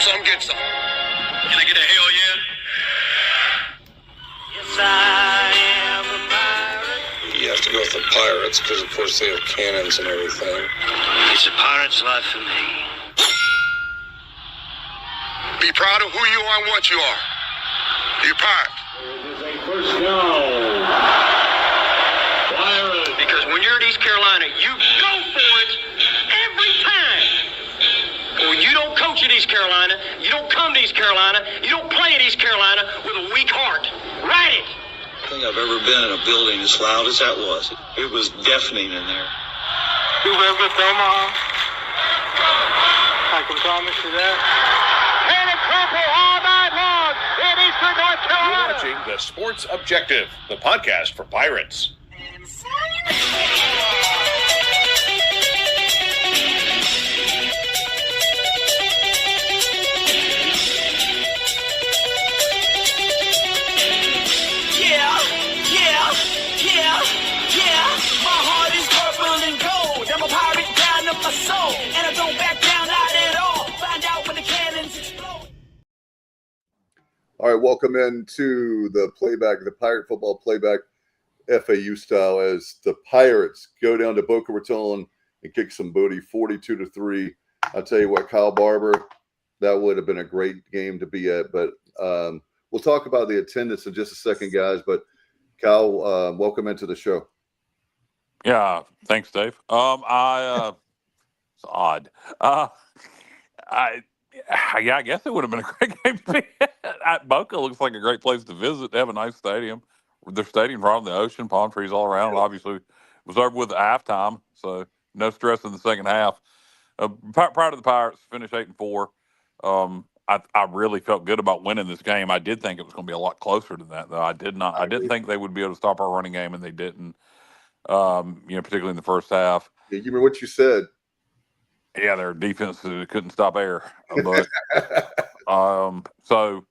Want some, get some. Can I get a hell yeah? Yes, I am a pirate. You have to go with the pirates because, of course, they have cannons and everything. It's a pirate's life for me. Be proud of who you are and what you are. You're pirate. It is a first down. Pirates. Because when you're at East Carolina, you go for it every time. Or you don't coach at East Carolina, you don't come to East Carolina, you don't play at East Carolina with a weak heart. Write it. I think I've ever been in a building as loud as that was. It was deafening in there. You live with Omaha? I can promise you that. And it's purple all night long in Eastern North Carolina. You're watching The Sports Objective, the podcast for Pirates. My heart is purple and gold. I'm a pirate down to my soul. And I don't back down, not at all. Find out when the cannons explode. All right, welcome into the Playback, the Pirate Football Playback, FAU style, as the Pirates go down to Boca Raton and kick some booty, 42-3. I'll tell you what, Kyle Barber, that would have been a great game to be at. But we'll talk about the attendance in just a second, guys. But Kyle, welcome into the show. Yeah, thanks, Dave. It's odd. I guess it would have been a great game to be at. Boca looks like a great place to visit. They have a nice stadium. Their stadium right on the ocean, palm trees all around. Obviously, it was over with at halftime, so no stress in the second half. Prior to the Pirates, finish 8-4. I really felt good about winning this game. I did think it was going to be a lot closer than that, though. I didn't think they would be able to stop our running game, and they didn't. Particularly in the first half. Yeah, you remember what you said. Yeah, their defense couldn't stop air. But so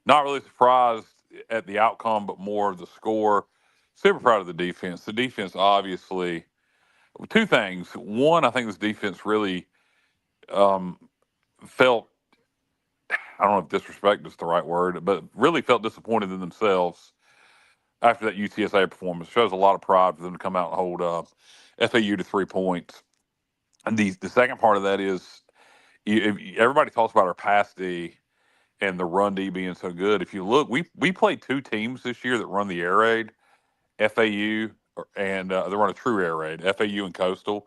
not really surprised at the outcome, but more of the score. Super proud of the defense. The defense, obviously, two things. One, I think this defense really felt, I don't know if disrespect is the right word, but really felt disappointed in themselves after that UTSA performance. Shows a lot of pride for them to come out and hold FAU to 3 points. And the second part of that is everybody talks about our pass D and the run D being so good. If you look, we played two teams this year that run the air raid, FAU, and they run a true air raid, FAU and Coastal.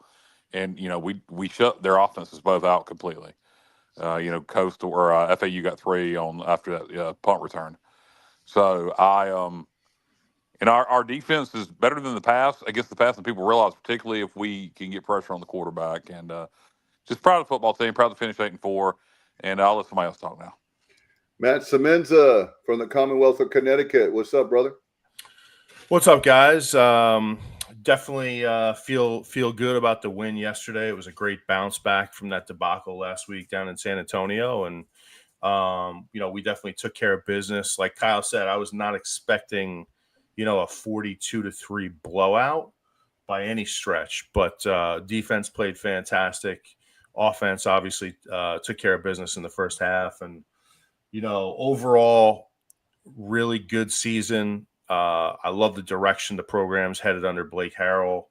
And, we shut their offenses both out completely. Coastal or FAU got three on after that punt return. So and our defense is better than the pass against the pass than people realize, particularly if we can get pressure on the quarterback. And just proud of the football team, proud to finish 8-4. And I'll let somebody else talk now. Matt Semenza from the Commonwealth of Connecticut. What's up, brother? What's up, guys? Definitely feel good about the win yesterday. It was a great bounce back from that debacle last week down in San Antonio. And, we definitely took care of business. Like Kyle said, I was not expecting – a 42-3 blowout by any stretch, but defense played fantastic. Offense obviously took care of business in the first half, and overall, really good season. I love the direction the program's headed under Blake Harrell.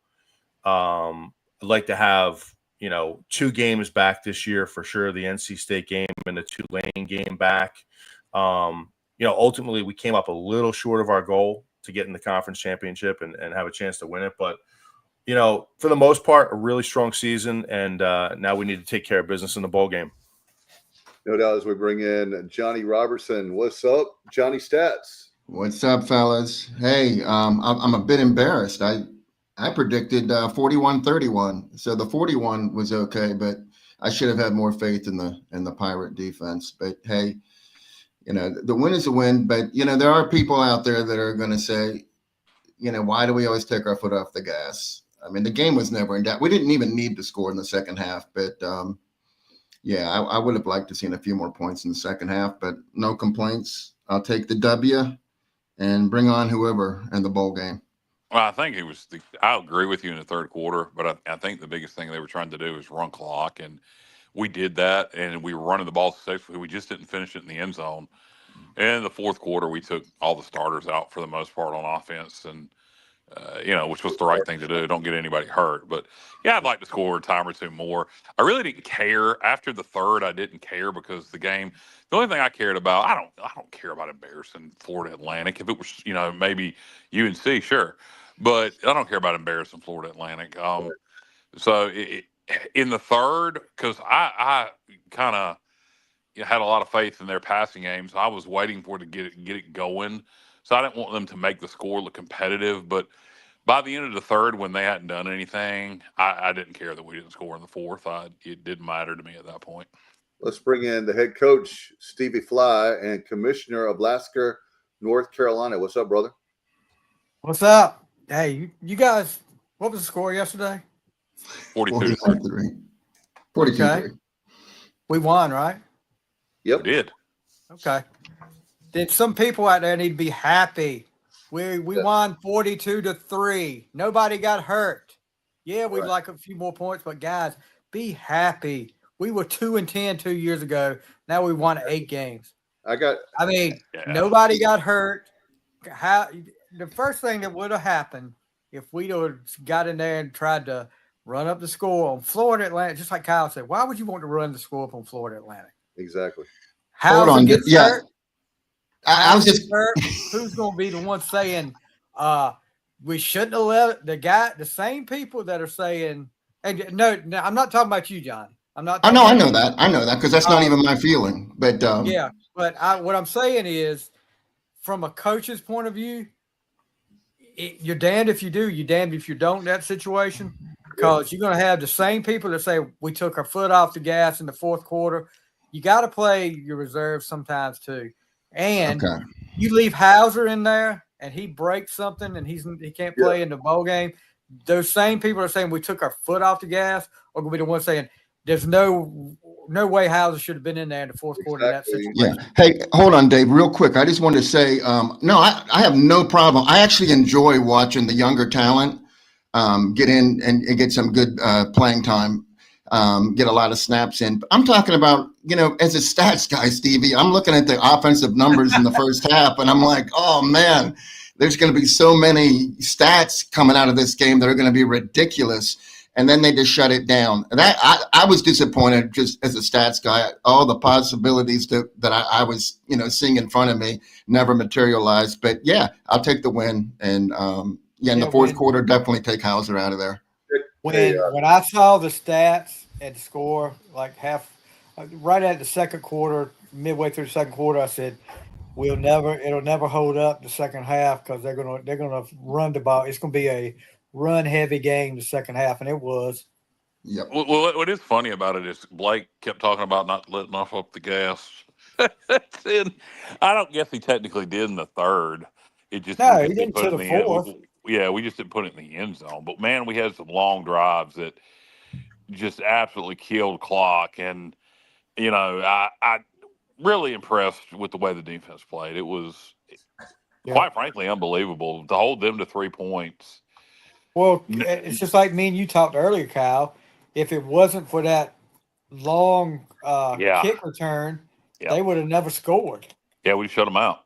I'd like to have 2 games back this year for sure. The NC State game and the Tulane game back. Ultimately, we came up a little short of our goal to get in the conference championship and have a chance to win it. But, for the most part, a really strong season. And now we need to take care of business in the bowl game. No doubt, as we bring in Johnny Robertson. What's up, Johnny Stats? What's up, fellas? Hey, I'm a bit embarrassed. I predicted 41-31. So the 41 was okay, but I should have had more faith in the Pirate defense. But hey, the win is a win, but, there are people out there that are going to say, why do we always take our foot off the gas? I mean, the game was never in doubt. We didn't even need to score in the second half, but I would have liked to seen a few more points in the second half, but no complaints. I'll take the W and bring on whoever in the bowl game. Well, I think I agree with you in the third quarter, but I think the biggest thing they were trying to do is run clock. And we did that, and we were running the ball successfully. We just didn't finish it in the end zone. And in the fourth quarter, we took all the starters out for the most part on offense, and which was the right thing to do. Don't get anybody hurt. But yeah, I'd like to score a time or two more. I really didn't care after the third. I didn't care because the game. The only thing I cared about, I don't care about embarrassing Florida Atlantic. If it was, maybe UNC, sure, but I don't care about embarrassing Florida Atlantic. So in the third, because I kind of had a lot of faith in their passing game, so I was waiting for it to get it going. So I didn't want them to make the score look competitive. But by the end of the third, when they hadn't done anything, I didn't care that we didn't score in the fourth. It didn't matter to me at that point. Let's bring in the head coach, Stevie Flythe, and commissioner of Lasker, North Carolina. What's up, brother? What's up? Hey, you guys, what was the score yesterday? 42-3. 42-3. Okay. We won, right? Yep. We did. Okay. Then some people out there need to be happy. We won 42-3. Nobody got hurt. Yeah, we'd like a few more points, but guys, be happy. We were 2-10 2 years ago. Now we won 8 games. Nobody got hurt. The first thing that would have happened if we'd have got in there and tried to run up the score on Florida Atlantic, just like Kyle said, why would you want to run the score up on Florida Atlantic? Exactly. Hold on. Gets Yeah. hurt? I was just who's going to be the one saying we shouldn't have let the same people that are saying, and no, I'm not talking about you, John. I'm not. I know that because that's not even my feeling. But yeah, but what I'm saying is, from a coach's point of view, you're damned if you do, you're damned if you don't in that situation, because you're going to have the same people that say we took our foot off the gas in the fourth quarter. You got to play your reserves sometimes too. And you leave Hauser in there and he breaks something and he can't play in the bowl game. Those same people are saying we took our foot off the gas are going to be the ones saying there's no way Hauser should have been in there in the fourth quarter in that situation. Yeah. Hey, hold on, Dave, real quick. I just wanted to say, no, I have no problem. I actually enjoy watching the younger talent get in and get some good playing time. Get a lot of snaps in. I'm talking about, as a stats guy, Stevie, I'm looking at the offensive numbers in the first half, and I'm like, oh, man, there's going to be so many stats coming out of this game that are going to be ridiculous. And then they just shut it down. And that I was disappointed just as a stats guy. All the possibilities that I was, seeing in front of me never materialized. But, yeah, I'll take the win. And, in the fourth quarter, definitely take Hauser out of there. When I saw the stats and the score, like right at the second quarter, midway through the second quarter, I said, it'll never hold up the second half because they're gonna run the ball. It's gonna be a run heavy game the second half, and it was. Yep. Well, what is funny about it is Blake kept talking about not letting off up the gas. And I don't guess he technically did in the third. It just he didn't to the fourth. We just didn't put it in the end zone. But, man, we had some long drives that just absolutely killed clock. And, I really impressed with the way the defense played. It was, quite frankly, unbelievable to hold them to 3 points. Well, it's just like me and you talked earlier, Kyle. If it wasn't for that long kick return, they would have never scored. Yeah, we shut them out.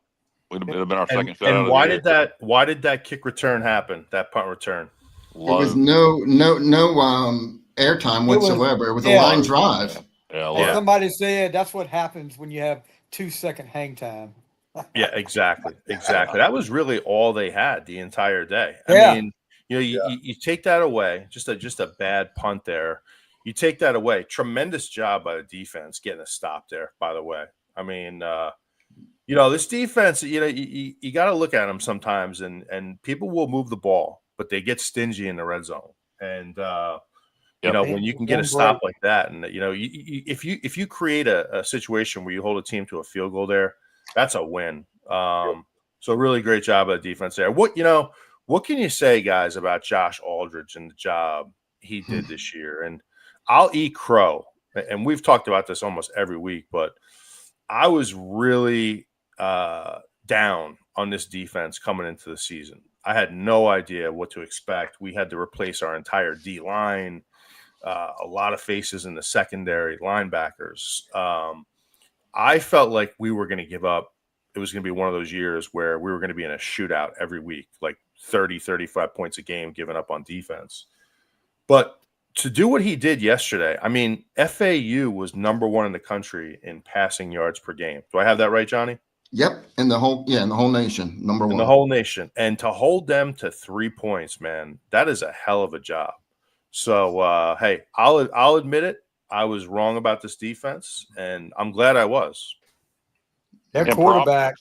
Would have been our second shot. And why did that kick return happen? That punt return? It was no airtime whatsoever. It was a line drive. Somebody said that's what happens when you have 2 second hang time. Yeah, exactly. That was really all they had the entire day. Yeah. I mean, you take that away, just a bad punt there. You take that away. Tremendous job by the defense getting a stop there, by the way. I mean, this defense, you got to look at them sometimes, and people will move the ball, but they get stingy in the red zone. And, when you can get a stop like that, and, if you create a situation where you hold a team to a field goal there, that's a win. So really great job of the defense there. What can you say, guys, about Josh Aldridge and the job he did this year? And I'll eat crow, and we've talked about this almost every week, but I was really down on this defense coming into the season. I had no idea what to expect. We had to replace our entire D line. a lot of faces in the secondary, linebackers. I felt like we were going to give up. It was going to be one of those years where we were going to be in a shootout every week, like 30, 35 points a game given up on defense. But to do what he did yesterday, I mean, FAU was number 1 in the country in passing yards per game. Do I have that right, Johnny? Yep, in the whole nation, number 1. In the whole nation. And to hold them to 3 points, man, that is a hell of a job. So, hey, I'll admit it. I was wrong about this defense, and I'm glad I was. Their quarterback,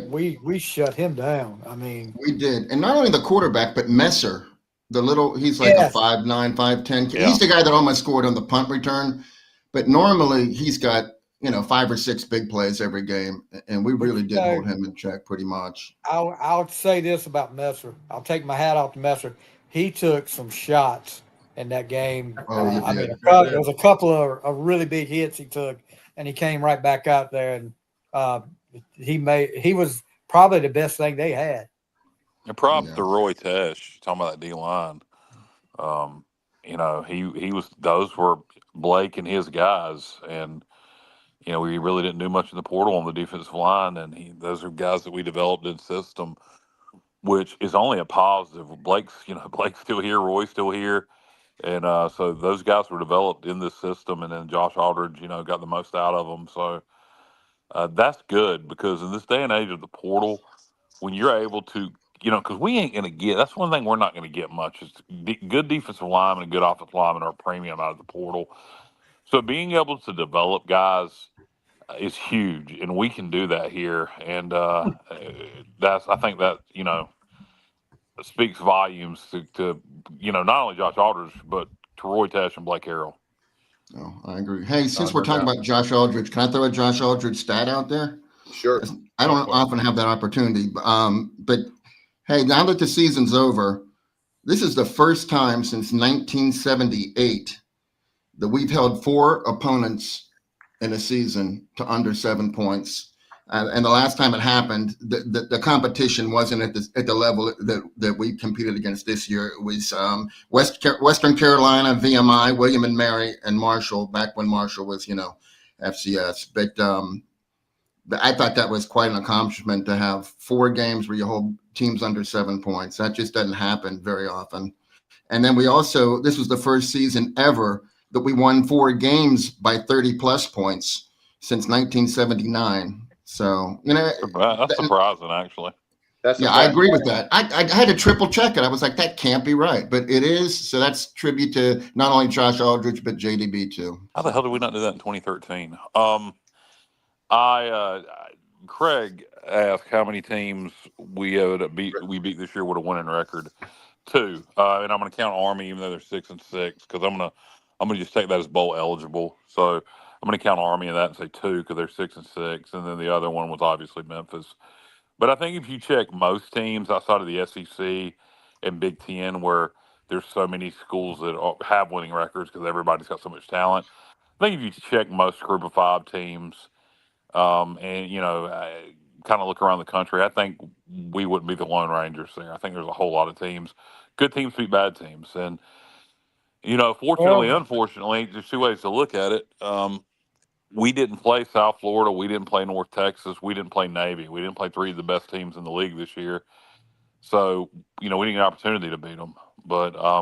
we shut him down. I mean, we did. And not only the quarterback, but Messer. He's like a 5'9", 5'10". Yeah. He's the guy that almost scored on the punt return. But normally he's got, 5 or 6 big plays every game. And we really did hold him in check pretty much. I'll say this about Messer. I'll take my hat off to Messer. He took some shots in that game. Oh, there was a couple of really big hits he took, and he came right back out there, and he was probably the best thing they had. And props to Roy Tesh, talking about that D line. He was, those were Blake and his guys, and we really didn't do much in the portal on the defensive line, and those are guys that we developed in system, which is only a positive. Blake's still here, Roy's still here, and so those guys were developed in this system, and then Josh Aldridge, got the most out of them. So that's good, because in this day and age of the portal, when you're able to, because we ain't going to get, that's one thing we're not going to get much, is good defensive linemen and good offensive linemen are a premium out of the portal. So being able to develop guys is huge, and we can do that here. And I think that, speaks volumes to not only Josh Aldridge, but to Roy Tesh and Blake Harrell. Oh, I agree. Hey, since we're talking about Josh Aldridge, can I throw a Josh Aldridge stat out there? Sure. I don't often have that opportunity. But hey, now that the season's over, this is the first time since 1978 that we've held 4 opponents in a season to under 7 points. And the last time it happened, the competition wasn't at the level that we competed against this year. It was Western Carolina, VMI, William and Mary, and Marshall, back when Marshall was, FCS. But I thought that was quite an accomplishment to have 4 games where you hold teams under 7 points. That just doesn't happen very often. And then this was the first season ever that we won 4 games by 30-plus points since 1979. So, that's surprising, actually. I agree with that. I had to triple check it. I was like, that can't be right, but it is. So that's tribute to not only Josh Aldridge, but JDB too. How the hell did we not do that in 2013? Craig asked how many teams we beat this year with a winning record. 2, and I'm going to count Army, even though they're 6-6, because I'm going to just take that as bowl eligible. So I'm going to count Army in that and say 2, because they're 6-6, and then the other one was obviously Memphis. But I think if you check most teams outside of the SEC and Big Ten, where there's so many schools that have winning records because everybody's got so much talent, I think if you check most Group of 5 teams, and kind of look around the country, I think we wouldn't be the Lone Rangers there. I think there's a whole lot of teams. Good teams beat bad teams, and fortunately, unfortunately, there's 2 ways to look at it. We didn't play South Florida. We didn't play North Texas. We didn't play Navy. We didn't play 3 of the best teams in the league this year. So, we didn't get an opportunity to beat them. But I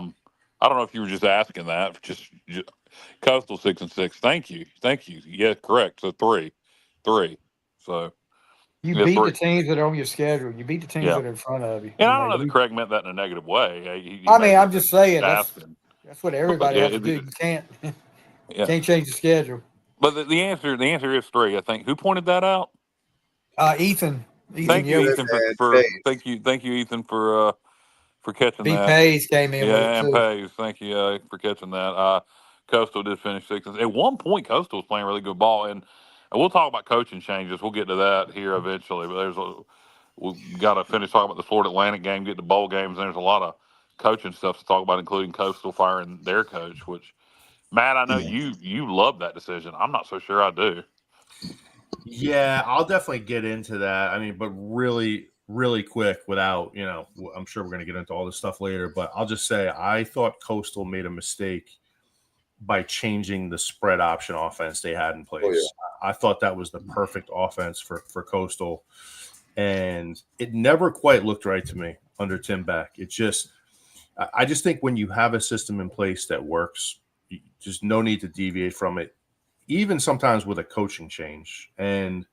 don't know if you were just asking that. Just Coastal 6-6. Thank you. Yeah, correct. So 3. So you beat 3. The teams that are on your schedule. You beat the teams that are in front of you. And I don't know that Craig meant that in a negative way. I'm just saying that's what everybody has to do. You can't change the schedule. But the answer is 3. I think. Who pointed that out? Ethan. Thank you, Ethan, thank you, Ethan, for catching that. Pays came in. Yeah, and Pays. Thank you for catching that. Coastal did finish 6. At one point, Coastal was playing really good ball, and we'll talk about coaching changes. We'll get to that here eventually. But we've got to finish talking about the Florida Atlantic game, get to bowl games, and there's a lot of coaching stuff to talk about, including Coastal firing their coach, which, Matt, I know you love that decision. I'm not so sure I do. Yeah, I'll definitely get into that. I mean, but really, really quick without, I'm sure we're going to get into all this stuff later, but I'll just say I thought Coastal made a mistake by changing the spread option offense they had in place. Oh, yeah. I thought that was the perfect offense for Coastal, and it never quite looked right to me under Tim Beck. I just think when you have a system in place that works, just no need to deviate from it, even sometimes with a coaching change. And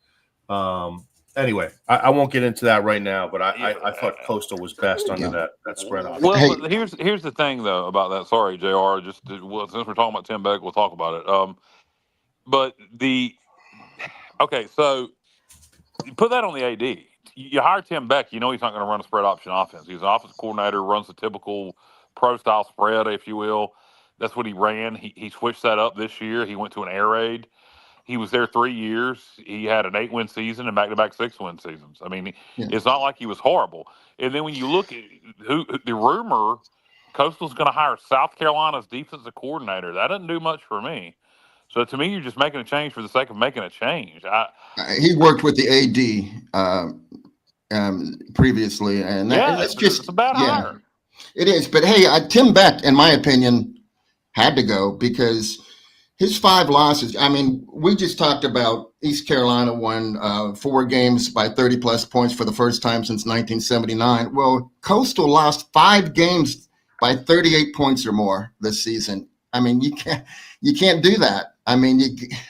anyway, I won't get into that right now, but I thought Coastal was best under that spread option. Well, here's the thing though about that. Sorry, JR. Since we're talking about Tim Beck, we'll talk about it. So you put that on the AD. You hire Tim Beck, he's not going to run a spread option offense. He's an offensive coordinator, runs the typical pro style spread, if you will. That's what he ran. He switched that up this year. He went to an air raid. He was there 3 years. He had an 8-win season and back-to-back 6-win seasons. I mean, It's not like he was horrible. And then when you look at the rumor, Coastal's going to hire South Carolina's defensive coordinator. That doesn't do much for me. So to me, you're just making a change for the sake of making a change. He worked with the AD previously, and it's a bad hire. It is. But hey, Tim Beck, in my opinion, had to go because his 5 losses. I mean, we just talked about East Carolina won 4 games by 30-plus points for the first time since 1979. Well, Coastal lost 5 games by 38 points or more this season. I mean, you can't do that. I mean,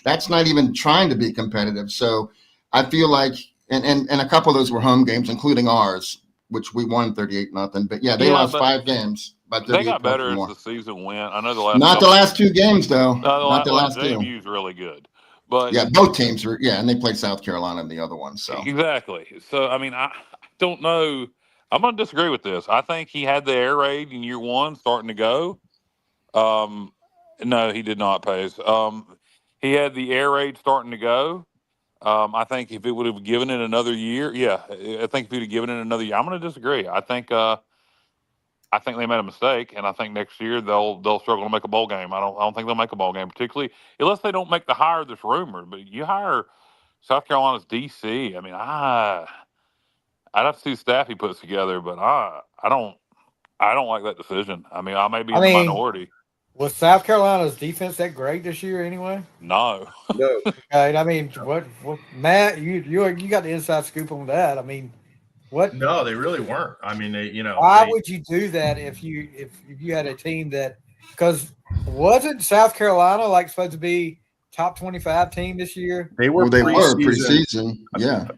that's not even trying to be competitive. So I feel like, and a couple of those were home games, including ours, which we won 38-0. But yeah, they lost 5 games. They got better as the season went. I know the last. Not the last 2 games though. Not the last 2. JMU's really good, but yeah, both teams were. Yeah, and they played South Carolina in the other one. So exactly. So I mean, I don't know. I'm going to disagree with this. I think he had the air raid in year 1 starting to go. No, he did not, Pace. He had the air raid starting to go. I think if it would have given it another year, I think if he'd have given it another year, I'm going to disagree. I think they made a mistake, and I think next year they'll struggle to make a bowl game. I don't think they'll make a bowl game, particularly unless they don't make the hire that's rumored. But you hire South Carolina's DC. I mean, I'd have to see the staff he puts together, but I don't like that decision. I mean, I may be in the minority. Was South Carolina's defense that great this year anyway? No. I mean, what Matt, you got the inside scoop on that. I mean, what? No, they really weren't. I mean, why would you do that if you had a team that, because wasn't South Carolina like supposed to be top 25 team this year? They were preseason. Yeah.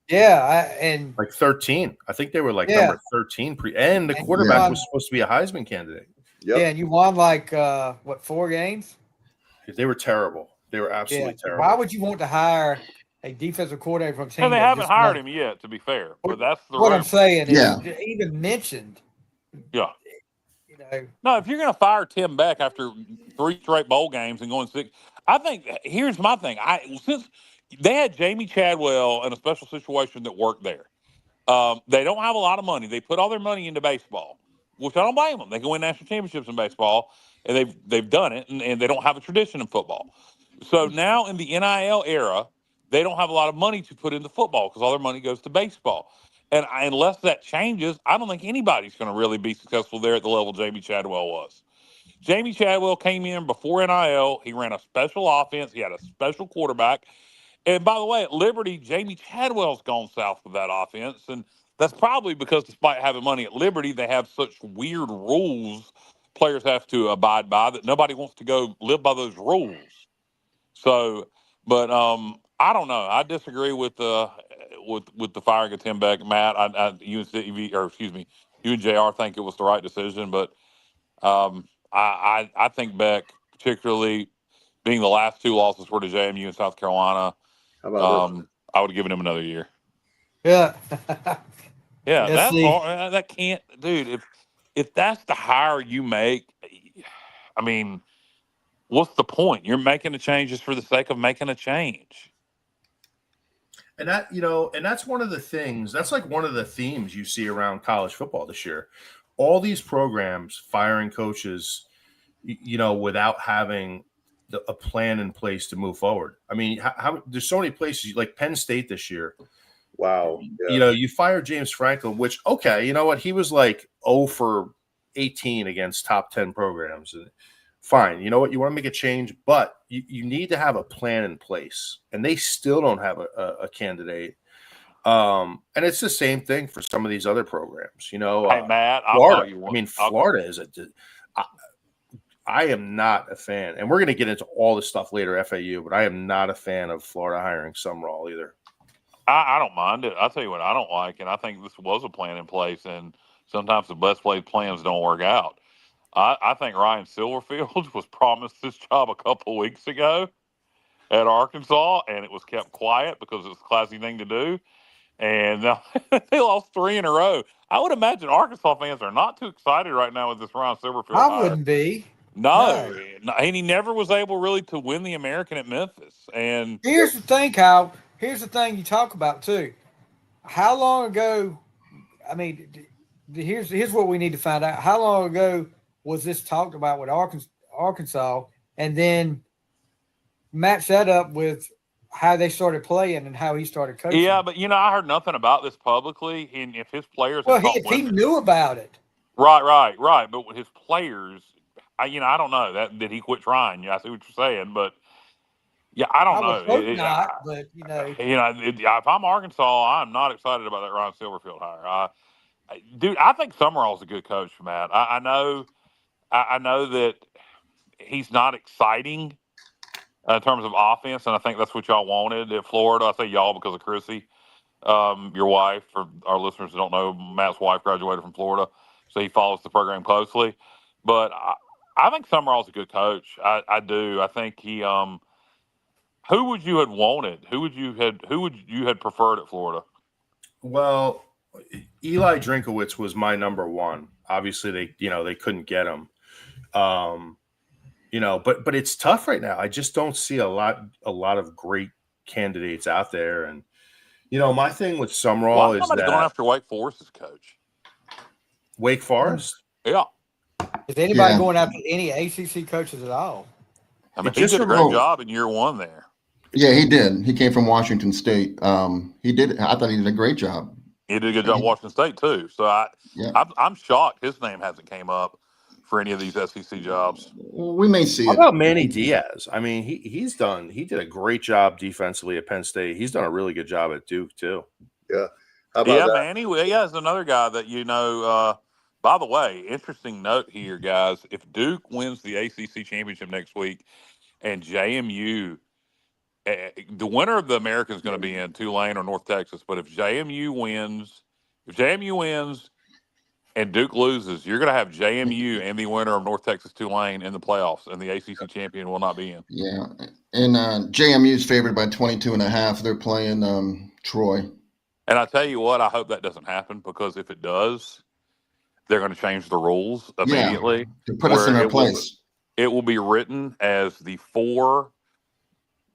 Yeah, and like 13. I think they were like number 13 and the quarterback was supposed to be a Heisman candidate. Yep. Yeah, and you won like 4 games? They were terrible. They were absolutely terrible. Why would you want to hire a defensive coordinator from a team? And they haven't hired him yet, to be fair. But that's what I'm saying. Is even mentioned. Yeah. No, if you're going to fire Tim Beck after 3 straight bowl games and going 6, I think here's my thing. Since they had Jamie Chadwell in a special situation that worked there, they don't have a lot of money. They put all their money into baseball, which I don't blame them. They can win national championships in baseball, and they've done it, and they don't have a tradition in football. So now in the NIL era, they don't have a lot of money to put into football because all their money goes to baseball. And unless that changes, I don't think anybody's going to really be successful there at the level Jamie Chadwell was. Jamie Chadwell came in before NIL. He ran a special offense. He had a special quarterback. And by the way, at Liberty, Jamie Chadwell's gone south with that offense. And that's probably because despite having money at Liberty, they have such weird rules players have to abide by that nobody wants to go live by those rules. So, but I don't know. I disagree with the firing of Tim Beck. Matt, you and JR think it was the right decision, but I think Beck, particularly being the last 2 losses were to JMU and South Carolina, I would have given him another year. Yeah. Yeah, that can't, dude. If that's the hire you make, I mean, what's the point? You're making the changes for the sake of making a change. And that's one of the things. That's like one of the themes you see around college football this year. All these programs firing coaches, without having a plan in place to move forward. I mean, how there's so many places like Penn State this year. Wow. Yeah. You know, you fire James Franklin, which, okay, you know what? He was like 0 for 18 against top 10 programs. Fine. You know what? You want to make a change, but you need to have a plan in place. And they still don't have a candidate. And it's the same thing for some of these other programs. You know, Hey, Matt, Florida. Florida is I am not a fan. And we're going to get into all this stuff later, FAU, but I am not a fan of Florida hiring Sumrall either. I don't mind it. I'll tell you what I don't like, and I think this was a plan in place, and sometimes the best laid plans don't work out. I think Ryan Silverfield was promised this job a couple of weeks ago at Arkansas, and it was kept quiet because it was a classy thing to do. And they lost 3 in a row. I would imagine Arkansas fans are not too excited right now with this Ryan Silverfield hire. I wouldn't be. No, and he never was able really to win the American at Memphis. And here's the thing, Kyle. Here's the thing you talk about too. How long ago? I mean, here's what we need to find out. How long ago was this talked about with Arkansas, and then match that up with how they started playing and how he started coaching? Yeah, but I heard nothing about this publicly. And if his players, if he knew about it, right. But with his players, I don't know that did he quit trying? I see what you're saying, but. Yeah, I don't know. But if I'm Arkansas, I'm not excited about that Ryan Silverfield hire. Dude, I think Summerall's a good coach, Matt. I know that he's not exciting in terms of offense, and I think that's what y'all wanted at Florida. I say y'all because of Chrissy, your wife. For our listeners who don't know, Matt's wife graduated from Florida, so he follows the program closely. But I think Summerall's a good coach. I do. I think he. Who would you have wanted? Who would you had preferred at Florida? Well, Eli Drinkowitz was my number one. Obviously, they couldn't get him. But it's tough right now. I just don't see a lot of great candidates out there. And my thing with Sumrall is that going after Wake Forest as coach. Wake Forest, yeah. Is anybody going after any ACC coaches at all? I mean, he did a great job in year 1 there. Yeah, he did. He came from Washington State. He did. I thought he did a great job. He did a good job at Washington State too. So I'm shocked his name hasn't came up for any of these SEC jobs. We may see. How about Manny Diaz? I mean, he did a great job defensively at Penn State. He's done a really good job at Duke too. Yeah. How about that? Manny. Yeah, is another guy that by the way, interesting note here, guys. If Duke wins the ACC championship next week, and JMU. The winner of the American is going to be in Tulane or North Texas. But if JMU wins and Duke loses, you're going to have JMU and the winner of North Texas Tulane in the playoffs, and the ACC champion will not be in. Yeah, and JMU is favored by 22.5. They're playing Troy. And I tell you what, I hope that doesn't happen, because if it does, they're going to change the rules immediately to put us in our place. It will be written as the 4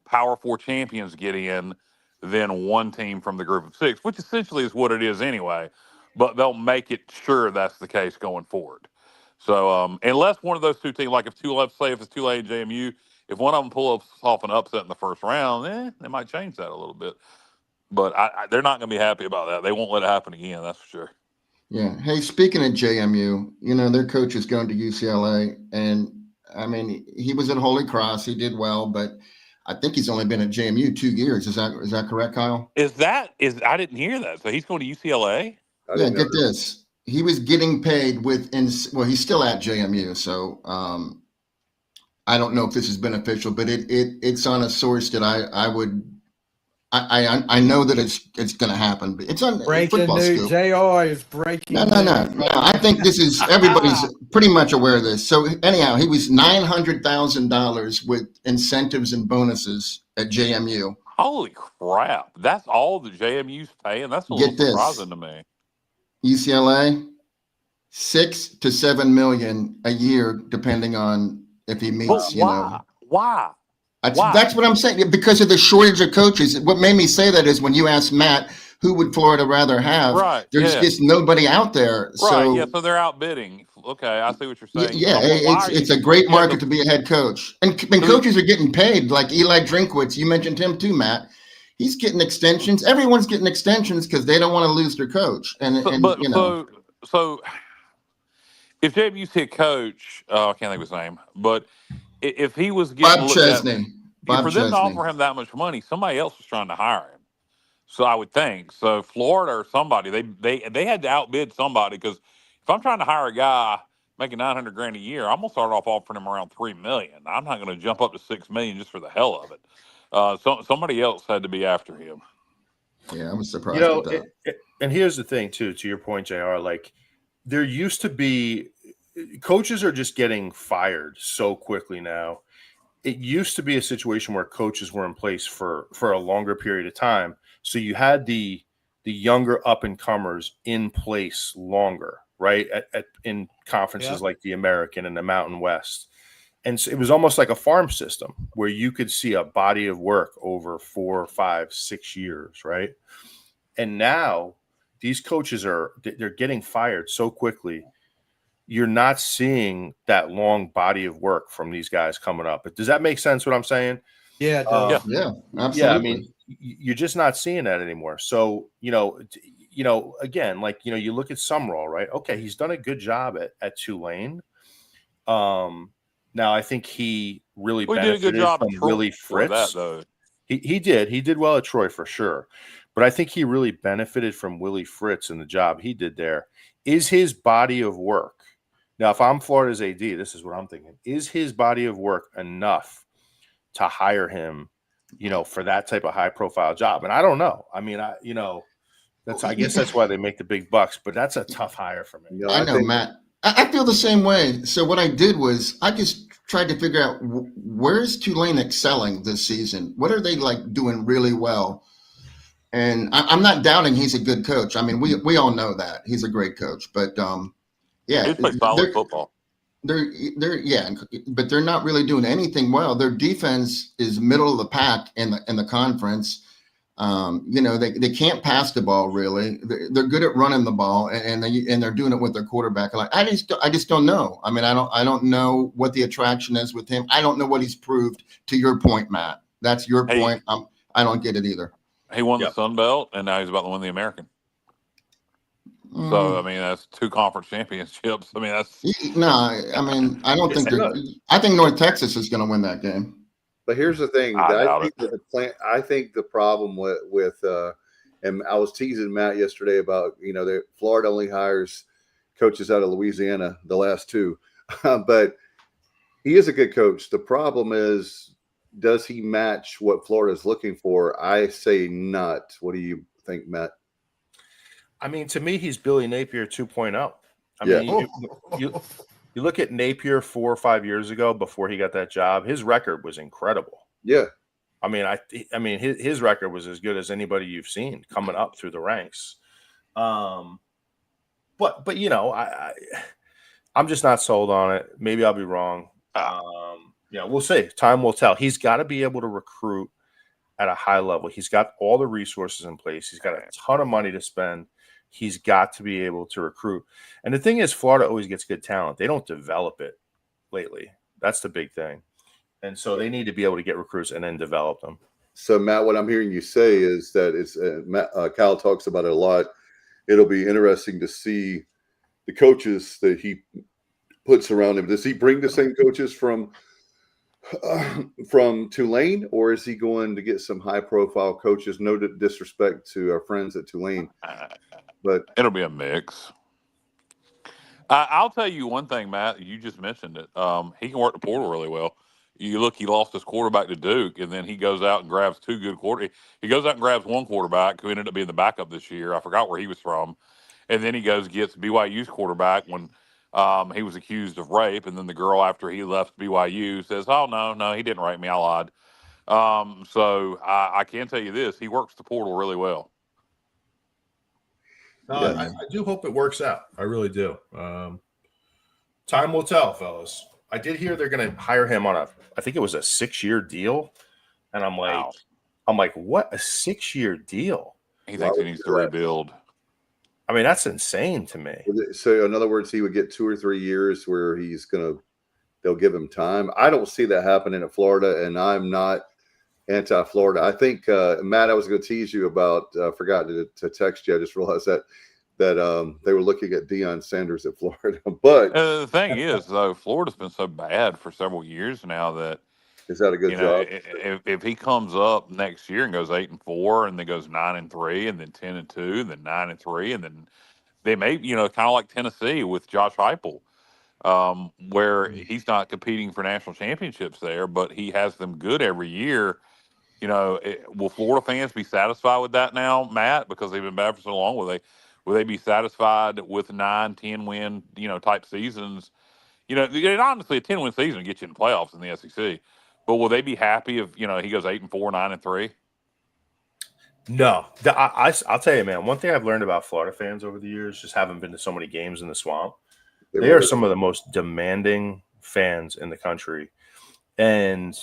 Power 4 champions get in, then 1 team from the group of 6, which essentially is what it is anyway. But they'll make it sure that's the case going forward. So unless one of those 2 teams, like if it's Tulane and JMU, if one of them pulls off an upset in the first round, they might change that a little bit. But they're not going to be happy about that. They won't let it happen again, that's for sure. Yeah. Hey, speaking of JMU, their coach is going to UCLA, and I mean, he was at Holy Cross. He did well, but I think he's only been at JMU 2 years. Is that correct, Kyle? I didn't hear that. So he's going to UCLA? Yeah, get this. He was getting paid he's still at JMU. So I don't know if this is beneficial, but it's on a source that I know that it's going to happen. But it's on breaking news. JR is breaking. No. I think this is everybody's pretty much aware of this. So anyhow, he was $900,000 with incentives and bonuses at JMU. Holy crap! That's all the JMU's paying. That's a little surprising to me. UCLA, $6 to $7 million a year, depending on if he meets. Why? That's what I'm saying. Because of the shortage of coaches. What made me say that is when you asked Matt, who would Florida rather have? Right. There's just nobody out there. Right. So, so they're outbidding. Okay, I see what you're saying. Yeah, it's a great market to be a head coach. And coaches are getting paid, like Eli Drinkwitz. You mentioned him too, Matt. he's getting extensions. Everyone's getting extensions because they don't want to lose their coach. So if JMU's head coach, I can't think of his name, but if he was getting Bob looked Chesney. for them to offer him that much money, somebody else was trying to hire him. So I would think so. Florida or somebody, they had to outbid somebody, because if I'm trying to hire a guy making $900,000 a year, I'm gonna start off offering him around $3 million. I'm not gonna jump up to $6 million just for the hell of it. Somebody else had to be after him. Yeah, I was surprised at that. And here's the thing, too, to your point, JR, like there used to be coaches are just getting fired so quickly now. It used to be a situation where coaches were in place for a longer period of time. So you had the younger up and comers in place longer, right? In conferences like the American and the Mountain West. And so it was almost like a farm system where you could see a body of work over 4, 5, 6 years, right? And now these coaches they're getting fired so quickly. You're not seeing that long body of work from these guys coming up. But does that make sense what I'm saying? Yeah, it does. Yeah, absolutely. Yeah, I mean, you're just not seeing that anymore. So, again, like, you look at Summerall, right? Okay, he's done a good job at Tulane. Now, I think he really benefited did a good job from Willie Fritz. That, though. He did well at Troy for sure. But I think he really benefited from Willie Fritz and the job he did there. Is his body of work, now, if I'm Florida's AD, this is what I'm thinking. Is his body of work enough to hire him, for that type of high profile job? And I don't know. I mean, I guess that's why they make the big bucks, but that's a tough hire for me. I know, Matt. I feel the same way. So what I did was I just tried to figure out where's Tulane excelling this season? What are they like doing really well? And I'm not doubting he's a good coach. I mean, we all know that he's a great coach, but yeah, he plays solid football. But they're not really doing anything well. Their defense is middle of the pack in the conference. They can't pass the ball really. They're good at running the ball, and they're doing it with their quarterback. Like I just don't know. I mean, I don't know what the attraction is with him. I don't know what he's proved. To your point, Matt, that's your point. I don't get it either. He won the Sun Belt, and now he's about to win the American. So, I mean, that's 2 conference championships. I mean, that's no. I mean, I don't think I think North Texas is going to win that game. But here's the thing. I think the problem with and I was teasing Matt yesterday about that Florida only hires coaches out of Louisiana, the last 2, but he is a good coach. The problem is, does he match what Florida is looking for? I say not. What do you think, Matt? I mean, to me, he's Billy Napier 2.0. I mean, you look at Napier 4 or 5 years ago before he got that job. His record was incredible. Yeah, I mean, his record was as good as anybody you've seen coming up through the ranks. But I'm just not sold on it. Maybe I'll be wrong. We'll see. Time will tell. He's got to be able to recruit at a high level. He's got all the resources in place. He's got a ton of money to spend. He's got to be able to recruit. And the thing is, Florida always gets good talent. They don't develop it lately. That's the big thing. And so they need to be able to get recruits and then develop them. So, Matt, what I'm hearing you say is that it's Kyle talks about it a lot. It'll be interesting to see the coaches that he puts around him. Does he bring the same coaches from Tulane, or is he going to get some high-profile coaches? No disrespect to our friends at Tulane, but it'll be a mix. I'll tell you one thing, Matt. You just mentioned it. He can work the portal really well. You look, he lost his quarterback to Duke, and then he goes out and grabs 2 good quarterbacks. He goes out and grabs one quarterback who ended up being the backup this year. I forgot where he was from. And then he goes and gets BYU's quarterback when he was accused of rape, and then the girl, after he left BYU, says, "Oh, no, he didn't rape me. I lied." So I can tell you this: he works the portal really well. I do hope it works out. I really do. Time will tell, fellas. I did hear they're going to hire him on I think it was a 6-year deal, and I'm like, what, a 6-year deal? He thinks he needs to rebuild. I mean, that's insane to me. So, in other words, he would get 2 or 3 years where they'll give him time. I don't see that happening in Florida, and I'm not anti-Florida. I think, Matt, I was going to tease you about, forgot to text you. I just realized that they were looking at Deion Sanders at Florida. But the thing is, though, Florida's been so bad for several years now that, is that a good job? if he comes up next year and goes 8-4, and then goes 9-3, and then 10-2, and then 9-3, and then they may, kind of like Tennessee with Josh Heupel, where he's not competing for national championships there, but he has them good every year. Will Florida fans be satisfied with that now, Matt? Because they've been bad for so long. Will they be satisfied with 9-10 win, type seasons? Honestly, a 10-win season will get you in the playoffs in the SEC. But will they be happy if he goes 8-4, 9-3? No, I'll tell you, man. One thing I've learned about Florida fans over the years, just having been to so many games in the Swamp, they are some of the most demanding fans in the country. And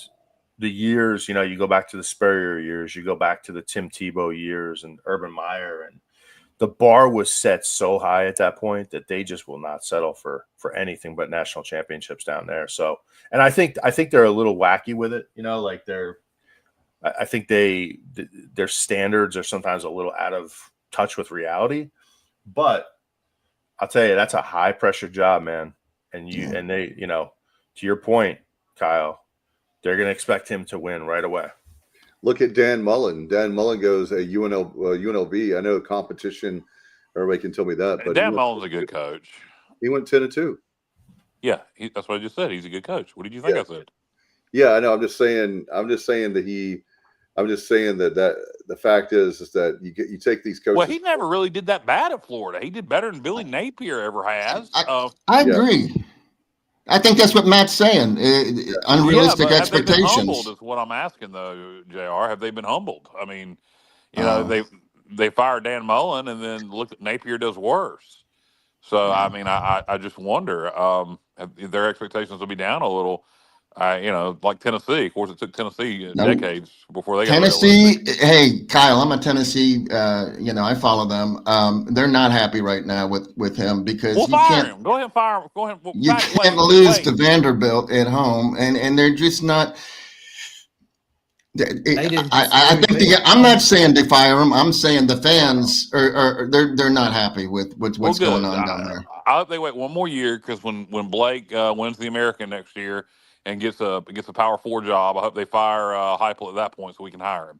the years, you go back to the Spurrier years, you go back to the Tim Tebow years and Urban Meyer, and the bar was set so high at that point that they just will not settle for anything but national championships down there. So, and I think they're a little wacky with it, like I think their standards are sometimes a little out of touch with reality, but I'll tell you, that's a high pressure job, man. And they, to your point, Kyle, they're going to expect him to win right away. Look at Dan Mullen. Dan Mullen goes at UNLV. I know competition. Everybody can tell me that, but Dan Mullen's a good coach. He went 10-2. Yeah, that's what I just said. He's a good coach. What did you think I said? Yeah, I know. I'm just saying that the fact is that you take these coaches. Well, he never really did that bad at Florida. He did better than Billy Napier ever has. I agree. I think that's what Matt's saying. Unrealistic expectations. Have they been humbled is what I'm asking, though, JR. Have they been humbled? I mean, they fired Dan Mullen, and then look at Napier does worse. So, I mean, I just wonder if their expectations will be down a little. Like Tennessee. Of course, it took Tennessee decades before they got Tennessee. Hey, Kyle, I'm a Tennessee. I follow them. They're not happy right now with him because you fire him. Go ahead and fire him. Go ahead. You can't lose to Vanderbilt at home, and they're just not. I think I'm not saying they fire him. I'm saying the fans they're not happy with what's going on down there. I hope they wait one more year because when Blake wins the American next year and gets a Power 4 job, I hope they fire Heupel at that point so we can hire him.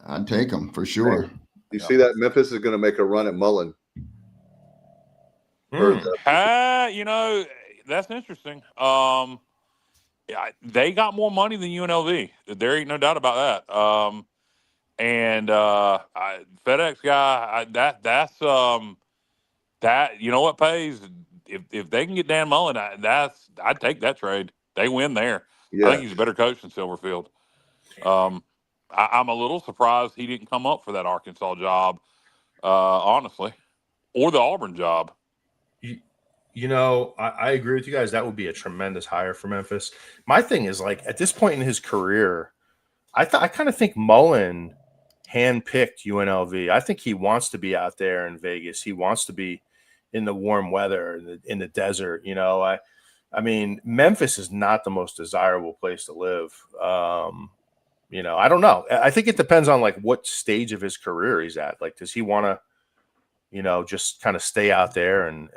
I'd take him for sure. You see that Memphis is going to make a run at Mullen. That's interesting. They got more money than UNLV. There ain't no doubt about that. And FedEx guy, that's that what pays. If they can get Dan Mullen, I'd take that trade. They win there. Yeah. I think he's a better coach than Silverfield. I'm a little surprised he didn't come up for that Arkansas job, honestly, or the Auburn job. I agree with you guys. That would be a tremendous hire for Memphis. My thing is, like, at this point in his career, I kind of think Mullen handpicked UNLV. I think he wants to be out there in Vegas. He wants to be in the warm weather, in the desert. I mean, Memphis is not the most desirable place to live. I don't know. I think it depends on like what stage of his career he's at. Like, does he want to, just kind of stay out there and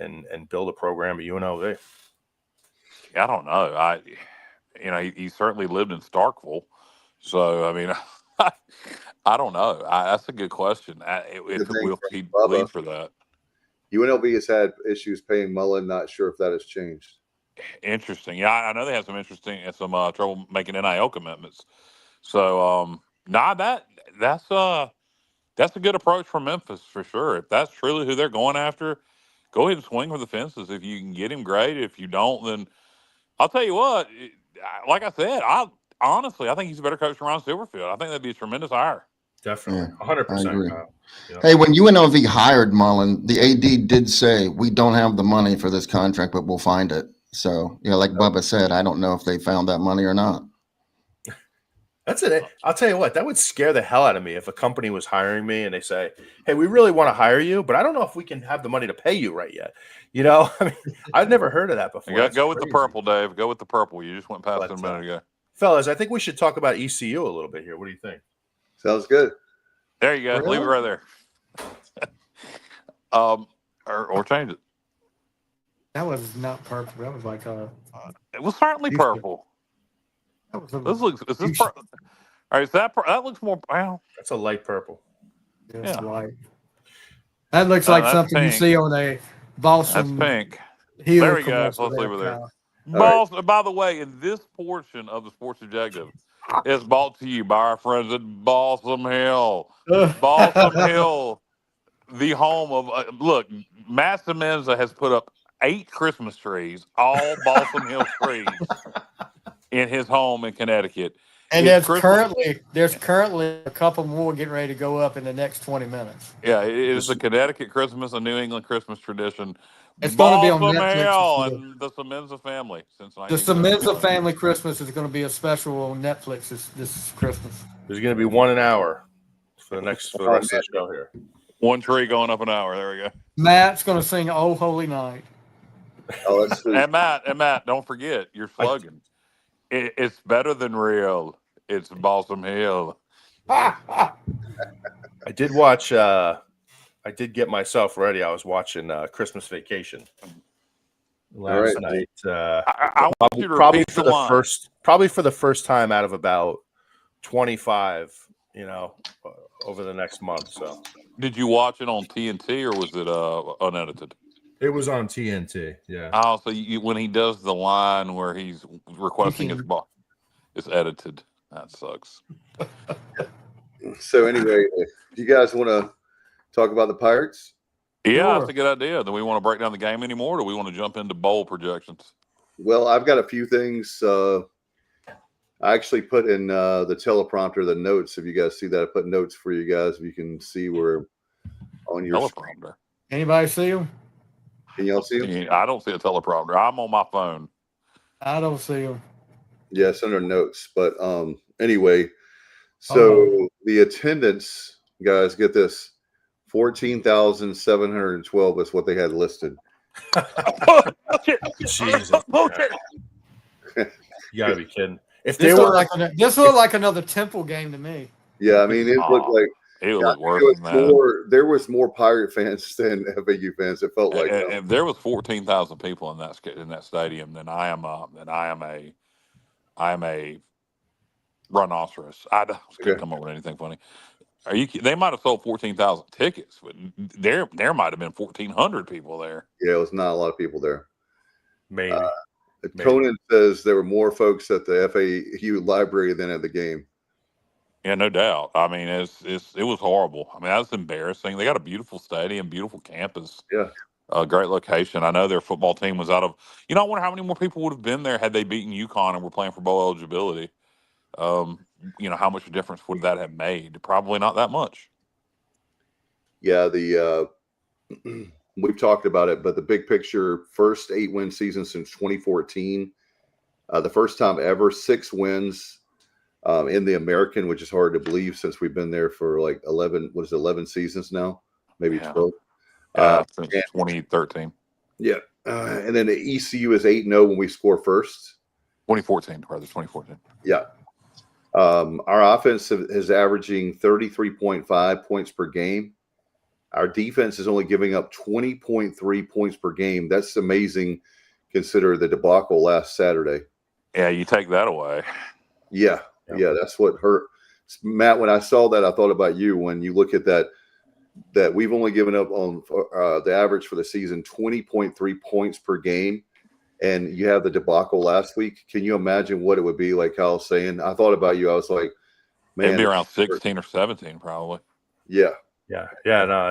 build a program at UNLV? I don't know. He certainly lived in Starkville. So, I mean, I don't know. That's a good question. We'll keep lead for that. UNLV has had issues paying Mullen. Not sure if that has changed. Interesting. Yeah, I know they have some trouble making NIL commitments. So, that's a good approach from Memphis for sure. If that's truly who they're going after, go ahead and swing for the fences. If you can get him, great. If you don't, then I'll tell you what. Like I said, I think he's a better coach than Ron Silverfield. I think that'd be a tremendous hire. Definitely, 100%. Hey, when UNLV hired Mullen, the AD did say, "We don't have the money for this contract, but we'll find it." So, like Bubba said, I don't know if they found that money or not. That's it. I'll tell you what, that would scare the hell out of me if a company was hiring me and they say, "Hey, we really want to hire you, but I don't know if we can have the money to pay you right yet." I mean, I've never heard of that before. Go with the purple, Dave. Go with the purple. You just went past it a minute ago. Fellas, I think we should talk about ECU a little bit here. What do you think? Sounds good. There you go. Really? Leave it right there. Or change it. That was not purple. That was like It was certainly purple. that was a, This looks. Is this? All right. Is that? That looks more. Well, That's a light purple. That's yeah. light. That looks like that's something pink. you see on a Boston That's pink. Hill There we go. commercial. Let's leave it there. right. Boston. By the way, in this portion of the Sports Objective, it's brought to you by our friends at Balsam Hill. Balsam Hill, the home of look. Matt Semenza has put up 8 Christmas trees, all Balsam Hill trees, in his home in Connecticut. And His there's currently a couple more getting ready to go up in the next 20 minutes. Yeah, it is a Connecticut Christmas, a New England Christmas tradition. It's going to be on Balsam Netflix. Hill and the Semenza family since The 1971. Semenza family Christmas is going to be a special on Netflix this Christmas. There's going to be 1 an hour for the rest of the show here. 1 tree going up an hour. There we go. Matt's going to sing "Oh Holy Night." Oh, that's sweet. And Matt, don't forget your slogan. It's better than real. It's Balsam Hill. I did watch. I did get myself ready. I was watching Christmas Vacation last night. I want you to probably repeat for the the line. first time out of about 25. Over the next month. So, Did you watch it on TNT or was it unedited? it was on TNT. Yeah. Oh, so when he does the line where he's requesting his ball, it's edited. That sucks. So anyway, do you guys want to talk about the Pirates? Yeah, Sure. that's a good idea. Do we want to break down the game anymore, or do we want to jump into bowl projections? Well, I've got a few things. I actually put in the teleprompter the notes. If you guys see that, I put notes for you guys. If you can see where on your screen. Teleprompter. Anybody see him? Can y'all see them? I don't see a teleprompter. I'm on my phone. I don't see him. Yeah, it's under notes. But anyway, so the attendance, guys, get this: 14,712 is what they had listed. Jesus. You gotta be kidding. If they This were looked like another Temple game to me. Yeah, I mean, it looked like It would look worse it was than that. more. There was more Pirate fans than FAU fans. It felt like And there was 14,000 people in that stadium. Then I am a rhinoceros. I can't come up with anything funny. Are you? They might have sold 14,000 tickets, but there might have been 1,400 people there. Yeah, it was not a lot of people there. maybe. Conan says there were more folks at the FAU library than at the game. Yeah, no doubt. I mean, it was horrible. I mean, that was embarrassing. They got a beautiful stadium, beautiful campus. Yeah. A great location. I know their football team was out of. I wonder how many more people would have been there had they beaten UConn and were playing for bowl eligibility. How much difference would that have made? Probably not that much. Yeah, we've talked about it, but the big picture: first 8-win season since 2014. The first time ever 6 wins in the American, which is hard to believe since we've been there for like 11 seasons now, maybe 12. Since 2013. Yeah, and then the ECU is 8-0 when we score first. 2014, rather 2014. Yeah. Our offense is averaging 33.5 points per game. Our defense is only giving up 20.3 points per game. That's amazing, consider the debacle last Saturday. Yeah, you take that away. Yeah, that's what hurt. Matt, when I saw that, I thought about you when you look at that we've only given up on the average for the season 20.3 points per game, and you have the debacle last week. Can you imagine what it would be like? Kyle was saying, I thought about you. I was like, man, it'd be around 16 or 17 probably. Yeah. No,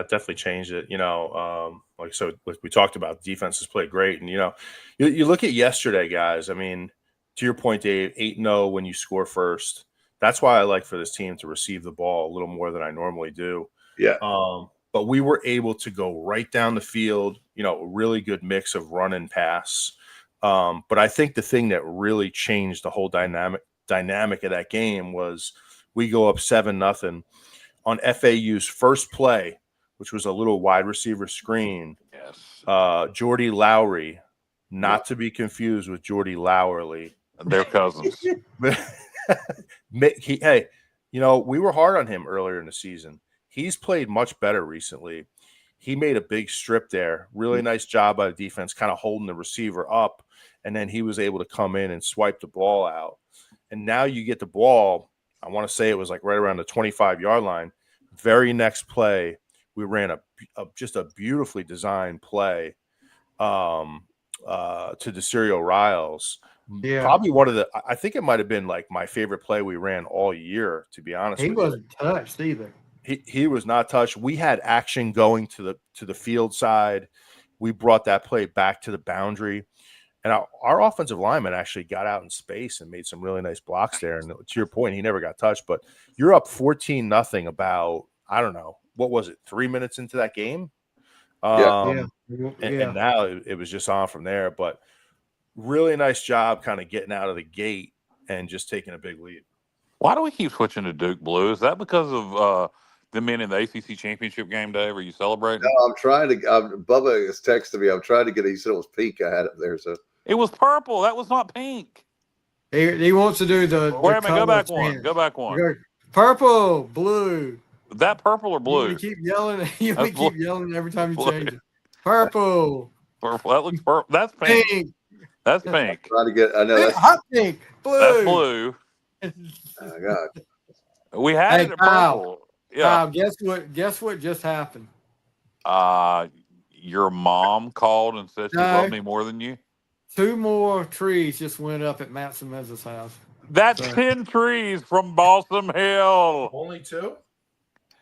it definitely changed it. We talked about, defense has played great, and you look at yesterday, guys. I mean, to your point, Dave, 8-0 when you score first. That's why I like for this team to receive the ball a little more than I normally do. Yeah. But we were able to go right down the field. A really good mix of run and pass. But I think the thing that really changed the whole dynamic of that game was we go up 7-0 on FAU's first play, which was a little wide receiver screen. Yes. Jordy Lowry, not to be confused with Jordy Lowerly, They're cousins. Hey, we were hard on him earlier in the season. He's played much better recently. He made a big strip there. Really nice job by the defense, kind of holding the receiver up, and then he was able to come in and swipe the ball out. And now you get the ball, I want to say it was like right around the 25-yard line. Very next play, we ran just a beautifully designed play to Desiree Riles. Yeah. Probably one of I think it might have been like my favorite play we ran all year, to be honest with you. He wasn't touched either. He was not touched. We had action going to the field side. We brought that play back to the boundary. And our offensive lineman actually got out in space and made some really nice blocks there. And to your point, he never got touched. But you're up 14-0 about, I don't know, what was it, 3 minutes into that game? And now it was just on from there. But really nice job kind of getting out of the gate and just taking a big lead. Why do we keep switching to Duke Blue? Is that because of them being in the ACC championship game, Dave? Are you celebrating? No, I'm trying to. Bubba has texted me. I'm trying to get it. He said it was pink. I had it there. So it was purple. That was not pink. He wants to do the. Wait a minute. Go back one. Go back one. Purple, blue. That purple or blue? You keep yelling. You keep yelling every time you change it. Purple. Purple. That looks purple. That's pink. That's pink. I'm trying to get. I know that's hot pink. Blue. That's blue. Oh God. We had it at purple. Yeah. Guess what just happened? Your mom called and said she loved me more than you. 2 more trees just went up at Matt Semenza's house. That's 10 trees from Balsam Hill. Only 2?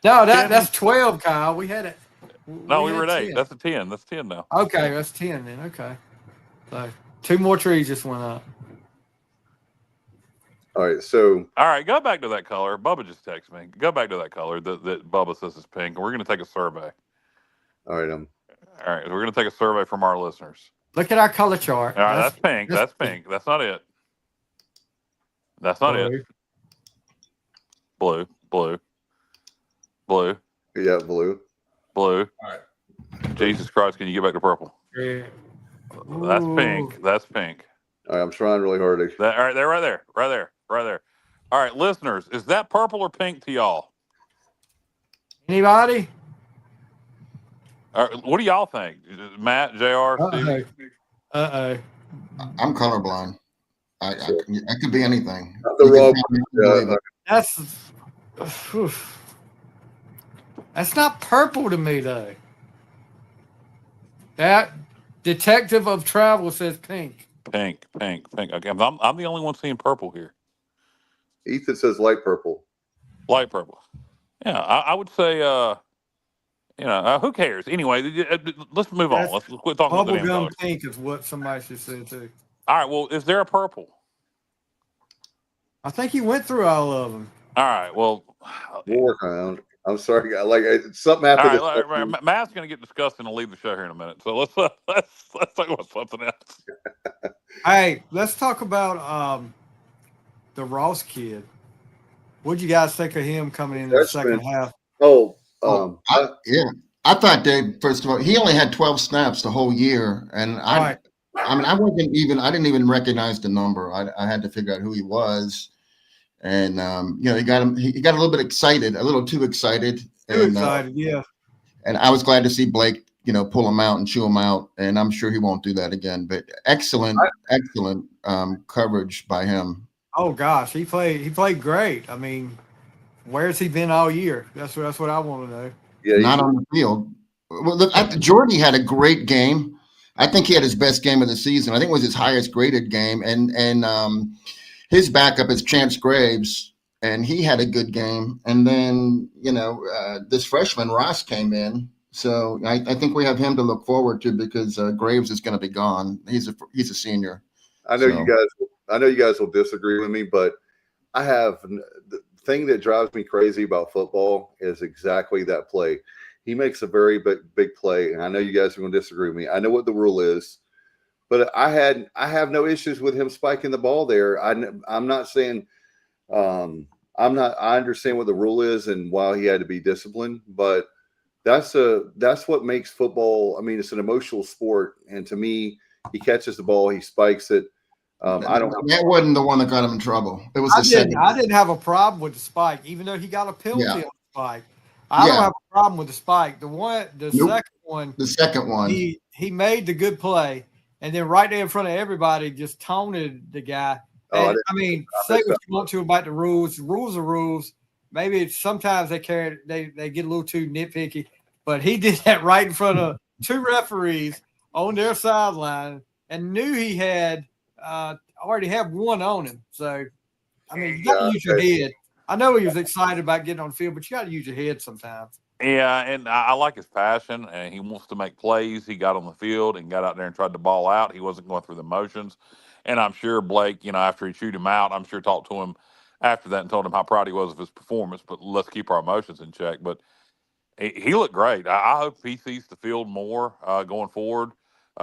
No, that's 12, Kyle. We had it. No, we were at 8. That's a 10. That's 10 now. Okay, that's 10 then. Okay. So 2 more trees just went up. All right, so go back to that color. Bubba just texted me. Go back to that color that Bubba says is pink, and we're going to take a survey. All right, all right. We're going to take a survey from our listeners. Look at our color chart. All right, that's pink. That's pink. That's not it. That's not it. Blue. Yeah, blue. All right. Jesus Christ! Can you get back to purple? Yeah. That's pink. That's pink. All right, I'm trying really hard. All right, they're right there. All right, listeners, is that purple or pink to y'all? Anybody? All right, what do y'all think? Matt, JR, Steve? I'm colorblind. I could be anything. That's not purple to me though. That detective of travel says pink. Pink. Okay, I'm the only one seeing purple here. Ethan says light purple. Light purple. Yeah, I would say, who cares? Anyway, let's move on. Let's quit talking about the damn color. Bubblegum pink is what somebody should say too. All right, well, is there a purple? I think you went through all of them. All right, well. We'll work on it. I'm sorry, like something happened. All right, Matt's going to get disgusting and leave the show here in a minute. So let's talk about something else. Hey, let's talk about the Ross kid. What'd you guys think of him coming in the second half? I thought Dave. First of all, he only had 12 snaps the whole year, and I didn't even recognize the number. I had to figure out who he was. And he got a little bit excited, a little too excited. Yeah. And I was glad to see Blake, pull him out and chew him out. And I'm sure he won't do that again. But excellent coverage by him. Oh gosh, he played great. I mean, where's he been all year? That's what I want to know. Yeah, not on the field. Well, look, Jordy had a great game. I think he had his best game of the season. I think it was his highest graded game. And his backup is Chance Graves, and he had a good game. And then, this freshman Ross came in. So I think we have him to look forward to because Graves is going to be gone. He's a senior. I know you guys will disagree with me, but the thing that drives me crazy about football is exactly that play. He makes a very big play, and I know you guys are going to disagree with me. I know what the rule is. But I have no issues with him spiking the ball there. I'm not saying I understand what the rule is and why he had to be disciplined, but that's what makes football. I mean, it's an emotional sport, and to me, he catches the ball, he spikes it. I don't. That wasn't the one that got him in trouble. It was the second. I didn't have a problem with the spike, even though he got a penalty on the spike. I don't have a problem with the spike. The second one, he made the good play, and then right there in front of everybody, just taunted the guy. And, say what you want to about the rules. Rules are rules. Maybe sometimes they get a little too nitpicky, but he did that right in front of two referees on their sideline and knew he had already had one on him. So, you got to use your head. I know he was excited about getting on the field, but you got to use your head sometimes. Yeah, and I like his passion, and he wants to make plays. He got on the field and got out there and tried to ball out. He wasn't going through the motions. And I'm sure Blake, after he chewed him out, I'm sure talked to him after that and told him how proud he was of his performance. But let's keep our emotions in check. But he looked great. I hope he sees the field more going forward.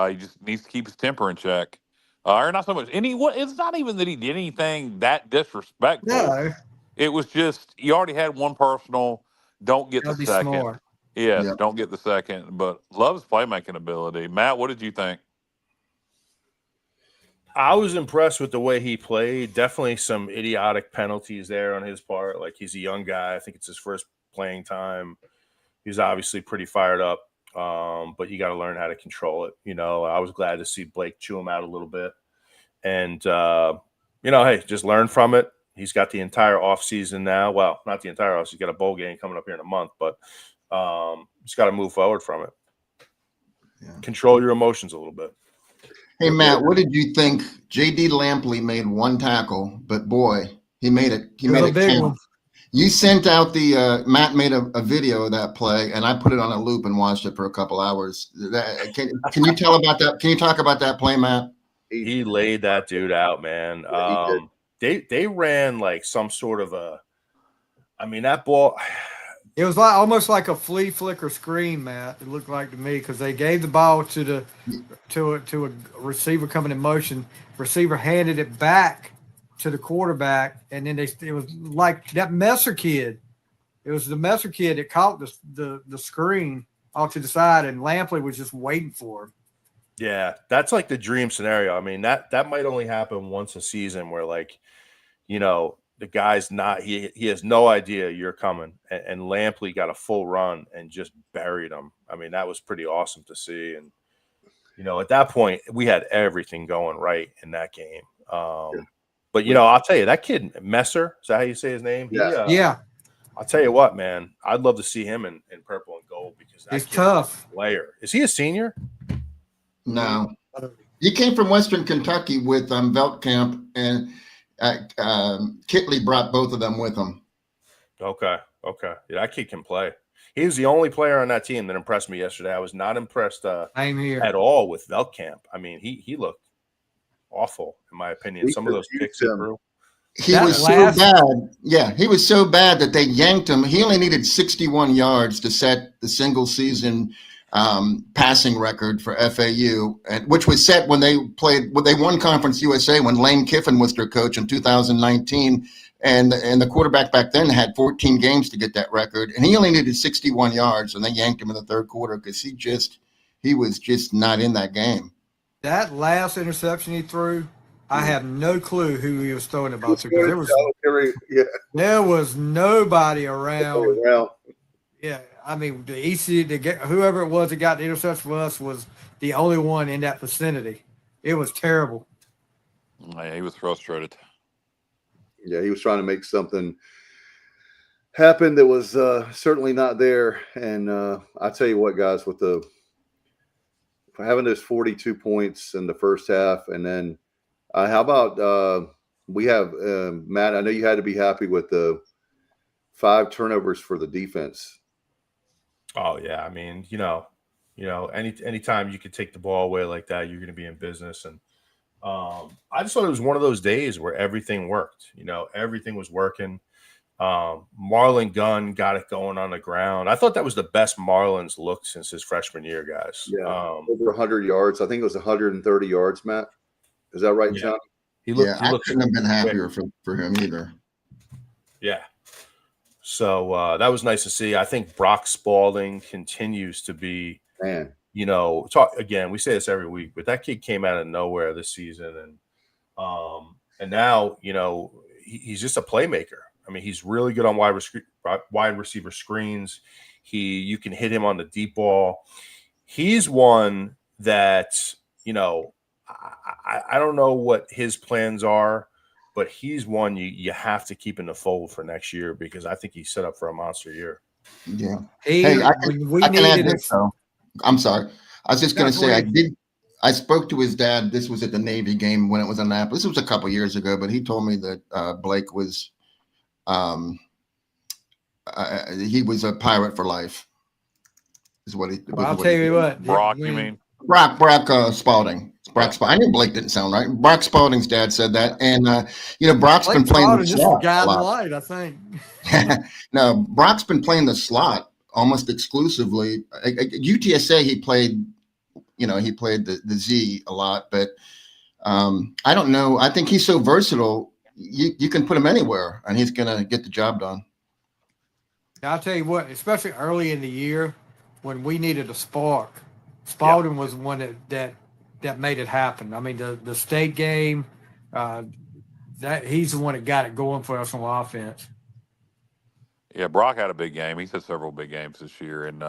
He just needs to keep his temper in check. Or not so much. It's not even that he did anything that disrespectful. No. It was just you already had one personal. Don't get the second. Smart. Yes, yep. Don't get the second. But love his playmaking ability. Matt, what did you think? I was impressed with the way he played. Definitely some idiotic penalties there on his part. Like, he's a young guy. I think it's his first playing time. He's obviously pretty fired up, but you got to learn how to control it. I was glad to see Blake chew him out a little bit. And, hey, just learn from it. He's got the entire offseason now. Well, not the entire offseason. He's got a bowl game coming up here in a month, but he's got to move forward from it. Yeah. Control your emotions a little bit. Hey, Matt, what did you think? J.D. Lampley made one tackle, but boy, he made it. He made it count. You sent out Matt made a video of that play, and I put it on a loop and watched it for a couple hours. Can you tell about that? Can you talk about that play, Matt? He laid that dude out, man. They ran like some sort of that ball. It was almost like a flea flicker screen, Matt. It looked like to me because they gave the ball to a receiver coming in motion. Receiver handed it back to the quarterback, and then it was like that Messer kid. It was the Messer kid that caught the screen off to the side, and Lampley was just waiting for him. Yeah, that's like the dream scenario. That might only happen once a season where, the guy's not – he has no idea you're coming, and Lampley got a full run and just buried him. That was pretty awesome to see. And, at that point, we had everything going right in that game. But, I'll tell you, that kid, Messer, is that how you say his name? Yeah. I'll tell you what, man, I'd love to see him in purple and gold because he's tough. Player. Is he a senior? No. He came from Western Kentucky with Veldkamp, and Kitley brought both of them with him. Okay. Yeah, that kid can play. He was the only player on that team that impressed me yesterday. I was not impressed at all with Veldkamp. He looked awful, in my opinion. Some of those kicks he threw. He was so bad. Yeah, he was so bad that they yanked him. He only needed 61 yards to set the single season passing record for FAU, which was set when they won Conference USA when Lane Kiffin was their coach in 2019. And the quarterback back then had 14 games to get that record, and he only needed 61 yards, and they yanked him in the third quarter because he was just not in that game. That last interception he threw, I have no clue who he was throwing the ball to. There was nobody around. Yeah, whoever it was that got the interception for us was the only one in that vicinity. It was terrible. Yeah, he was frustrated. Yeah, he was trying to make something happen that was certainly not there. And I tell you what, guys, with having those 42 points in the first half, and then how about we have Matt? I know you had to be happy with the 5 turnovers for the defense. Oh yeah, anytime you could take the ball away like that, you're going to be in business. And I just thought it was one of those days where everything worked. Everything was working. Marlon Gunn got it going on the ground. I thought that was the best Marlon's looked since his freshman year, guys. Yeah, over 100 yards. I think it was 130 yards, Matt. Is that right, John? I couldn't have been happier for him either. Yeah. So that was nice to see. I think Brock Spalding continues to be, we say this every week, but that kid came out of nowhere this season. And And now, he's just a playmaker. I mean, he's really good on wide receiver screens. You can hit him on the deep ball. He's one that, I don't know what his plans are, but he's one you have to keep in the fold for next year because I think he's set up for a monster year. Yeah. I can add this, though. I'm sorry. I was just going to say I spoke to his dad. This was at the Navy game when it was in Annapolis. This was a couple years ago, but he told me that Blake was he was a pirate for life. Is what he. Well, I'll tell you what. Brock, you mean? Brock Spalding. Brock Spalding. I knew Blake didn't sound right. Brock Spalding's dad said that, and Brock's Blake been playing the just slot. The guy in the light, I think. No, Brock's been playing the slot almost exclusively. At UTSA, he played. He played the Z a lot, but I don't know. I think he's so versatile. You can put him anywhere, and he's going to get the job done. I'll tell you what, especially early in the year when we needed a spark, Spalding was one that made it happen. I mean, the state game, that he's the one that got it going for us on offense. Yeah, Brock had a big game. He's had several big games this year, and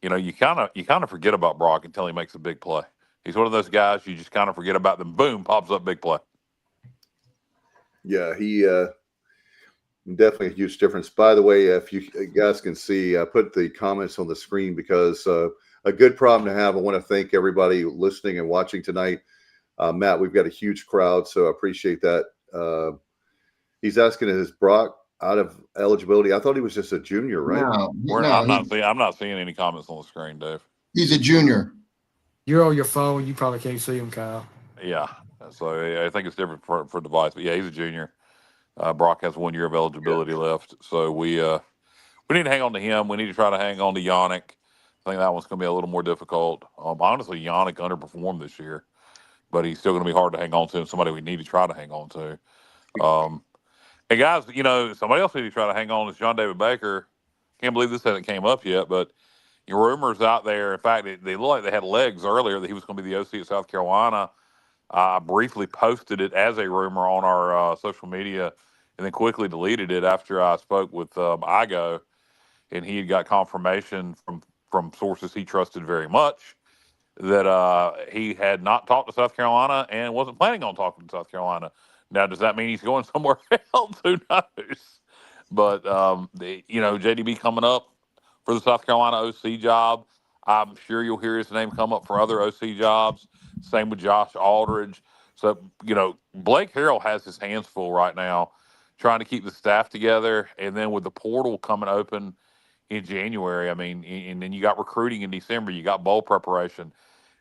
you kind of forget about Brock until he makes a big play. He's one of those guys you just kind of forget about. Them, boom, pops up big play. Yeah, he definitely a huge difference. By the way, if you guys can see, I put the comments on the screen because a good problem to have. I want to thank everybody listening and watching tonight. Matt, we've got a huge crowd, so I appreciate that. He's asking, is Brock out of eligibility? I thought he was just a junior, right? I'm not seeing any comments on the screen, Dave. He's a junior. You're on your phone. You probably can't see him, Kyle. Yeah, so I think it's different for device, but yeah, he's a junior. Brock has 1 year of eligibility left, so we need to hang on to him. We need to try to hang on to Yannick. I think that one's going to be a little more difficult. Honestly, Yannick underperformed this year, but he's still going to be hard to hang on to, and somebody we need to try to hang on to. And guys, somebody else we need to try to hang on is John David Baker. Can't believe this hasn't came up yet, but rumors out there. In fact, they look like they had legs earlier that he was going to be the OC at South Carolina. I briefly posted it as a rumor on our social media and then quickly deleted it after I spoke with Igo, and he had got confirmation from sources he trusted very much that he had not talked to South Carolina and wasn't planning on talking to South Carolina. Now, does that mean he's going somewhere else? Who knows? But, JDB coming up for the South Carolina OC job. I'm sure you'll hear his name come up for other OC jobs. Same with Josh Aldridge. So, Blake Harrell has his hands full right now trying to keep the staff together. And then with the portal coming open in January, and then you got recruiting in December, you got bowl preparation.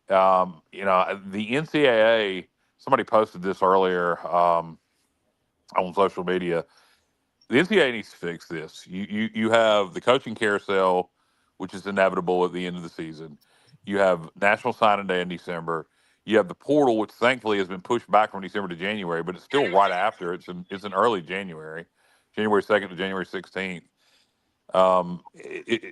The NCAA, somebody posted this earlier on social media. The NCAA needs to fix this. You have the coaching carousel, which is inevitable at the end of the season. You have National Signing Day in December. You have the portal, which thankfully has been pushed back from December to January, but it's still right after. It's in early January, January 2nd to January 16th.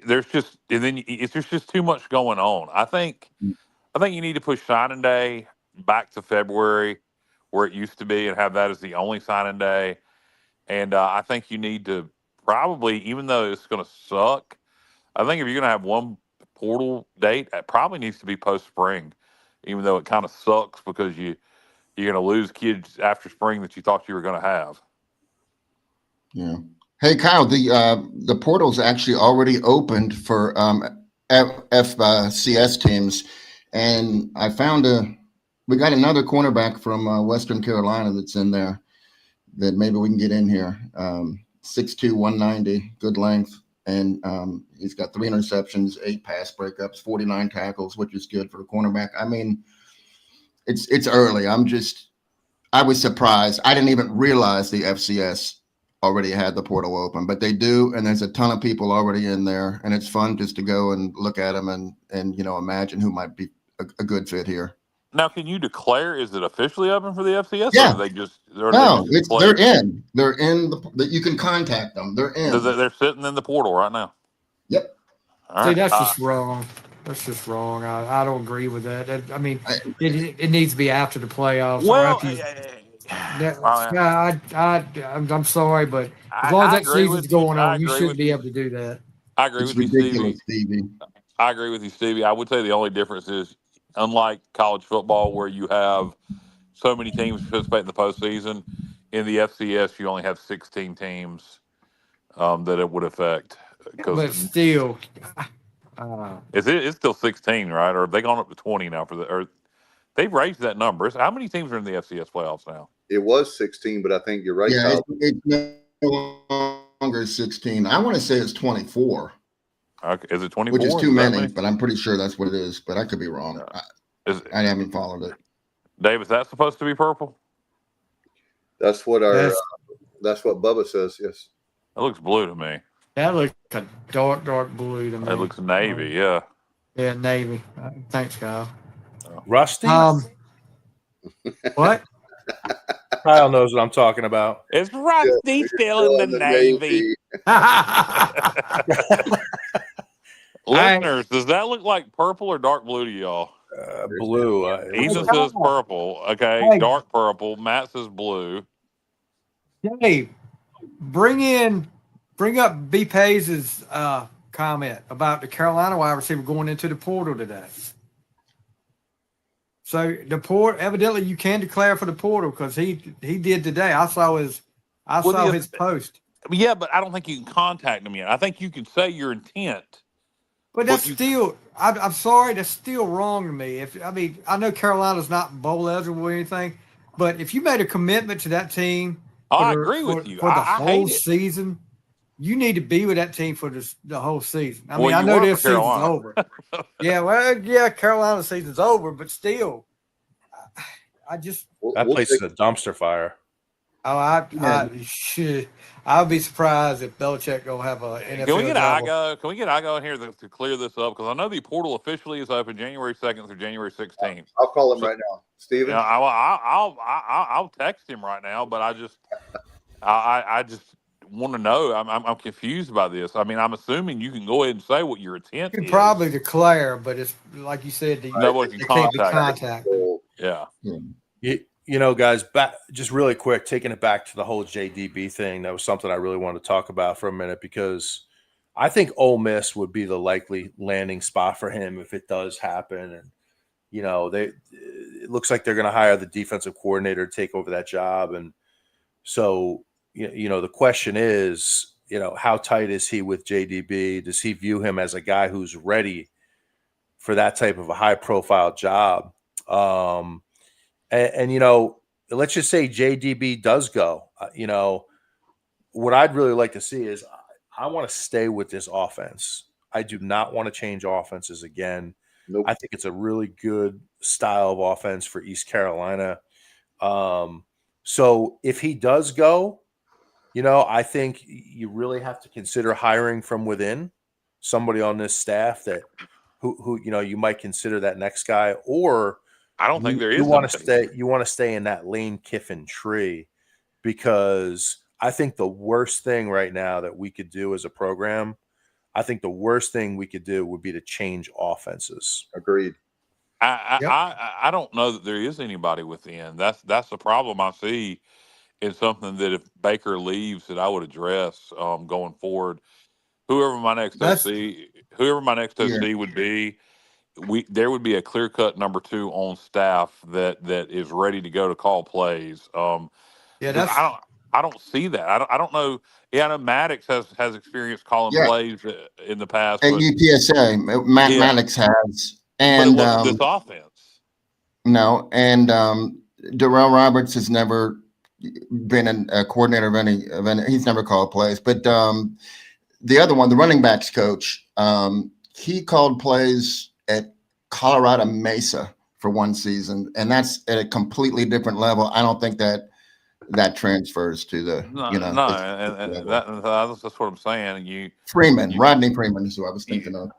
There's just too much going on. I think you need to push signing day back to February, where it used to be, and have that as the only signing day. And I think you need to probably, even though it's going to suck, I think if you're going to have one portal date, it probably needs to be post spring, even though it kind of sucks because you're going to lose kids after spring that you thought you were going to have. Yeah. Hey, Kyle, the portal's actually already opened for FCS teams, and I found we got another cornerback from Western Carolina that's in there that maybe we can get in here. 6'2", 190, good length, and he's got 3 interceptions, 8 pass breakups, 49 tackles, which is good for a cornerback. I mean, it's early. I was surprised. I didn't even realize the FCS already had the portal open, but they do, and there's a ton of people already in there, and it's fun just to go and look at them and imagine who might be a good fit here. Now, can you declare? Is it officially open for the FCS? Yeah. Or they're in. They're in. You can contact them. They're in. They're sitting in the portal right now. Yep. See, that's just wrong. That's just wrong. I don't agree with that. I mean, it needs to be after the playoffs. Well, I'm sorry, but as long as I that agree season's with you. going I on, you agree shouldn't with be you. able to do that. I agree It's with you, Stevie. ridiculous, Stevie. I agree with you, Stevie. I would say the only difference is, unlike college football, where you have so many teams participate in the postseason, in the FCS you only have 16 teams that it would affect. But still, It's still 16, right? Or have they gone up to 20 now or they've raised that number? How many teams are in the FCS playoffs now? It was 16, but I think you're right. Yeah, it's no longer 16. I want to say it's 24. Okay. Is it 24? Which is too many, but I'm pretty sure that's what it is. But I could be wrong. I haven't followed it. Dave, is that supposed to be purple? That's what that's what Bubba says. Yes. It looks blue to me. that looks a dark blue to me. It looks navy. Yeah. Yeah, navy. Thanks, Kyle. Rusty? What? Kyle knows what I'm talking about. It's Rusty still in the Navy. Listeners, does that look like purple or dark blue to y'all? Blue. Ethan says purple. Okay, Hey. dark purple. Matt says blue. Hey, bring up B. Pace's comment about the Carolina wide receiver going into the portal today. So the portal, evidently you can declare for the portal because he did today. I saw his post. Yeah, but I don't think you can contact him yet. I think you can say your intent. But that's still, I'm sorry, that's still wrong to me. I know Carolina's not bowl eligible or anything, but if you made a commitment to that team, I agree with you. For the I whole hate it. season, you need to be with that team for the whole season. I Well, mean, I you know were their for season's Carolina. over. Carolina's season's over, but still, I just That place is a dumpster fire. I would be surprised if Belichick gonna have a NFL Can we get job. Igo? Can we get Igo in here to clear this up? Because I know the portal officially is open January 2nd through January 16th. I'll call him right now, Steven. Yeah, I'll text him right now, but I just want to know. I'm confused by this. I mean, I'm assuming you can go ahead and say what your intent You can is. probably declare, but it's like you said, Nobody can can't be contact. contacted. Yeah. You know, guys, just really quick, taking it back to the whole JDB thing, that was something I really wanted to talk about for a minute because I think Ole Miss would be the likely landing spot for him if it does happen. And, you know, it looks like they're going to hire the defensive coordinator to take over that job. And so, you know, the question is, you know, how tight is he with JDB? Does he view him as a guy who's ready for that type of a high-profile job? And, you know, let's just say JDB does go. You know, what I'd really like to see is I want to stay with this offense. I do not want to change offenses again. Nope. I think it's a really good style of offense for East Carolina. So if he does go, you know, I think you really have to consider hiring from within somebody on this staff that who you know, you might consider that next guy, or I don't think there is. You want to stay in that Lane Kiffin tree, because I think the worst thing right now that we could do as a program, I think the worst thing we could do would be to change offenses. Agreed. I don't know that there is anybody within. That's the problem I see. It's something that if Baker leaves, that I would address going forward. Whoever my next OC would be, there would be a clear-cut number 2 on staff that is ready to go to call plays. I don't see that. I don't know. Yeah, I know Maddox has experience calling plays in the past. At UTSA, Maddox has, and but it wasn't this offense. No, and Darrell Roberts has never been a coordinator of any. He's never called plays, but the other one, the running backs coach, he called plays at Colorado Mesa for one season, and that's at a completely different level. I don't think that transfers to the that's what I'm saying. Rodney Freeman is who I was thinking of.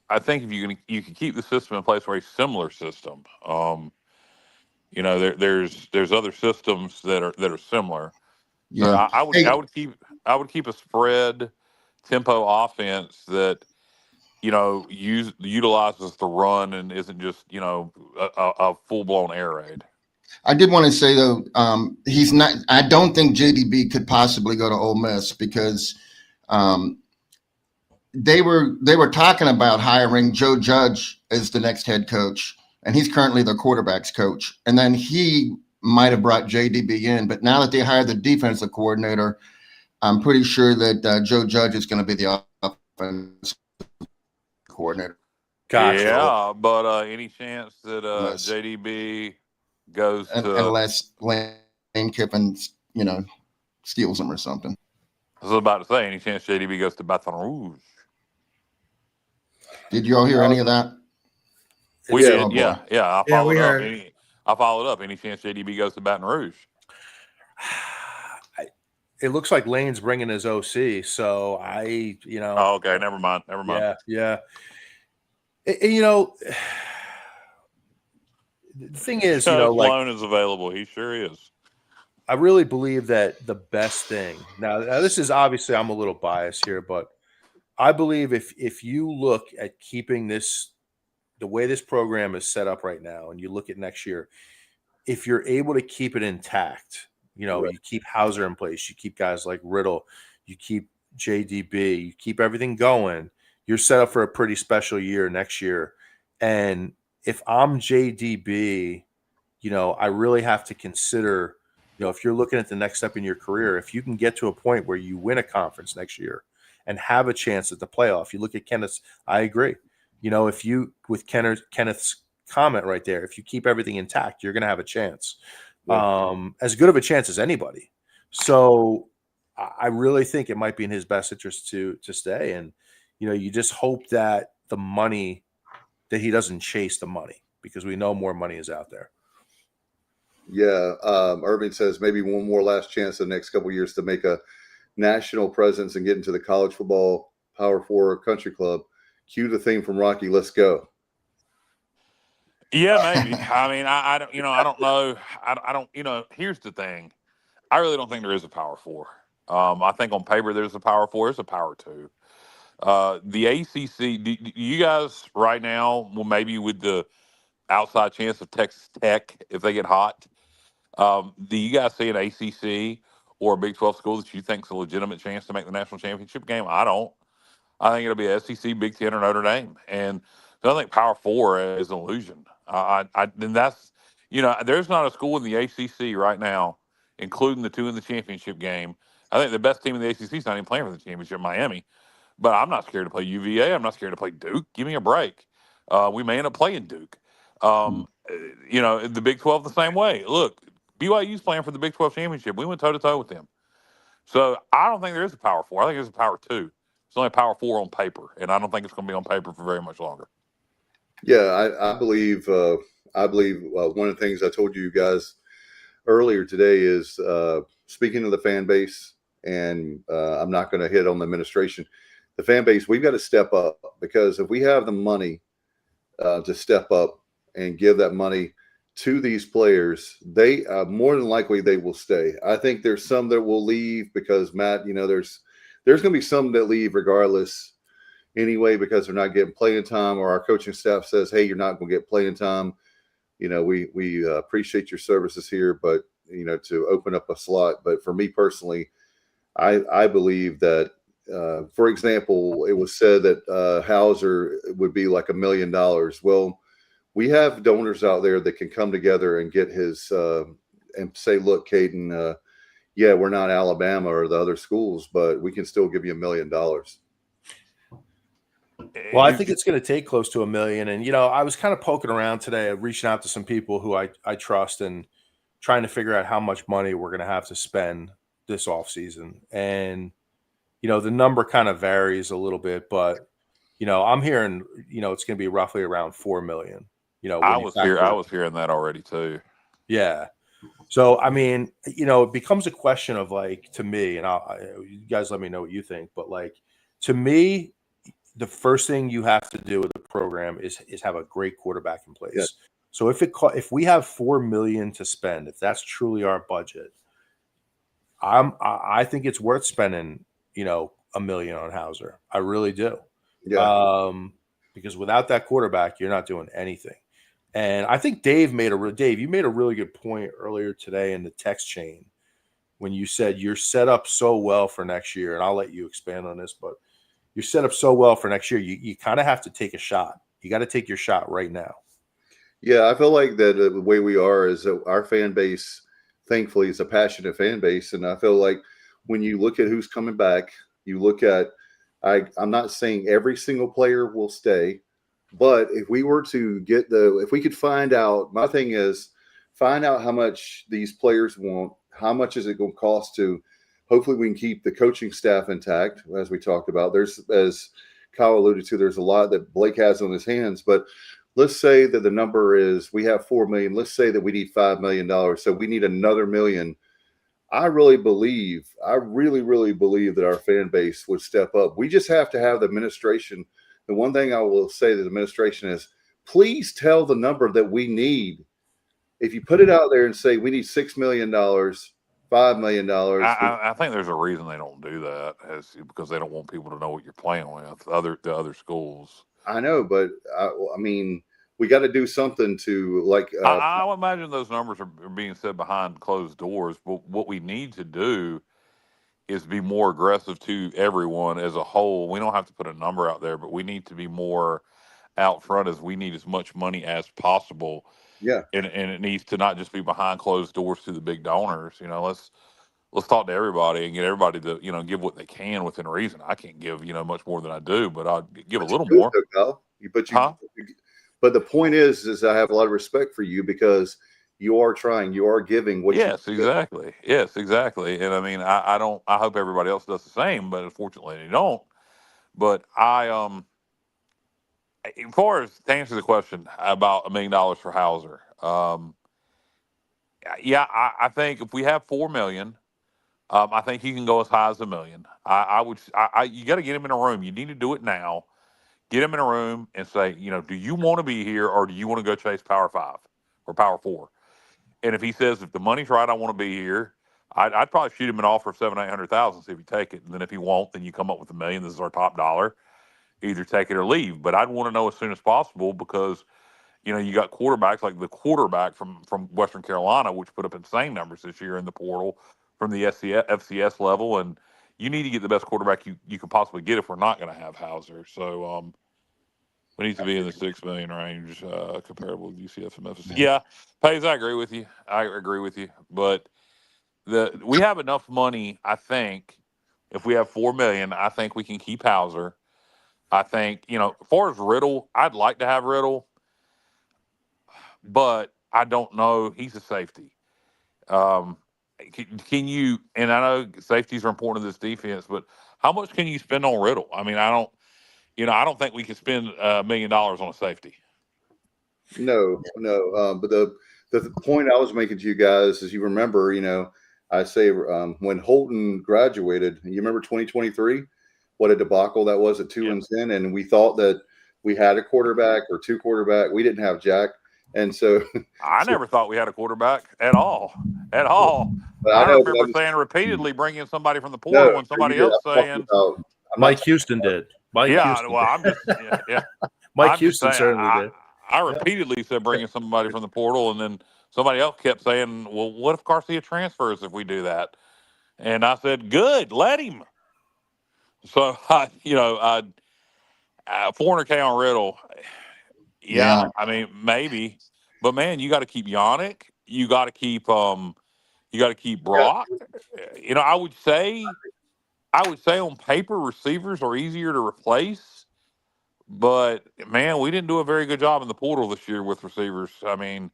I think if you can keep the system in place for a similar system. You know, there's other systems that are similar. Yeah. So I would keep a spread tempo offense that utilizes the run and isn't just a full blown air raid. I did want to say though, he's not. I don't think JDB could possibly go to Ole Miss because they were talking about hiring Joe Judge as the next head coach, and he's currently the quarterback's coach. And then he might have brought JDB in, but now that they hired the defensive coordinator, I'm pretty sure that Joe Judge is going to be the offensive coordinator. Gotcha. Yeah, but any chance that JDB goes to unless Lane Kiffin, steals him or something. I was about to say, any chance JDB goes to Baton Rouge? Did you all hear any of that? We did, yeah. I followed up. Heard. I followed up. Any chance JDB goes to Baton Rouge? It looks like Lane's bringing his OC, so Oh, okay, never mind. Yeah. The thing is, Sloan is available. He sure is. I really believe that the best thing now this is obviously I'm a little biased here, but I believe if you look at keeping this the way this program is set up right now, and you look at next year, if you're able to keep it intact, you keep Hauser in place, you keep guys like Riddle, you keep JDB, you keep everything going, you're set up for a pretty special year next year. And if I'm JDB, I really have to consider, if you're looking at the next step in your career, if you can get to a point where you win a conference next year and have a chance at the playoff, you look at Kenneth's, I agree. If you, with Kenneth's comment right there, if you keep everything intact, you're going to have a chance, as good of a chance as anybody. So I really think it might be in his best interest to stay. And, you just hope that the money, that he doesn't chase the money, because we know more money is out there. Yeah. Irving says maybe one more last chance in the next couple of years to make a national presence and get into the college football Power 4 country club. Cue the theme from Rocky. Let's go. Yeah, maybe. I mean, I don't, I don't know. I don't, here's the thing. I really don't think there is a Power 4. I think on paper there's a Power 4. There's a Power 2. The ACC, do you guys right now, well, maybe with the outside chance of Texas Tech, if they get hot, do you guys see an ACC or a Big 12 school that you think is a legitimate chance to make the national championship game? I don't. I think it'll be SEC, Big 10, or Notre Dame. And so I think Power 4 is an illusion. And that's, there's not a school in the ACC right now, including the two in the championship game. I think the best team in the ACC is not even playing for the championship, Miami. But I'm not scared to play UVA. I'm not scared to play Duke. Give me a break. We may end up playing Duke. The Big 12 the same way. Look, BYU's playing for the Big 12 championship. We went toe-to-toe with them. So I don't think there is a Power 4. I think there's a Power 2. It's only a Power 4 on paper, and I don't think it's going to be on paper for very much longer. Yeah, I believe one of the things I told you guys earlier today is speaking of the fan base, and I'm not going to hit on the administration. The fan base, we've got to step up, because if we have the money to step up and give that money to these players, they more than likely they will stay. I think there's some that will leave because, Matt, there's going to be some that leave regardless anyway, because they're not getting playing time, or our coaching staff says, hey, you're not going to get playing time. We appreciate your services here, but, to open up a slot. But for me personally, I believe that, for example, it was said that Hauser would be like $1 million. Well, we have donors out there that can come together and get his and say, look, Caden, yeah, we're not Alabama or the other schools, but we can still give you $1 million. Well, I think it's going to take close to $1 million. And, I was kind of poking around today, reaching out to some people who I trust and trying to figure out how much money we're going to have to spend this offseason. And, the number kind of varies a little bit, but, I'm hearing, it's going to be roughly around $4 million. I was hearing that already too. Yeah. So, I mean, it becomes a question of, like, to me, and you guys let me know what you think, but, like, to me, the first thing you have to do with the program is have a great quarterback in place. Yes. So if we have $4 million to spend, if that's truly our budget, I think it's worth spending, $1 million on Hauser. I really do, Yeah. Because without that quarterback, you're not doing anything. And I think Dave, you made a really good point earlier today in the text chain when you said you're set up so well for next year. And I'll let you expand on this, but you're set up so well for next year. You kind of have to take a shot. You got to take your shot right now. Yeah, I feel like that the way we are is that our fan base, thankfully, is a passionate fan base. And I feel like when you look at who's coming back, you look at, I'm not saying every single player will stay, but if we were to if we could find out, my thing is find out how much these players want, how much is it going to cost to, hopefully we can keep the coaching staff intact, as we talked about. As Kyle alluded to, there's a lot that Blake has on his hands, but let's say that the number is we have $4 million. Let's say that we need $5 million. So we need another $1 million. I really believe that our fan base would step up. We just have to have the administration. The one thing I will say to the administration is please tell the number that we need. If you put it out there and say we need $6 million, $5 million. I think there's a reason they don't do that because they don't want people to know what you're playing with the other schools. I know, but I mean, we got to do something to I would imagine those numbers are being said behind closed doors. But what we need to do is be more aggressive to everyone as a whole. We don't have to put a number out there, but we need to be more out front as we need as much money as possible. Yeah, and it needs to not just be behind closed doors to the big donors. Let's talk to everybody and get everybody to give what they can within reason. I can't give much more than I do, but I'll give a little more. But the point is I have a lot of respect for you because you are trying, you are giving. Exactly. Yes, exactly. And I mean, I hope everybody else does the same, but unfortunately they don't. But as far as to answer the question about $1 million for Hauser, I think if we have $4 million, I think he can go as high as $1 million. You got to get him in a room. You need to do it now. Get him in a room and say, do you want to be here or do you want to go chase Power 5 or Power 4? And if he says, if the money's right, I want to be here, I'd probably shoot him an offer of $700,000-800,000, see if you take it. And then if he won't, then you come up with $1 million. This is our top dollar. Either take it or leave. But I'd want to know as soon as possible because, you got quarterbacks like the quarterback from Western Carolina, which put up insane numbers this year in the portal from the FCS level. And you need to get the best quarterback you can possibly get if we're not going to have Hauser. So we need to be in the $6 million range comparable with UCF and Memphis. Yeah, Pays, I agree with you. But we have enough money, I think, if we have $4 million, I think we can keep Hauser. I think, as far as Riddle, I'd like to have Riddle, but I don't know. He's a safety. Can you, and I know safeties are important to this defense, but how much can you spend on Riddle? I mean, I don't think we can spend $1 million on a safety. No. But the point I was making to you guys is you remember, I say when Holton graduated, you remember 2023? What a debacle that was at 2-10, and we thought that we had a quarterback or two quarterback. We didn't have Jack, and so I never thought we had a quarterback at all. I remember saying repeatedly, bring in somebody from the portal, and somebody else saying Mike Houston did. Mike Houston certainly did. I repeatedly said bring in somebody from the portal, and then somebody else kept saying, "Well, what if Garcia transfers if we do that?" And I said, "Good, let him." So, $400K on Riddle. Yeah, I mean, maybe. But, man, you got to keep Yannick. You got to keep Brock. I would say on paper receivers are easier to replace. But, man, we didn't do a very good job in the portal this year with receivers. I mean,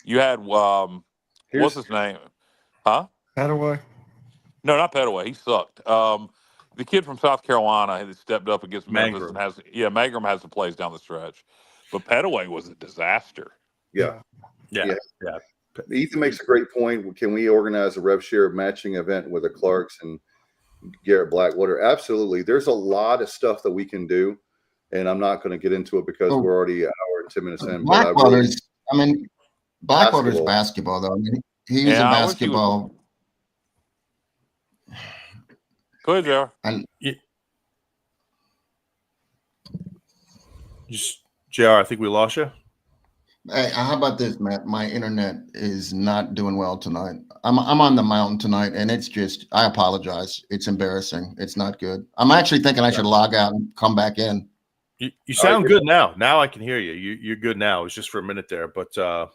you had what's his name? Huh? Petaway? No, not Petaway. He sucked. The kid from South Carolina that stepped up against Memphis and Mangrum has the plays down the stretch. But Petaway was a disaster. Yeah. Ethan makes a great point. Can we organize a rev share matching event with the Clarks and Garrett Blackwater? Absolutely. There's a lot of stuff that we can do, and I'm not going to get into it because we're already an hour and 10 minutes in. Blackwater's basketball, though. I mean, he's a basketball. Go ahead, Joe. JR, I think we lost you. Hey, how about this, Matt? My internet is not doing well tonight. I'm on the mountain tonight, and it's just, I apologize. It's embarrassing. It's not good. I'm actually thinking I should log out and come back in. You sound good now. Now I can hear you. You're good now. It was just for a minute there, but I'll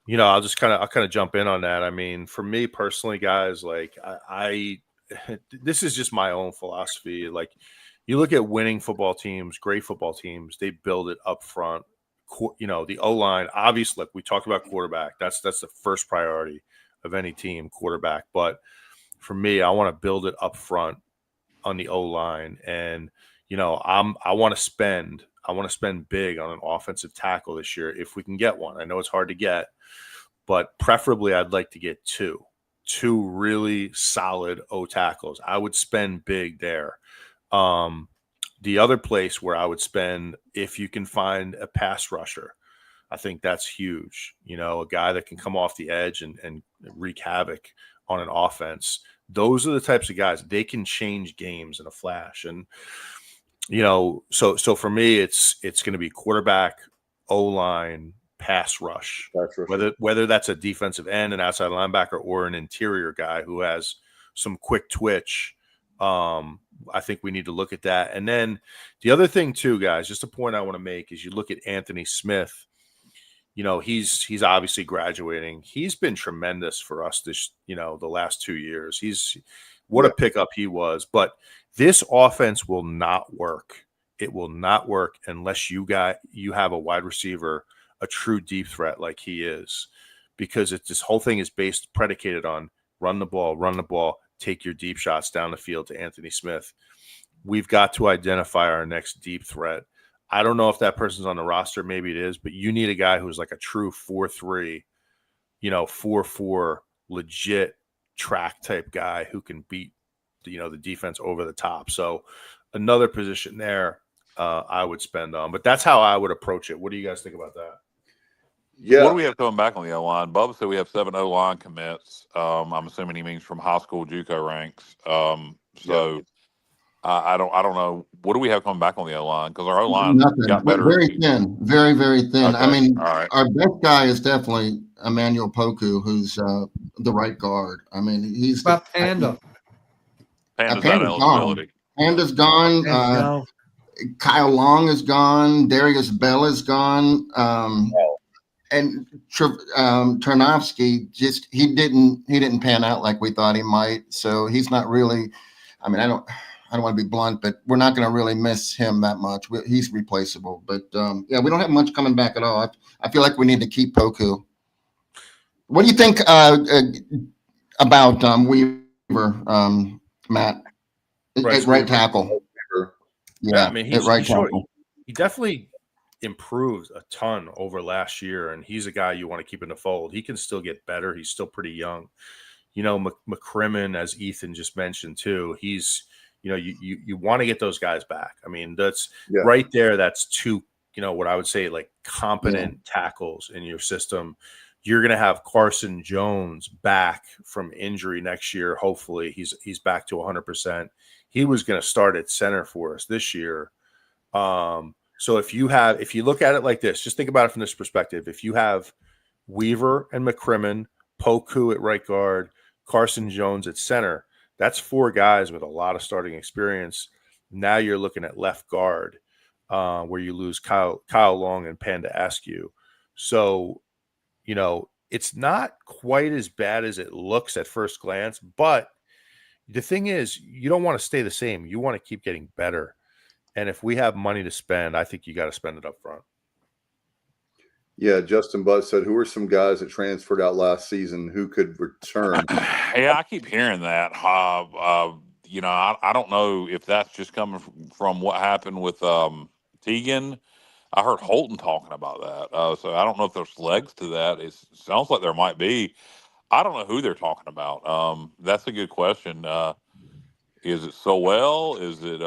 kind of jump in on that. I mean, for me personally, guys, like I this is just my own philosophy. Like, you look at winning football teams, great football teams, they build it up front. The O-line, obviously, like we talked about quarterback. That's the first priority of any team, quarterback. But for me, I want to build it up front on the O-line, and I want to spend big on an offensive tackle this year if we can get one. I know it's hard to get, but preferably I'd like to get two really solid O tackles. I would spend big there. The other place where I would spend, if you can find a pass rusher, I think that's huge. A guy that can come off the edge and wreak havoc on an offense. Those are the types of guys. They can change games in a flash. And, so for me, it's going to be quarterback, O-line, pass rush. Whether that's a defensive end, an outside linebacker, or an interior guy who has some quick twitch. I think we need to look at that. And then the other thing too, guys, just a point I want to make is you look at Anthony Smith. He's obviously graduating. He's been tremendous for us this, the last 2 years. What a pickup he was. But this offense will not work. It will not work unless you have a wide receiver, a true deep threat like he is, because this whole thing is predicated on run the ball, take your deep shots down the field to Anthony Smith. We've got to identify our next deep threat. I don't know if that person's on the roster. Maybe it is, but you need a guy who's like a true 4-3, 4-4 legit track type guy who can beat, the defense over the top. So another position there I would spend on, but that's how I would approach it. What do you guys think about that? Yeah. What do we have coming back on the O-line? Bubba said we have 7 O-line commits. I'm assuming he means from high school JUCO ranks. I don't know. What do we have coming back on the O-line? Because our O-line got better. Very thin. Very, very thin. Okay. I mean, right. Our best guy is definitely Emmanuel Poku, who's the right guard. I mean, he's Panda. Panda's out of eligibility. Panda's gone. Kyle Long is gone. Darius Bell is gone. And Tarnovsky he didn't pan out like we thought he might. So he's not really. I mean, I don't want to be blunt, but we're not going to really miss him that much. He's replaceable. But we don't have much coming back at all. I feel like we need to keep Poku. What do you think about Weaver, Matt? Right tackle. Yeah, I mean, he definitely improved a ton over last year, and he's a guy you want to keep in the fold. He can still get better. He's still pretty young. McCrimmon, as Ethan just mentioned too, he's, you want to get those guys back. I mean, that's right there. That's two, what I would say, like competent tackles in your system. You're going to have Carson Jones back from injury next year. Hopefully he's back to 100%. He was going to start at center for us this year. So if you look at it like this, just think about it from this perspective. If you have Weaver and McCrimmon, Poku at right guard, Carson Jones at center, that's 4 guys with a lot of starting experience. Now you're looking at left guard, where you lose Kyle Long and Panda Askew. So, it's not quite as bad as it looks at first glance, but the thing is, you don't want to stay the same. You want to keep getting better. And if we have money to spend, I think you got to spend it up front. Yeah, Justin Butt said, who are some guys that transferred out last season who could return? Yeah, I keep hearing that. I don't know if that's just coming from what happened with Teagan. I heard Holton talking about that. So I don't know if there's legs to that. It sounds like there might be. I don't know who they're talking about. That's a good question. Is it Sowell? Is it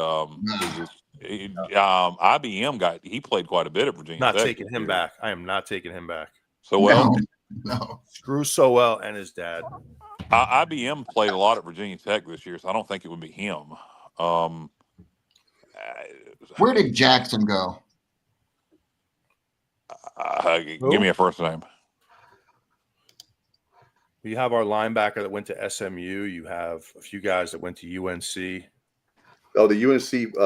IBM guy? He played quite a bit at Virginia Tech. Not taking him back. I am not taking him back. Sowell? No. Screw Sowell and his dad. IBM played a lot at Virginia Tech this year, so I don't think it would be him. Where did Jackson go? Give me a first name. You have our linebacker that went to SMU. You have a few guys that went to UNC. Oh, the UNC.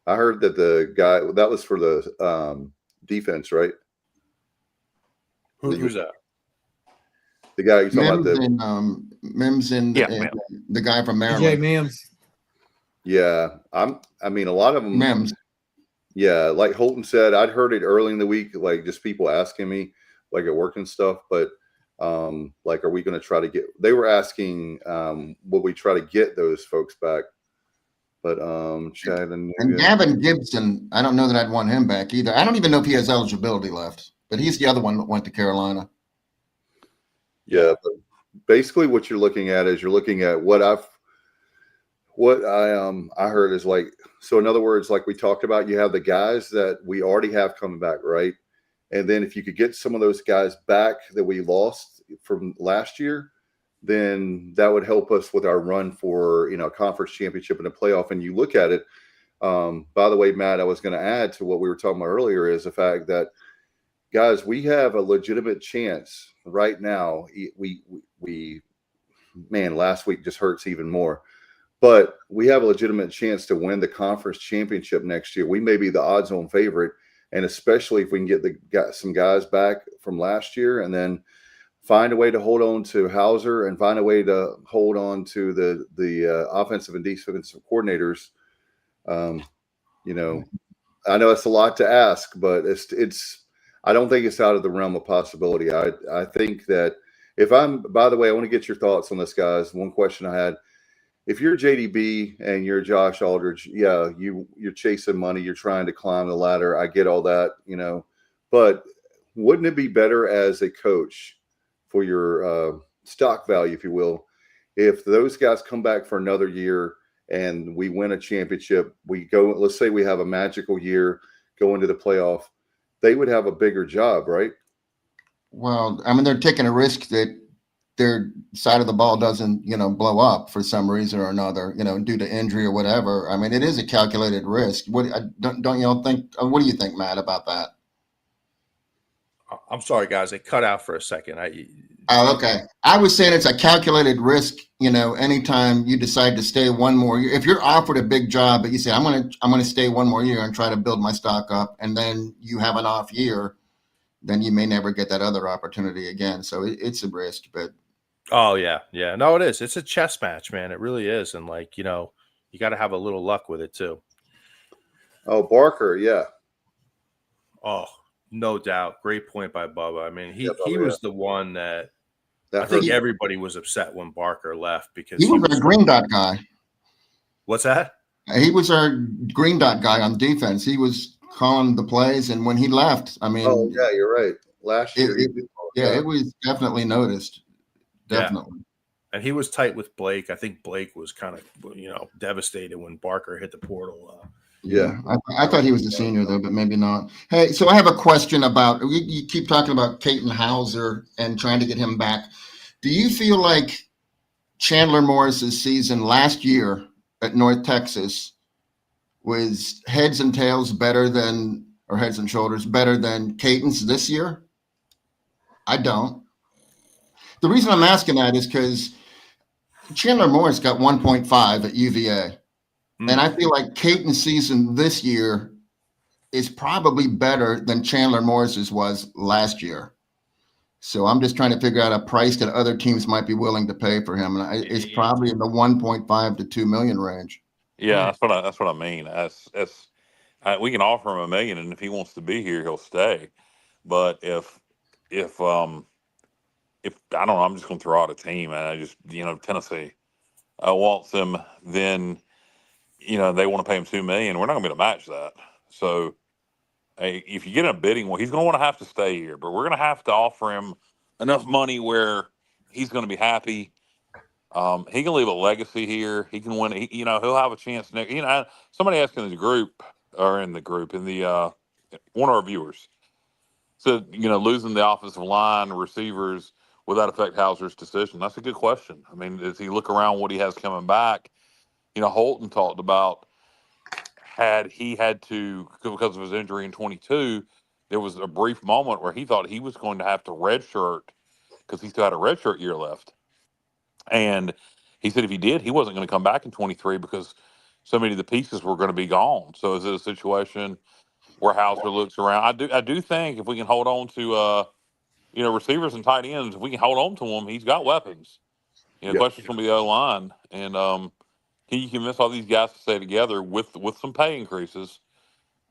I heard that the guy that was for the defense, right? Who's that? The guy you're talking about. Mims and the guy from Maryland. DJ Mims. Yeah, I mean, a lot of them. Mims. Yeah, like Holton said, I'd heard it early in the week, like just people asking me, like at work and stuff. But like, are we going to try to get? They were asking, will we try to get those folks back? But Chad and Gavin Gibson, I don't know that I'd want him back either. I don't even know if he has eligibility left, but he's the other one that went to Carolina. Yeah, but basically what you're looking at is you're looking at what I heard is like, so in other words, like we talked about, you have the guys that we already have coming back, right? And then if you could get some of those guys back that we lost from last year, then that would help us with our run for, conference championship and a playoff. And you look at it, by the way, Matt, I was going to add to what we were talking about earlier is the fact that, guys, we have a legitimate chance right now. Man, last week just hurts even more. But we have a legitimate chance to win the conference championship next year. We may be the odds-on favorite, and especially if we can get some guys back from last year and then find a way to hold on to Hauser and find a way to hold on to the offensive and defensive coordinators. I know it's a lot to ask, but it's I don't think it's out of the realm of possibility. I think that by the way, I want to get your thoughts on this, guys. One question I had. If you're JDB and you're Josh Aldridge, yeah, you're chasing money, you're trying to climb the ladder. I get all that, but wouldn't it be better as a coach for your stock value, if you will, if those guys come back for another year and we win a championship, let's say we have a magical year, go into the playoff, they would have a bigger job, right? Well, I mean, they're taking a risk that their side of the ball doesn't, blow up for some reason or another, due to injury or whatever. I mean, it is a calculated risk. Don't y'all think? What do you think, Matt, about that? I'm sorry, guys. They cut out for a second. Okay. I was saying it's a calculated risk. Anytime you decide to stay one more year, if you're offered a big job, but you say, I'm going to stay one more year and try to build my stock up, and then you have an off year, then you may never get that other opportunity again. So it's a risk, but. Oh yeah. Yeah. No, it is. It's a chess match, man. It really is. And you got to have a little luck with it too. Oh, Barker. Yeah. Oh, no doubt. Great point by Bubba. I mean, he was the one that I think everybody was upset when Barker left because he was our green dot guy. What's that? He was our green dot guy on defense. He was calling the plays, and when he left, I mean, oh yeah, you're right. Last year, it was definitely noticed. Definitely. Yeah. And he was tight with Blake. I think Blake was kind of, devastated when Barker hit the portal. Yeah. I thought he was a senior, though, but maybe not. Hey, so I have a question about you keep talking about Caton Hauser and trying to get him back. Do you feel like Chandler Morris's season last year at North Texas was heads and shoulders better than Caton's this year? I don't. The reason I'm asking that is because Chandler Morris got 1.5 at UVA. And I feel like Caton's season this year is probably better than Chandler Morris's was last year. So I'm just trying to figure out a price that other teams might be willing to pay for him. And it's probably in the 1.5 to 2 million range. Yeah, that's what I mean. We can offer him $1 million, and if he wants to be here, he'll stay. But if I don't know, I'm just going to throw out a team, and I just Tennessee wants him, then they want to pay him $2 million. We're not going to be able to match that. So if you get in a bidding war, he's going to want to have to stay here, but we're going to have to offer him enough money where he's going to be happy. He can leave a legacy here. He can win. He'll have a chance next. Somebody asked in the group, one of our viewers said, losing the offensive line, receivers, would that affect Hauser's decision? That's a good question. I mean, does he look around what he has coming back? Holton talked about had he had to, because of his injury in 22, there was a brief moment where he thought he was going to have to redshirt because he still had a redshirt year left. And he said if he did, he wasn't going to come back in 23 because so many of the pieces were going to be gone. So is it a situation where Hauser looks around? I do think if we can hold on to receivers and tight ends, if we can hold on to them, he's got weapons. The question's going to be the O-line, and can you convince all these guys to stay together with some pay increases,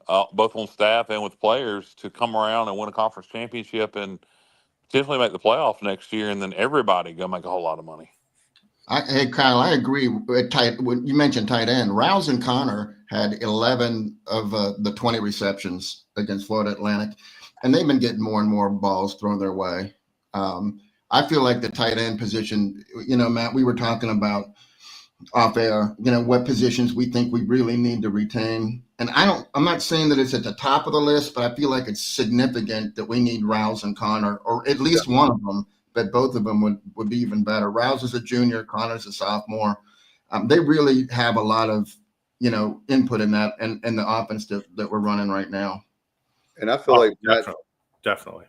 both on staff and with players, to come around and win a conference championship and potentially make the playoffs next year, and then everybody go make a whole lot of money. Hey, Kyle, I agree. When you mentioned tight end, Rouse and Connor had 11 of the 20 receptions against Florida Atlantic, and they've been getting more and more balls thrown their way. I feel like the tight end position, Matt, we were talking about off air, what positions we think we really need to retain. And I'm not saying that it's at the top of the list, but I feel like it's significant that we need Rouse and Connor, or at least one of them, but both of them would be even better. Rouse is a junior, Connor's a sophomore. They really have a lot of, input in that and the offense that we're running right now. And I feel like definitely.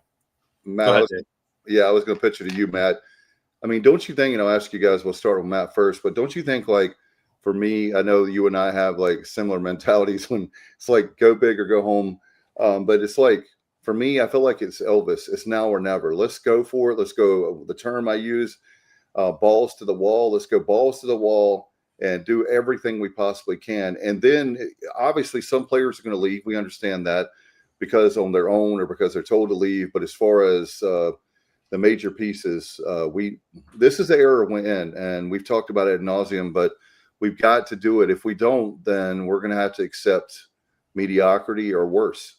Matt, I was going to pitch it to you, Matt. I mean, don't you think, I'll ask you guys, we'll start with Matt first, but don't you think, like, for me, I know you and I have, like, similar mentalities when it's like go big or go home. But it's like, for me, I feel like it's Elvis. It's now or never. Let's go for it. Let's go. The term I use, balls to the wall. Let's go balls to the wall and do everything we possibly can. And then, obviously, some players are going to leave. We understand that because on their own or because they're told to leave. But as far as the major pieces, this is the era we're in, and we've talked about it ad nauseum, but we've got to do it. If we don't, then we're going to have to accept mediocrity or worse.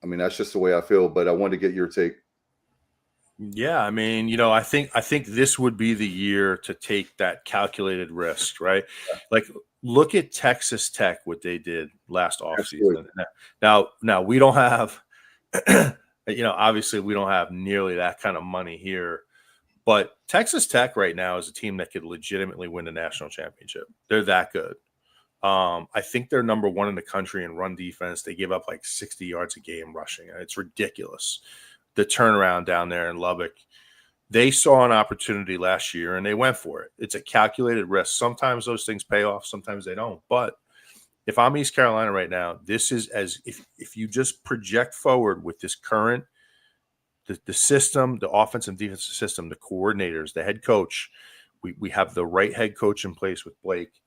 I mean, that's just the way I feel, but I wanted to get your take. Yeah, I mean, I think this would be the year to take that calculated risk, right? Like, look at Texas Tech, what they did last offseason. Now we don't have obviously we don't have nearly that kind of money here, but Texas Tech right now is a team that could legitimately win the national championship. They're that good. I think they're number one in the country in run defense. They give up like 60 yards a game rushing. It's ridiculous. The turnaround down there in Lubbock, they saw an opportunity last year and they went for it. It's a calculated risk. Sometimes those things pay off, sometimes they don't. But if I'm East Carolina right now, this is as if you just project forward with this current, the system, the offense and defensive system, the coordinators, the head coach, we have the right head coach in place with Blake.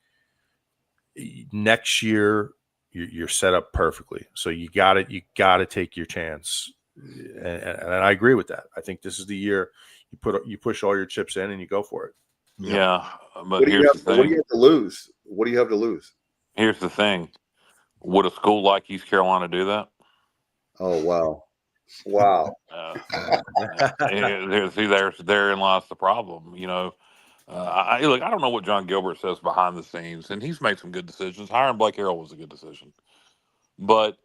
Next year, you're set up perfectly. So you got to take your chance. And I agree with that. I think this is the year you push all your chips in and you go for it. Yeah, but what do you have to lose? What do you have to lose? Here's the thing. Would a school like East Carolina do that? Oh, wow. Wow. Therein lies the problem. I don't know what John Gilbert says behind the scenes, and he's made some good decisions. Hiring Blake Harrell was a good decision. But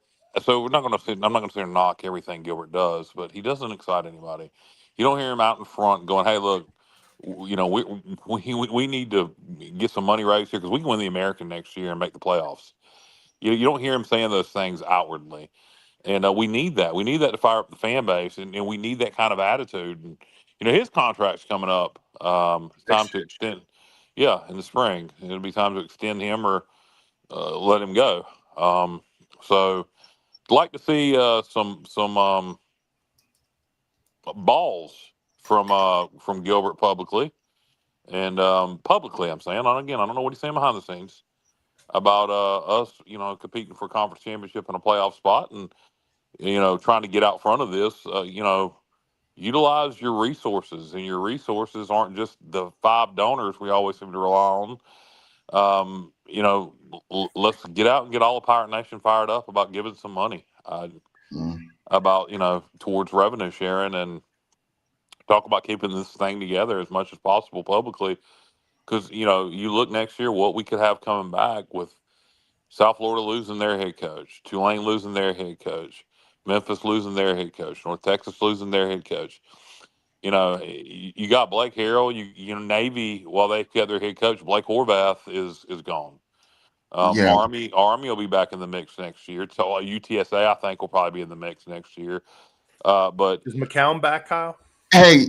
so I'm not going to sit here and knock everything Gilbert does, but he doesn't excite anybody. You don't hear him out in front going, "Hey, look, we need to get some money raised here because we can win the American next year and make the playoffs." You don't hear him saying those things outwardly, and we need that. We need that to fire up the fan base, and we need that kind of attitude. And his contract's coming up. It's time to extend. Yeah, in the spring, it'll be time to extend him or let him go. So, I'd like to see some balls from Gilbert publicly, and publicly I'm saying. Again, I don't know what he's saying behind the scenes about us, competing for a conference championship and a playoff spot, and trying to get out front of this. Utilize your resources, and your resources aren't just the 5 donors we always seem to rely on. Let's get out and get all of Pirate Nation fired up about giving some money, about towards revenue sharing, and talk about keeping this thing together as much as possible publicly. Because you look next year, what we could have coming back with South Florida losing their head coach, Tulane losing their head coach, Memphis losing their head coach, North Texas losing their head coach. You got Blake Harrell. Navy, while they've got their head coach, Blake Horvath is gone. Yeah. Army will be back in the mix next year. So UTSA, I think, will probably be in the mix next year. But is McCown back, Kyle? Hey,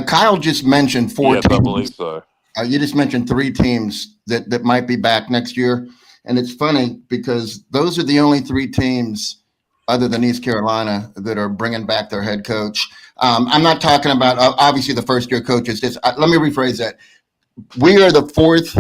Kyle just mentioned four yes, teams. I believe so. You just mentioned three teams that might be back next year. And it's funny because those are the only three teams other than East Carolina that are bringing back their head coach. I'm not talking about, obviously, the first-year coaches. Let me rephrase that. We are the fourth.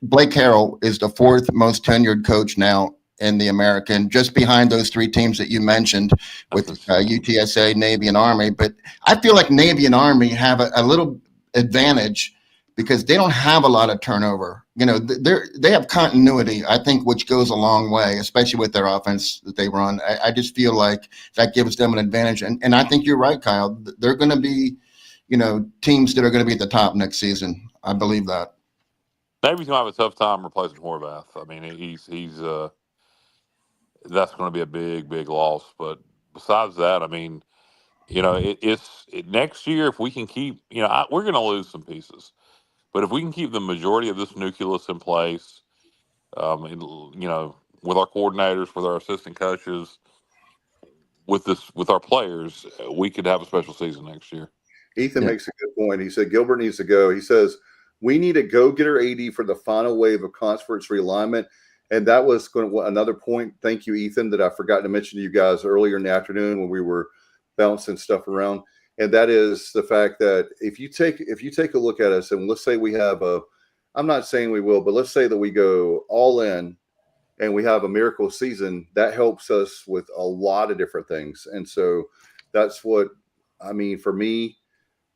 Blake Harrell is the fourth most tenured coach now in the American, just behind those three teams that you mentioned with UTSA, Navy, and Army. But I feel like Navy and Army have a little advantage because they don't have a lot of turnover. You know, they have continuity, I think, which goes a long way, especially with their offense that they run. I just feel like that gives them an advantage. And I think you're right, Kyle. They're going to be, you know, teams that are going to be at the top next season. I believe that. Navy's gonna have a tough time replacing Horvath. I mean, he's that's going to be a big loss. But besides that, I mean, you know, next year if we can keep, you know, we're going to lose some pieces, but if we can keep the majority of this nucleus in place, and, you know, with our coordinators, with our assistant coaches, with our players, we could have a special season next year. Ethan makes a good point. He said Gilbert needs to go. He says we need a go-getter AD for the final wave of conference realignment. And that was another point. Thank you, Ethan, that I forgot to mention to you guys earlier in the afternoon when we were bouncing stuff around. And that is the fact that if you take a look at us and let's say we have I'm not saying we will, but let's say that we go all in and we have a miracle season, that helps us with a lot of different things. And so that's what, I mean, for me,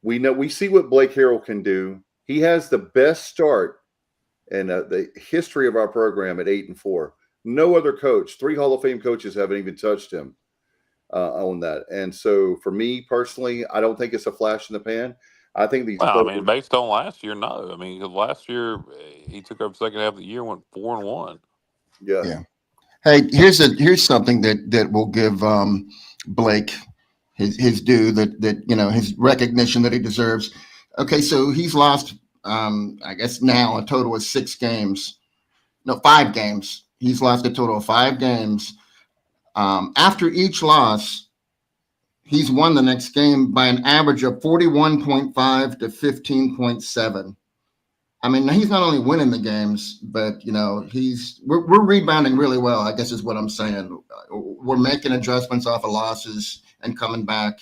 we see what Blake Harrell can do. He has the best start in the history of our program at 8-4. No other coach, 3 Hall of Fame coaches haven't even touched him on that. And so for me personally, I don't think it's a flash in the pan. I think these. Well, I mean, based on last year, no. I mean, 'cause last year he took over the second half of the year, went 4-1. Yeah. Hey, here's something that will give Blake his due, that you know, his recognition that he deserves. Okay, so he's lost. I guess now a total of 5 games. He's lost a total of 5 games. After each loss, he's won the next game by an average of 41.5 to 15.7. I mean, he's not only winning the games, but, you know, we're rebounding really well, I guess is what I'm saying. We're making adjustments off of losses and coming back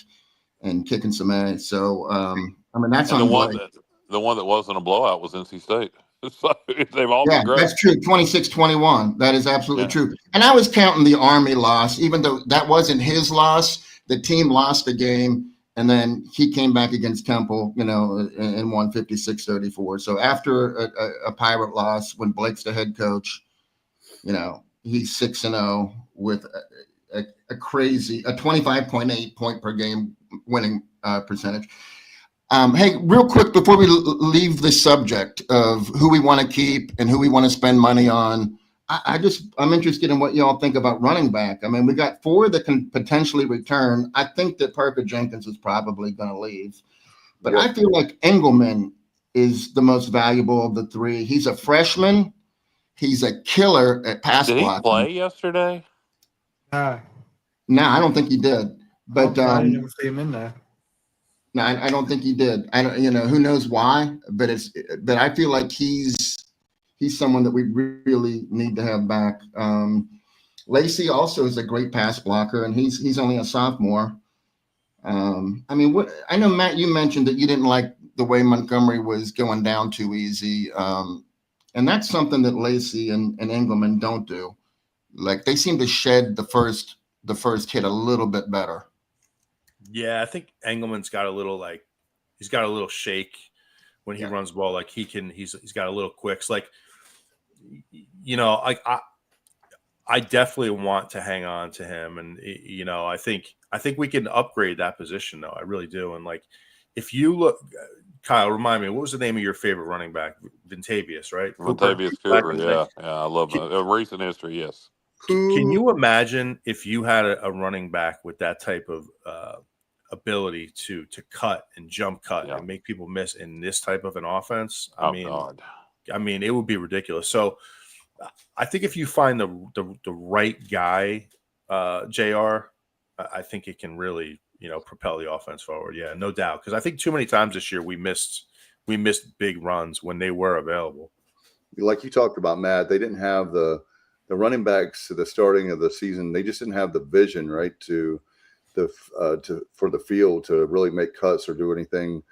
and kicking some ass. So, I mean, that's on Blake. The one that wasn't a blowout was NC State. So they've all been great. That's true. 26-21. That is absolutely true. And I was counting the Army loss, even though that wasn't his loss. The team lost the game, and then he came back against Temple, you know, and won 56-34. So after a Pirate loss, when Blake's the head coach, you know, he's 6-0 with a crazy 25.8 point per game winning percentage. Hey, real quick, before we leave the subject of who we want to keep and who we want to spend money on, I'm interested in what y'all think about running back. I mean, we got 4 that can potentially return. I think that Parker Jenkins is probably going to leave, but I feel like Engelman is the most valuable of the 3. He's a freshman. He's a killer at pass blocking. Did he play yesterday? No, I don't think he did. But I didn't see him in there. No, I don't think he did. I don't, you know, who knows why, but I feel like he's someone that we really need to have back. Lacey also is a great pass blocker, and he's only a sophomore. I mean, I know, Matt, you mentioned that you didn't like the way Montgomery was going down too easy, and that's something that Lacey and Engelman don't do. Like, they seem to shed the first hit a little bit better. Yeah, I think Engelman's got a little he's got a little shake when he runs the ball. Like he's got a little quicks. Like, you know, I definitely want to hang on to him, and you know, I think we can upgrade that position though. I really do. And like, if you look, Kyle, remind me, what was the name of your favorite running back? Vintavious, right? Vintavious Cooper. Yeah, I love that. A recent history, yes. Can you imagine if you had a running back with that type of ability to cut and jump cut and make people miss in this type of an offense? I mean, it would be ridiculous. So I think if you find the right guy, JR, I think it can really, propel the offense forward. Yeah, no doubt. Because I think too many times this year we missed big runs when they were available. Like you talked about, Matt, they didn't have the running backs at the starting of the season. They just didn't have the vision, right, for the field to really make cuts or do anything.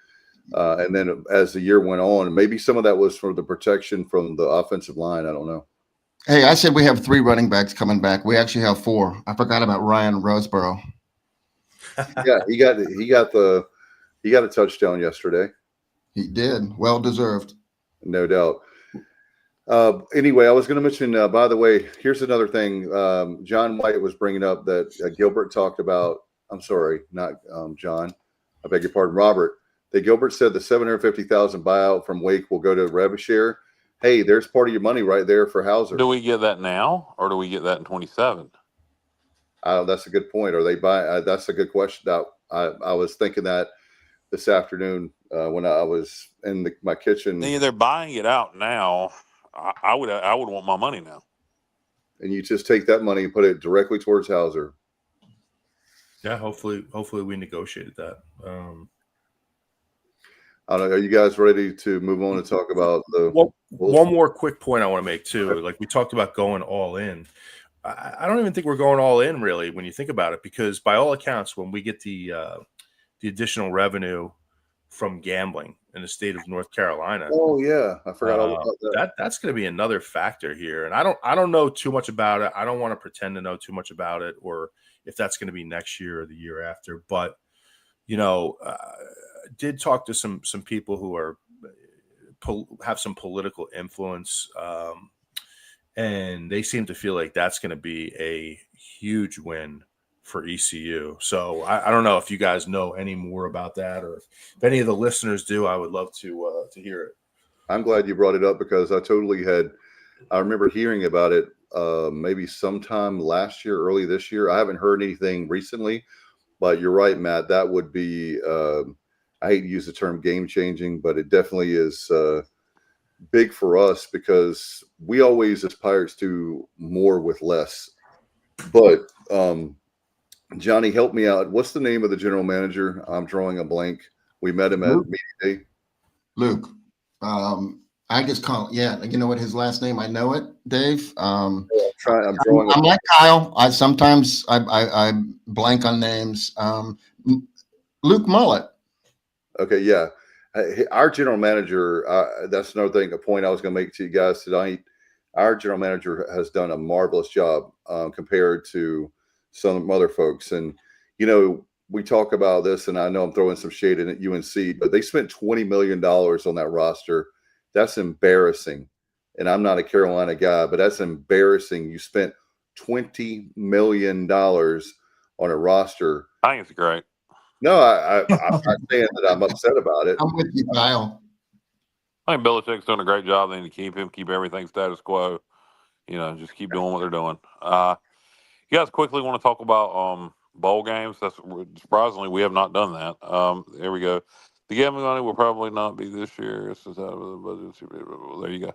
And then as the year went on, maybe some of that was for the protection from the offensive line. I don't know. Hey, I said we have 3 running backs coming back. We actually have 4. I forgot about Ryan Roseborough. Yeah, he got a touchdown yesterday. He did. Well deserved. No doubt. Anyway, I was going to mention, by the way, here's another thing. John White was bringing up that Gilbert talked about. I'm sorry, not John. I beg your pardon, Robert. That Gilbert said the $750,000 buyout from Wake will go to revenue share. Hey, there's part of your money right there for Hauser. Do we get that now, or do we get that in 27? That's a good point. Are they buy? That's a good question. I was thinking that this afternoon when I was in my kitchen. They're buying it out now. I would want my money now. And you just take that money and put it directly towards Hauser. Yeah, hopefully we negotiated that. I don't know. Are you guys ready to move on and talk about the? One more quick point I want to make too. Like we talked about going all in. I don't even think we're going all in really when you think about it, because by all accounts, when we get the additional revenue from gambling in the state of North Carolina. Oh yeah, I forgot all about that. That's going to be another factor here, and I don't know too much about it. I don't want to pretend to know too much about it, or if that's going to be next year or the year after. But did talk to some people who are have some political influence, and they seem to feel like that's going to be a huge win for ECU. So I don't know if you guys know any more about that, or if any of the listeners do. I would love to hear it. I'm glad you brought it up, because I remember hearing about it maybe sometime last year, early this year. I haven't heard anything recently, but you're right, Matt. That would be I hate to use the term game changing, but it definitely is big for us, because we always as Pirates do more with less. But Johnny, help me out. What's the name of the general manager? I'm drawing a blank. We met him at meeting day. Luke. I just call it. Yeah, you know what his last name? I know it, Dave. I'm like Kyle. I sometimes blank on names. Luke Mullet. Okay, yeah. Our general manager, that's another thing, a point I was going to make to you guys tonight. Our general manager has done a marvelous job compared to some other folks. And, we talk about this, and I know I'm throwing some shade in at UNC, but they spent $20 million on that roster. That's embarrassing. And I'm not a Carolina guy, but that's embarrassing. You spent $20 million on a roster. I think it's great. No, I'm not saying that I'm upset about it. I'm with you, Kyle. I think Belichick's doing a great job. They need to keep everything status quo. Just keep doing what they're doing. You guys quickly want to talk about bowl games? That's surprisingly we have not done that. There we go. The gambling money will probably not be this year. It's just out of the budget. There you go.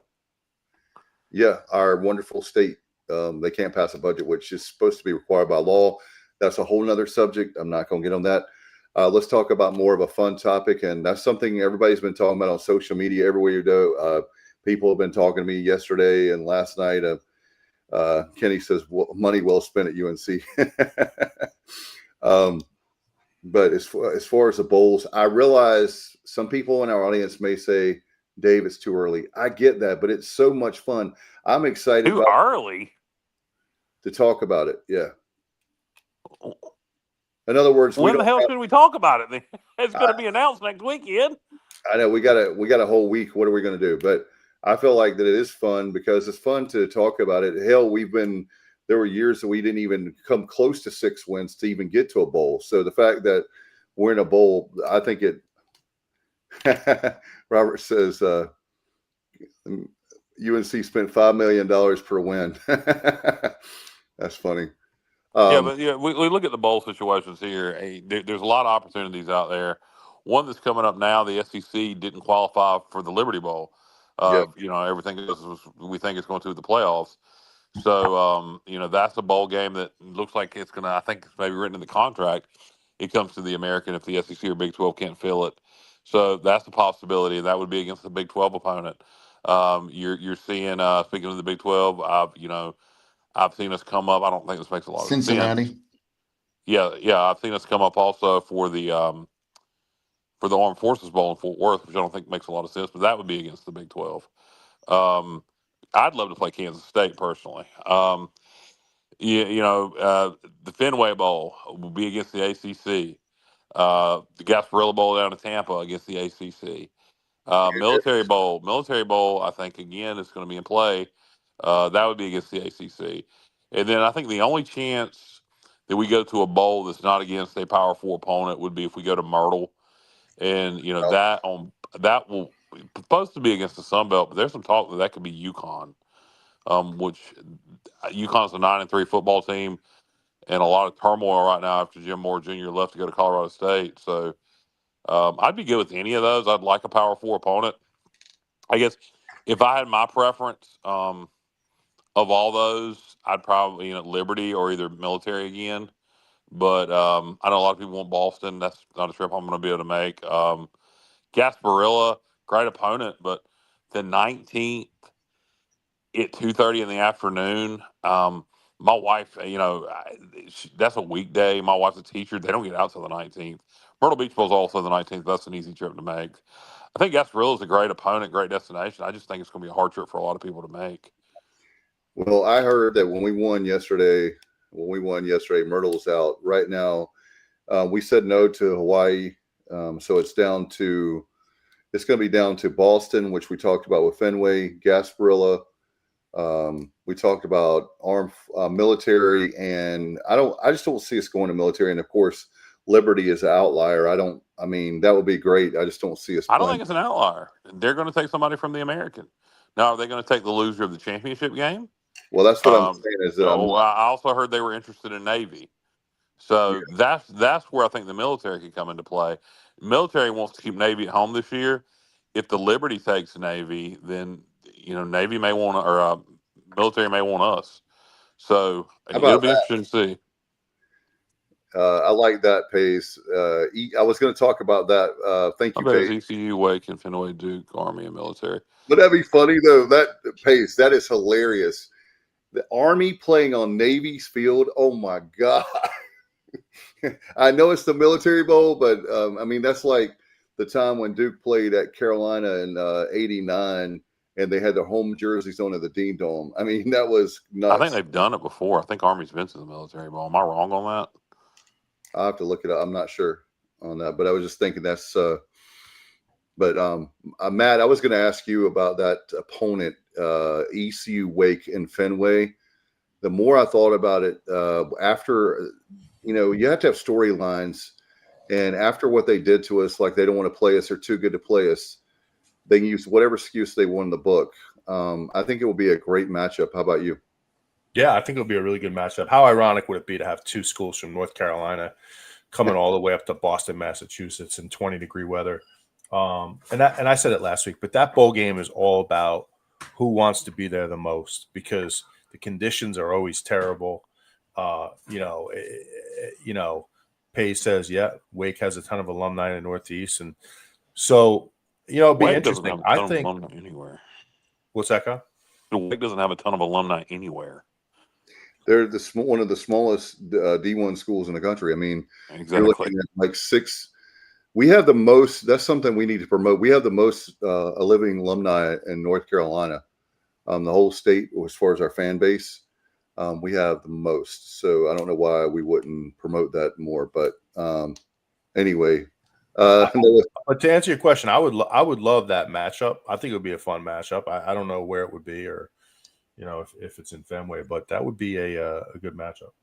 Yeah, our wonderful state. They can't pass a budget, which is supposed to be required by law. That's a whole nother subject. I'm not going to get on that. Let's talk about more of a fun topic, and that's something everybody's been talking about on social media everywhere you go. People have been talking to me yesterday and last night. Kenny says, money well spent at UNC. But as far as the bowls, I realize some people in our audience may say, Dave, it's too early. I get that, but it's so much fun. I'm excited. Too early to talk about it. Yeah. In other words, when the hell should we talk about it? It's going to be announced next weekend. I know we got a whole week. What are we going to do? But I feel like that it is fun, because it's fun to talk about it. Hell, there were years that we didn't even come close to 6 wins to even get to a bowl. So the fact that we're in a bowl, I think it. Robert says UNC spent $5 million per win. That's funny. We look at the bowl situations here. There's a lot of opportunities out there. One that's coming up now, the SEC didn't qualify for the Liberty Bowl. Everything goes as we think it's going to the playoffs. So, that's a bowl game that looks like it's going to, I think it's maybe written in the contract. It comes to the American if the SEC or Big 12 can't fill it. So that's a possibility. That would be against the Big 12 opponent. You're seeing, speaking of the Big 12, I've seen us come up. I don't think this makes a lot of sense. Cincinnati. Yeah. I've seen us come up also for the Armed Forces Bowl in Fort Worth, which I don't think makes a lot of sense, but that would be against the Big 12. I'd love to play Kansas State personally. The Fenway Bowl will be against the ACC. The Gasparilla Bowl down in Tampa against the ACC. Military Bowl, I think, again, is going to be in play. That would be against the ACC. And then I think the only chance that we go to a bowl that's not against a Power 4 opponent would be if we go to Myrtle. And, that will supposed to be against the Sun Belt, but there's some talk that could be UConn, which UConn's a 9-3 football team, and a lot of turmoil right now after Jim Moore Jr. left to go to Colorado State. So I'd be good with any of those. I'd like a Power 4 opponent. I guess if I had my preference of all those, I'd probably Liberty or either military again. But I know a lot of people want Boston. That's not a trip I'm going to be able to make. Gasparilla, great opponent, but the 19th at 2:30 in the afternoon. My wife, that's a weekday. My wife's a teacher. They don't get out till the 19th. Myrtle Beach Bowl is also the 19th. That's an easy trip to make. I think Gasparilla is a great opponent, great destination. I just think it's going to be a hard trip for a lot of people to make. Well, I heard that when we won yesterday, Myrtle's out. Right now, we said no to Hawaii. So it's going to be down to Boston, which we talked about with Fenway, Gasparilla. We talked about armed military, and I just don't see us going to military. And of course, Liberty is an outlier. That would be great. I just don't see us. I don't think it's an outlier. They're going to take somebody from the American. Now, are they going to take the loser of the championship game? Well, that's what I'm saying. Is that I also heard they were interested in Navy. So that's where I think the military could come into play. Military wants to keep Navy at home this year. If the Liberty takes Navy, then Navy may want or military may want us. So it'll be interesting to see. I like that pace. I was going to talk about that. Thank you, Pace. ECU, Wake, and Fenway, Duke, Army, and military. Would that be funny though? That pace, that is hilarious. The Army playing on Navy's field. Oh my God. I know it's the Military Bowl, but that's like the time when Duke played at Carolina in '89, and they had their home jerseys on at the Dean Dome. That was nuts. I think they've done it before. I think Army's been to the Military Bowl. Am I wrong on that? I'll have to look it up. I'm not sure on that, but I was just thinking that's. Matt, I was going to ask you about that opponent, ECU, Wake, and Fenway. The more I thought about it, after. You have to have storylines, and after what they did to us, like they don't want to play us, they're too good to play us. They can use whatever excuse they want in the book. I think it will be a great matchup. How about you? Yeah, I think it'll be a really good matchup. How ironic would it be to have two schools from North Carolina coming all the way up to Boston, Massachusetts in 20-degree weather? And I said it last week, but that bowl game is all about who wants to be there the most because the conditions are always terrible. Pace says, Wake has a ton of alumni in the Northeast. And so, it'd be interesting. I think anywhere. What's that, Kyle? Wake doesn't have a ton of alumni anywhere. They're one of the smallest D1 schools in the country. Exactly. You're looking at like 6. We have the most. That's something we need to promote. We have the most living alumni in North Carolina, the whole state, as far as our fan base. We have the most, so I don't know why we wouldn't promote that more. But anyway, but to answer your question, I would love that matchup. I think it would be a fun matchup. I don't know where it would be, or if it's in Fenway, but that would be a good matchup.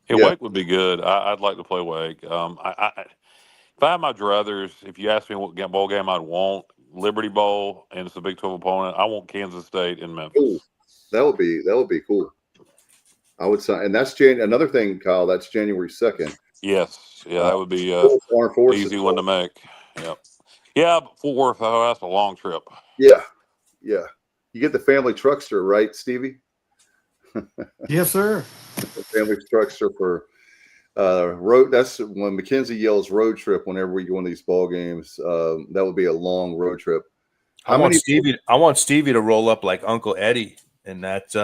Wake would be good. I'd like to play Wake. If I had my druthers, if you ask me what bowl game I'd want, Liberty Bowl, and it's a Big 12 opponent, I want Kansas State and Memphis. Ooh, that would be cool. I would say, and that's another thing, Kyle. That's January 2nd. Yes, that would be easy one to make. Yep. Yeah, but Fort Worth, that's a long trip. Yeah, Yeah. You get the family truckster, right, Stevie? Yes, sir. The family truckster for road. That's when Mackenzie yells road trip whenever we go on these ball games. That would be a long road trip. I want Stevie to roll up like Uncle Eddie in that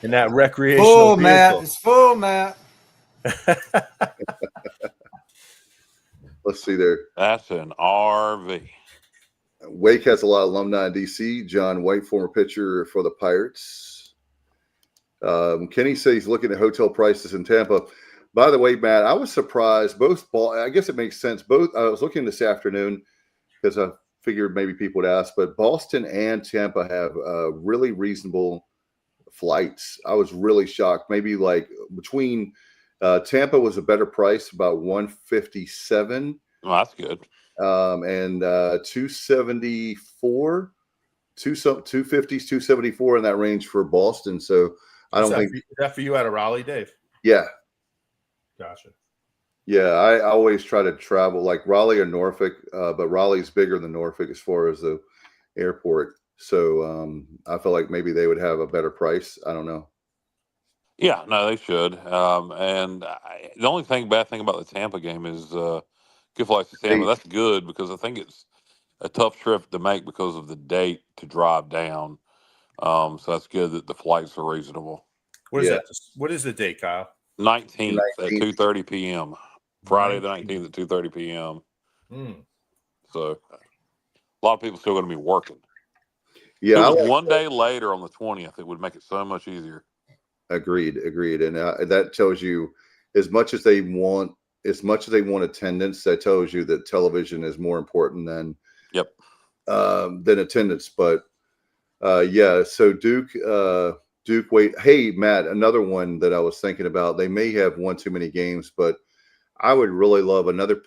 in that recreational full, vehicle. Matt. It's full, Matt. Let's see there. That's an RV. Wake has a lot of alumni in DC. John White, former pitcher for the Pirates. Kenny says he's looking at hotel prices in Tampa. By the way, Matt, I was surprised. I guess it makes sense. I was looking this afternoon because I figured maybe people would ask, but Boston and Tampa have really reasonable flights. I was really shocked. Maybe like between Tampa was a better price, about $157. Oh, that's good. And 274, 250s, 274 in that range for Boston. So I don't think is that for you out of Raleigh, Dave? Yeah. Gotcha. Yeah, I always try to travel like Raleigh or Norfolk, but Raleigh's bigger than Norfolk as far as the airport. So I feel like maybe they would have a better price. I don't know. Yeah, no, they should. The only bad thing about the Tampa game is good flights to Tampa. That's good because I think it's a tough trip to make because of the date to drive down. So that's good that the flights are reasonable. What is that? What is the date, Kyle? 19th at 2:30 p.m. Friday the 19th at 2:30 p.m. So a lot of people still going to be working. Yeah, if it was one day later on the 20th, it would make it so much easier. Agreed. And that tells you as much as they want attendance, that tells you that television is more important than attendance. But yeah, so Duke, wait, hey Matt, another one that I was thinking about. They may have one too many games, but I would really love another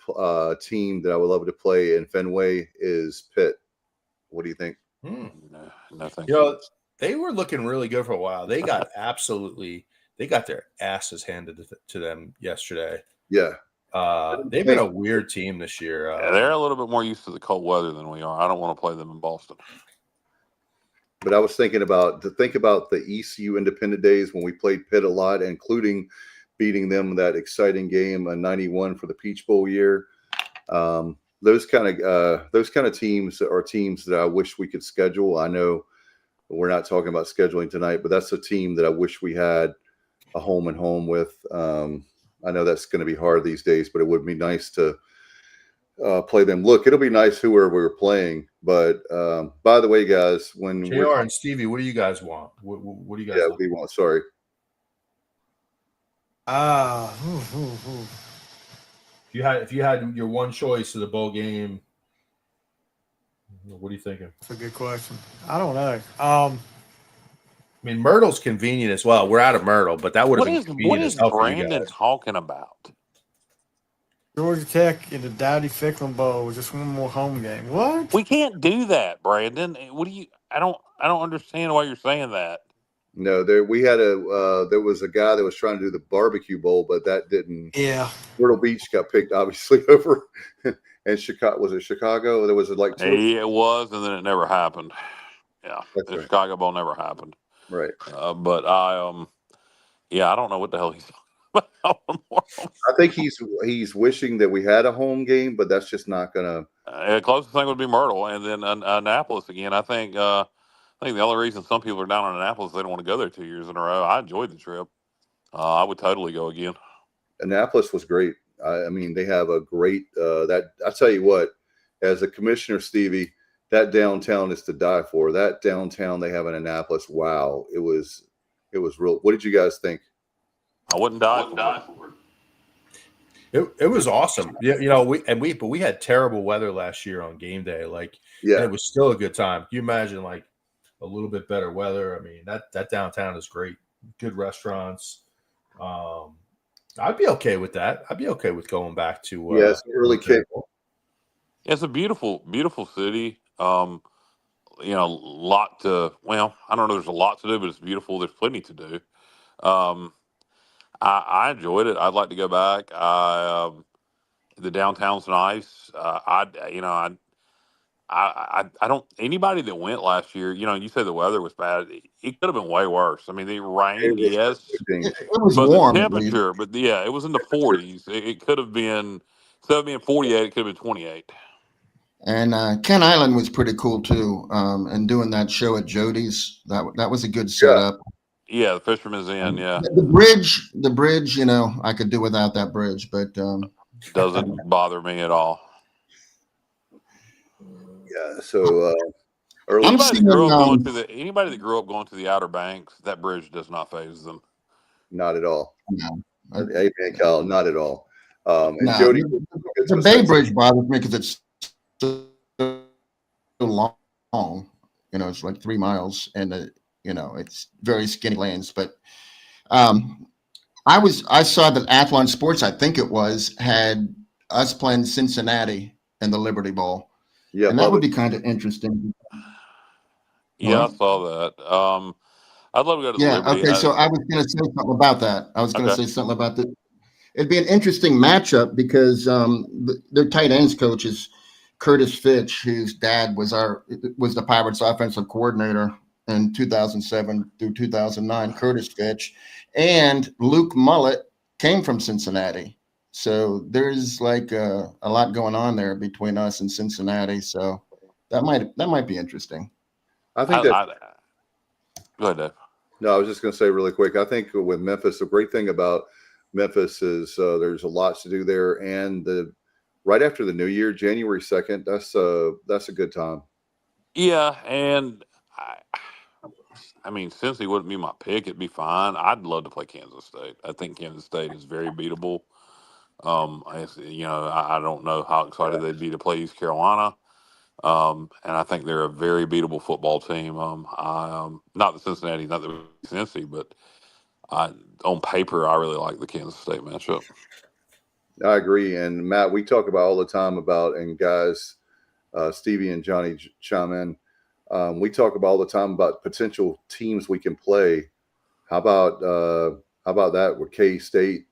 team that I would love to play in Fenway is Pitt. What do you think? No, thank you. They were looking really good for a while. They got they got their asses handed to them yesterday. Yeah. They've been a weird team this year. They're a little bit more used to the cold weather than we are. I don't want to play them in Boston. But I was thinking about the ECU Independent days when we played Pitt a lot, including beating them in that exciting game in '91 for the Peach Bowl year. Those kind of teams are teams that I wish we could schedule. I know we're not talking about scheduling tonight, but that's a team that I wish we had a home and home with. I know that's going to be hard these days, but it would be nice to play them. Look, it'll be nice whoever we're playing. But by the way, guys, when JR and Stevie, what do you guys want? What do you guys want? We want? Sorry. If you had your one choice of the bowl game, what are you thinking? That's a good question. I don't know. I mean, Myrtle's convenient as well. We're out of Myrtle, but that would have been convenient. What is Brandon talking about? Georgia Tech in the Dowdy Ficklin Bowl, just one more home game. What? We can't do that, Brandon. What do you? I don't understand why you're saying that. No, there was a guy that was trying to do the barbecue bowl, but that didn't. Yeah. Myrtle Beach got picked obviously over, and Chicago was it Chicago? There was like it was, and then it never happened. Yeah, the Chicago Bowl never happened. Right. But I don't know what the hell he's talking about. I think he's wishing that we had a home game, but that's just not gonna. The closest thing would be Myrtle, and then Annapolis again. I think the only reason some people are down on Annapolis is they don't want to go there 2 years in a row. I enjoyed the trip. I would totally go again. Annapolis was great. I mean, they have a great I tell you what, as a commissioner, Stevie, that downtown is to die for. That downtown they have in Annapolis, wow, it was real. What did you guys think? I wouldn't die for it. It was awesome. Yeah, we had terrible weather last year on game day. It was still a good time. Can you imagine a little bit better weather? I mean, that downtown is great. Good restaurants. I'd be okay with that. I'd be okay with going back to it's an early kick. It's a beautiful, beautiful city. Lot to I don't know. There's a lot to do, but it's beautiful. There's plenty to do. I enjoyed it. I'd like to go back. The downtown's nice. I don't. Anybody that went last year, you say the weather was bad. It could have been way worse. I mean, it rained, yes, It was but the warm at least. temperature, but yeah, it was in the 40s. It could have been, instead of being 48, it could have been 28. And Ken Island was pretty cool too. And doing that show at Jody's, that was a good setup. Yeah, the Fisherman's Inn. Yeah, The bridge, I could do without that bridge, but doesn't bother me at all. Yeah. So anybody that grew up going to the Outer Banks, that bridge does not faze them. Not at all. No. Hey, man, Kyle, not at all. And No, Jody, the Bay Bridge bothers me because it's so long. It's like 3 miles, and it's very skinny lanes. But I saw that Athlon Sports, I think it was, had us playing Cincinnati in the Liberty Bowl. Yeah, and that would be kind of interesting. Yeah, I saw that. I'd love to go to the Liberty. Okay. So I was going to say something about that. It'd be an interesting matchup because their tight ends coach is Curtis Fitch, whose dad was the Pirates offensive coordinator in 2007 through 2009. Curtis Fitch and Luke Mullet came from Cincinnati. So there's like a lot going on there between us and Cincinnati. So that might be interesting. I think go ahead, Dave. No, I was just going to say really quick. I think with Memphis, the great thing about Memphis is there's a lot to do there, and right after the New Year, January 2nd, that's a good time. Yeah, and I mean, since he wouldn't be my pick, it'd be fine. I'd love to play Kansas State. I think Kansas State is very beatable. I don't know how excited they'd be to play East Carolina. And I think they're a very beatable football team. Not the Cincinnati, not the Cincy, but on paper, I really like the Kansas State matchup. I agree. And Matt, we talk about all the time and guys, Stevie and Johnny chime in. We talk about all the time about potential teams we can play. How about that with K-State?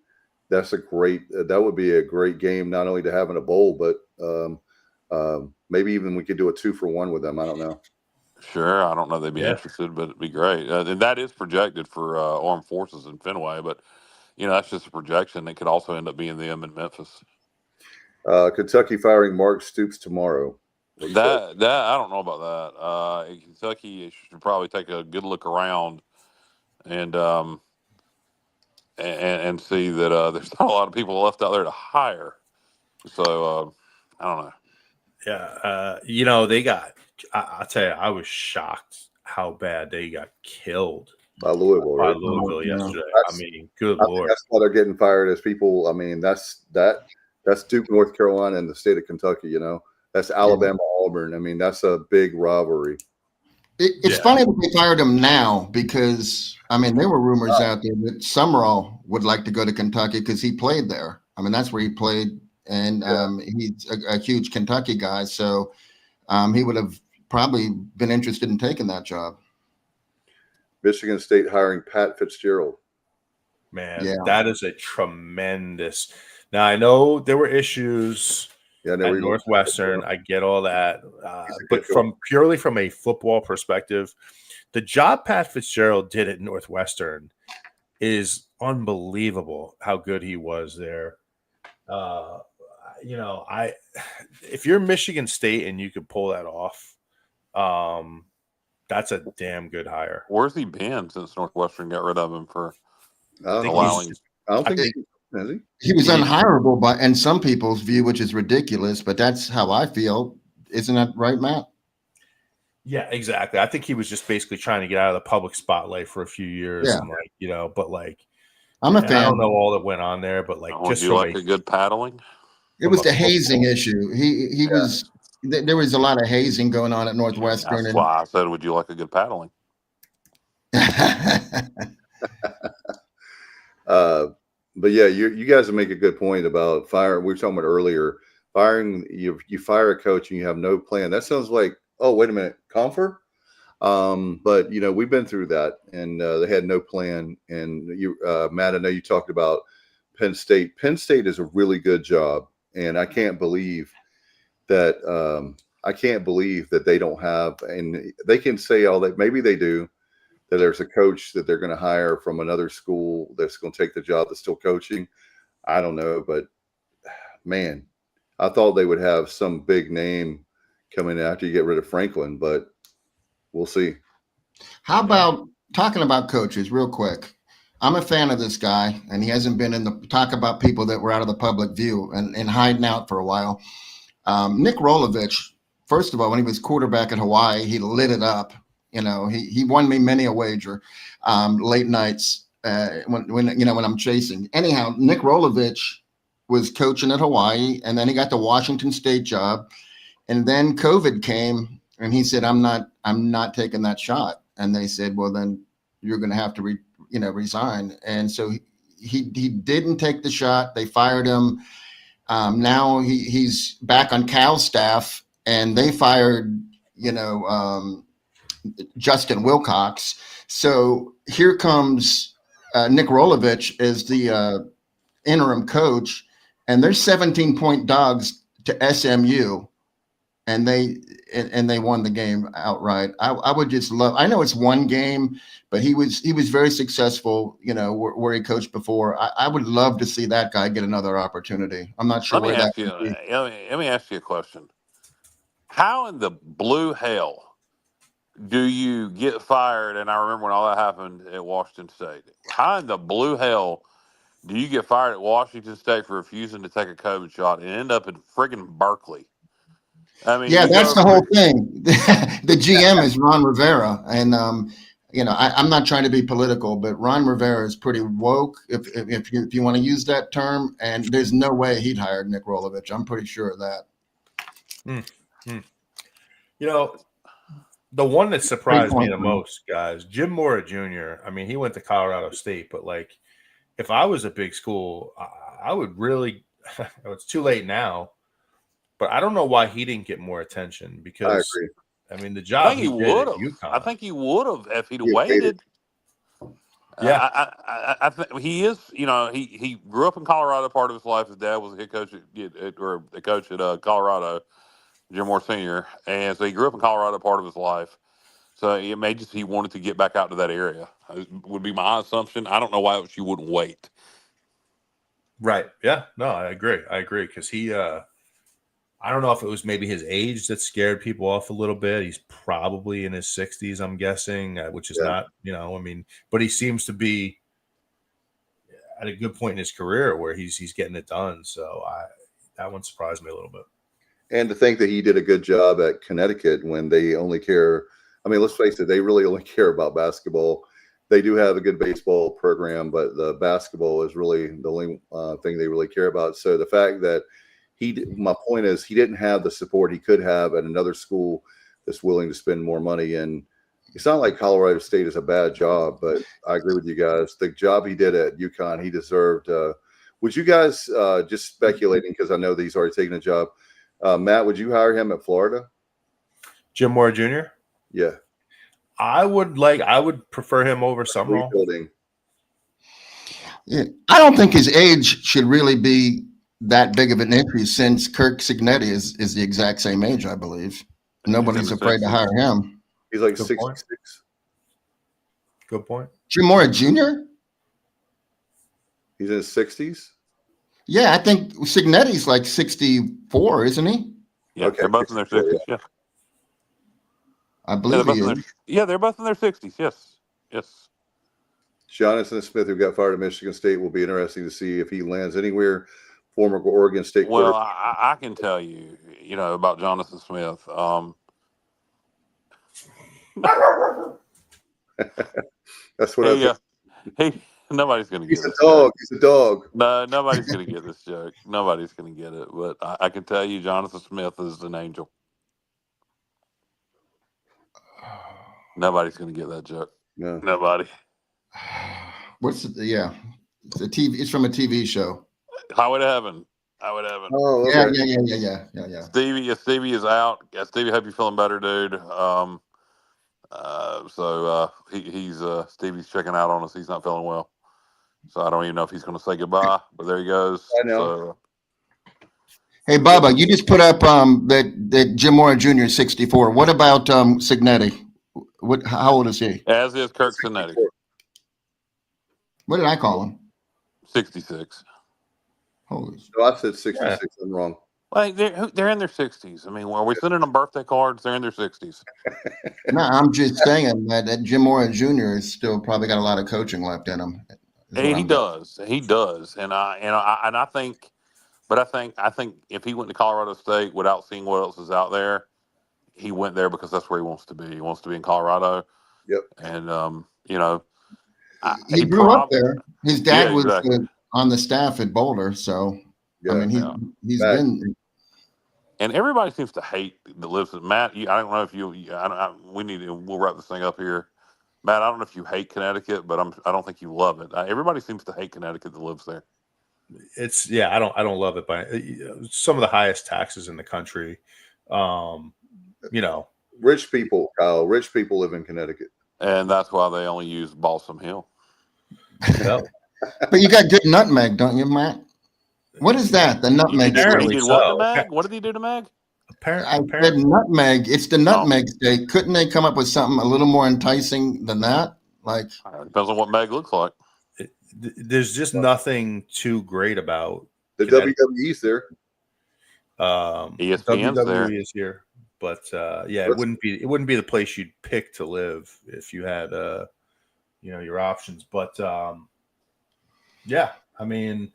That would be a great game, not only to have in a bowl, but maybe even we could do a 2-for-1 with them. I don't know. Sure. I don't know if they'd be interested, but it'd be great. And that is projected for Armed Forces in Fenway, but that's just a projection. It could also end up being them in Memphis. Kentucky firing Mark Stoops tomorrow. That I don't know about that. Kentucky should probably take a good look around and see that there's not a lot of people left out there to hire. So I don't know. Yeah, they got. I'll tell you, I was shocked how bad they got killed by Louisville. Right? Yesterday. Good Lord. That's why they're getting fired as people. I mean, that's Duke, North Carolina, and the state of Kentucky. That's Alabama, Auburn. I mean, that's a big rivalry. It's funny that they fired him now because, there were rumors out there that Summerall would like to go to Kentucky because he played there. That's where he played, and he's a huge Kentucky guy. So he would have probably been interested in taking that job. Michigan State hiring Pat Fitzgerald. Man, that is a tremendous. Now, I know there were issues at Northwestern. I get all that. But purely from a football perspective, the job Pat Fitzgerald did at Northwestern is unbelievable how good he was there. If you're Michigan State and you could pull that off, that's a damn good hire. Where's he been since Northwestern got rid of him for allowing? I don't think he was unhireable in some people's view, which is ridiculous, but that's how I feel. Isn't that right, Matt? Yeah, exactly. I think he was just basically trying to get out of the public spotlight for a few years. Yeah. And but I'm a fan. I don't know all that went on there, but just you like a good paddling? It was the hazing issue. He was. There was a lot of hazing going on at Northwestern. That's why I said, would you like a good paddling? But yeah, you guys make a good point about fire. We were talking about earlier, firing. You fire a coach and you have no plan. That sounds like, oh, wait a minute, Confer. But we've been through that, and they had no plan. And Matt, I know you talked about Penn State. Penn State is a really good job, and I can't believe that I can't believe that they don't have, and they can say all that. Maybe they do, that there's a coach that they're going to hire from another school that's going to take the job that's still coaching. I don't know, but man, I thought they would have some big name coming after you get rid of Franklin, but we'll see. How about talking about coaches real quick? I'm a fan of this guy, and he hasn't been in the talk about people that were out of the public view and hiding out for a while. Nick Rolovich, first of all, when he was quarterback at Hawaii, he lit it up. You know, he won me many a wager, late nights when I'm chasing. Anyhow, Nick Rolovich was coaching at Hawaii, and then he got the Washington State job, and then COVID came, and he said, "I'm not taking that shot." And they said, "Well, then you're going to have to resign." And so he didn't take the shot. They fired him. Now he's back on Cal's staff, and they fired Justin Wilcox. So here comes Nick Rolovich as the interim coach, and they're 17-point dogs to SMU, and they won the game outright. I would just love. I know it's one game, but he was very successful. Where he coached before. I would love to see that guy get another opportunity. I'm not sure where that would be. Let me ask you a question. How in the blue hell do you get fired? And I remember when all that happened at Washington State. How in the blue hell do you get fired at Washington State for refusing to take a COVID shot and end up in friggin' Berkeley? I mean, yeah, that's the whole thing. The GM is Ron Rivera, and I'm not trying to be political, but Ron Rivera is pretty woke, if you want to use that term. And there's no way he'd hire Nick Rolovich. I'm pretty sure of that. The one that surprised me the most, guys, Jim Mora Jr. I mean, he went to Colorado State, but like, if I was a big school, I would really. It's too late now, but I don't know why he didn't get more attention, because I agree. I mean, the job he did at UConn. I think he would have if he'd waited. Yeah, I think he is. He grew up in Colorado. Part of his life, his dad was a head coach or a coach at Colorado, Jim Moore Sr., and so he grew up in Colorado part of his life. So it may just he wanted to get back out to that area. Would be my assumption. I don't know why you wouldn't wait. Right. Yeah. No, I agree. Because he, I don't know if it was maybe his age that scared people off a little bit. He's probably in his 60s, I'm guessing, which is not, but he seems to be at a good point in his career where he's getting it done. So that one surprised me a little bit. And to think that he did a good job at Connecticut when they only care. I mean, let's face it, they really only care about basketball. They do have a good baseball program, but the basketball is really the only thing they really care about. So the fact that my point is, he didn't have the support he could have at another school that's willing to spend more money. And it's not like Colorado State is a bad job, but I agree with you guys. The job he did at UConn, he deserved. Would you guys, just speculating, because I know that he's already taken a job, Matt, would you hire him at Florida? Jim Moore Jr.? Yeah. I would prefer him over Summerall. Yeah, I don't think his age should really be that big of an issue, since Kirk Cignetti is the exact same age, I believe. Nobody's afraid to hire him. He's like 66. Good point. Jim Mora Jr.? He's in his 60s? Yeah, I think Cignetti's like 64, isn't he? Yeah, okay. They're both in their 60s, yeah. I believe he is. They're both in their 60s, yes. Jonathan Smith, who got fired at Michigan State, will be interesting to see if he lands anywhere. Former Oregon State. Well, I can tell you, about Jonathan Smith. That's what nobody's going to get it. He's a dog. No, nobody's going to get this joke. Nobody's going to get it. But I can tell you, Jonathan Smith is an angel. Nobody's going to get that joke. No. Nobody. It's a TV. It's from a TV show. Highway to Heaven. Oh, okay. Yeah. Stevie is out. Yeah, Stevie, hope you're feeling better, dude. He's Stevie's checking out on us. He's not feeling well, so I don't even know if he's going to say goodbye. But there he goes. I know. Hey, Bubba, you just put up that Jim Mora Jr. is 64. What about Signetti? How old is he? As is Kirk Cincinnati. What did I call him? 66. Holy. No, I said 66. Yeah. I'm wrong. Like they're in their 60s. I mean, are we sending them birthday cards? They're in their 60s. No, I'm just saying that Jim Mora Jr. is still probably got a lot of coaching left in him. He does, and I think, but I think if he went to Colorado State without seeing what else is out there, he went there because that's where he wants to be. He wants to be in Colorado. Yep. And he grew up there. His dad was on the staff at Boulder, so I mean he's been. And everybody seems to hate that lives in Matt. I don't know if we'll wrap this thing up here. Matt, I don't know if you hate Connecticut, but I don't think you love it. Everybody seems to hate Connecticut that lives there. I don't love it, but some of the highest taxes in the country. Rich people, Kyle. Rich people live in Connecticut, and that's why they only use Balsam Hill. But you got good nutmeg, don't you, Matt? What is that? The nutmeg. What did he do to Meg? Apparently. I said nutmeg. It's the nutmeg steak. Couldn't they come up with something a little more enticing than that? Like, depends on what Meg looks like. There's just nothing too great about the WWE's there. ESPN's WWE there. Is here, but it wouldn't be the place you'd pick to live if you had your options. But I mean.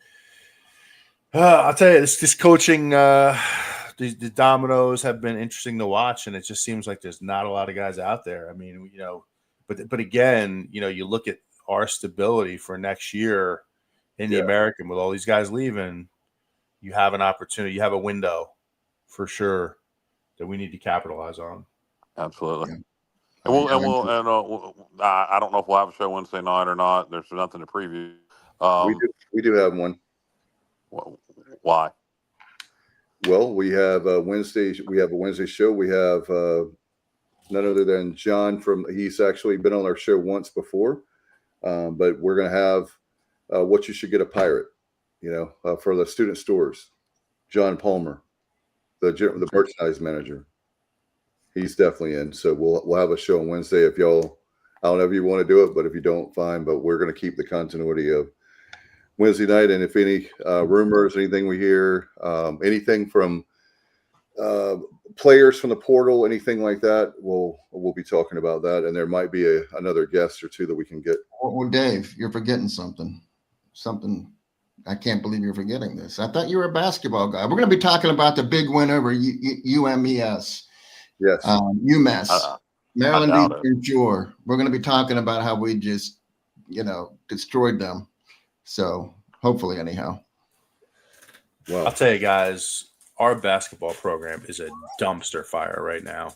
I'll tell you, this coaching, the dominoes have been interesting to watch, and it just seems like there's not a lot of guys out there. I mean, but again, you look at our stability for next year in the American with all these guys leaving, you have an opportunity, you have a window for sure that we need to capitalize on. Absolutely. Yeah. I don't know if we'll have a show Wednesday night or not. There's nothing to preview. We do have one. Why? Well, we have a Wednesday. We have a Wednesday show. We have none other than John he's actually been on our show once before, but we're going to have what you should get a pirate, for the student stores. John Palmer, the merchandise manager. He's definitely in. So we'll have a show on Wednesday. If y'all, I don't know if you want to do it, but if you don't, fine. But we're going to keep the continuity of Wednesday night, and if any rumors, anything we hear, anything from players from the portal, anything like that, we'll be talking about that, and there might be another guest or two that we can get. Well, Dave, you're forgetting something. I can't believe you're forgetting this. I thought you were a basketball guy. We're going to be talking about the big win over UMES. Yes. UMass. Maryland Beach Shore. We're going to be talking about how we just, destroyed them. So hopefully, anyhow. Well, I'll tell you guys, our basketball program is a dumpster fire right now.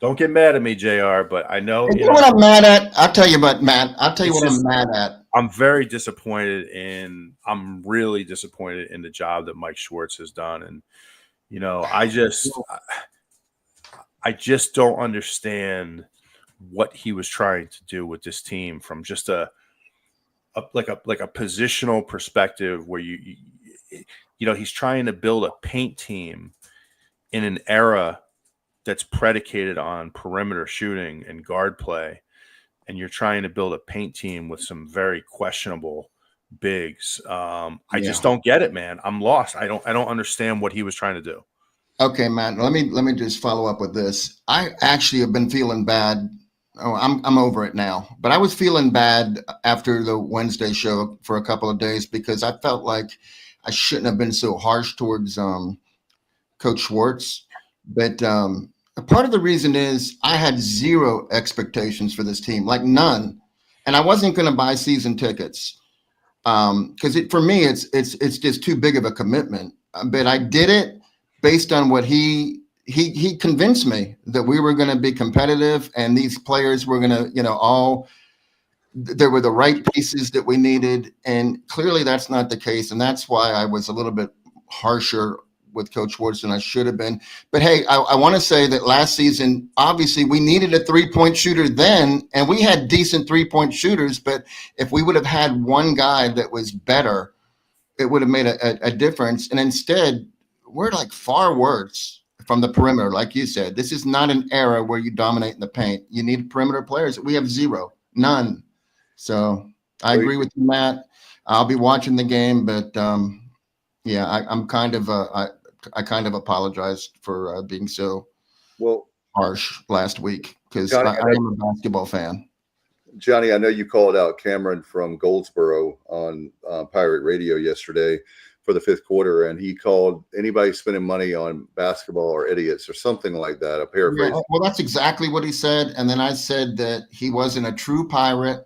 Don't get mad at me, JR, but I know. You know what I'm mad at? I'll tell you about Matt. I'll tell you what I'm mad at. I'm very disappointed I'm really disappointed in the job that Mike Schwartz has done. And, I just don't understand what he was trying to do with this team from just a positional perspective where he's trying to build a paint team in an era that's predicated on perimeter shooting and guard play, and you're trying to build a paint team with some very questionable bigs. I just don't get it, man. I'm lost. I don't understand what he was trying to do. Okay, Matt, let me just follow up with this. I actually have been feeling bad. Oh, I'm over it now. But I was feeling bad after the Wednesday show for a couple of days because I felt like I shouldn't have been so harsh towards Coach Schwartz. But a part of the reason is I had zero expectations for this team, like none. And I wasn't going to buy season tickets because for me, it's just too big of a commitment. But I did it based on what he convinced me that we were going to be competitive and these players were going to, there were the right pieces that we needed. And clearly that's not the case. And that's why I was a little bit harsher with Coach Schwartz than I should have been. But hey, I want to say that last season, obviously we needed a 3-point shooter then, and we had decent 3-point shooters. But if we would have had one guy that was better, it would have made a difference. And instead, we're like far worse from the perimeter. Like you said, this is not an era where you dominate in the paint. You need perimeter players. We have zero, none. So I agree with you, Matt. I'll be watching the game, but yeah, I'm kind of I kind of apologized for being so harsh last week because I am a basketball fan. Johnny, I know you called out Cameron from Goldsboro on Pirate Radio yesterday for the fifth quarter, and he called anybody spending money on basketball or idiots or something like that. A paraphrase. Yeah, well, that's exactly what he said, and then I said that he wasn't a true Pirate,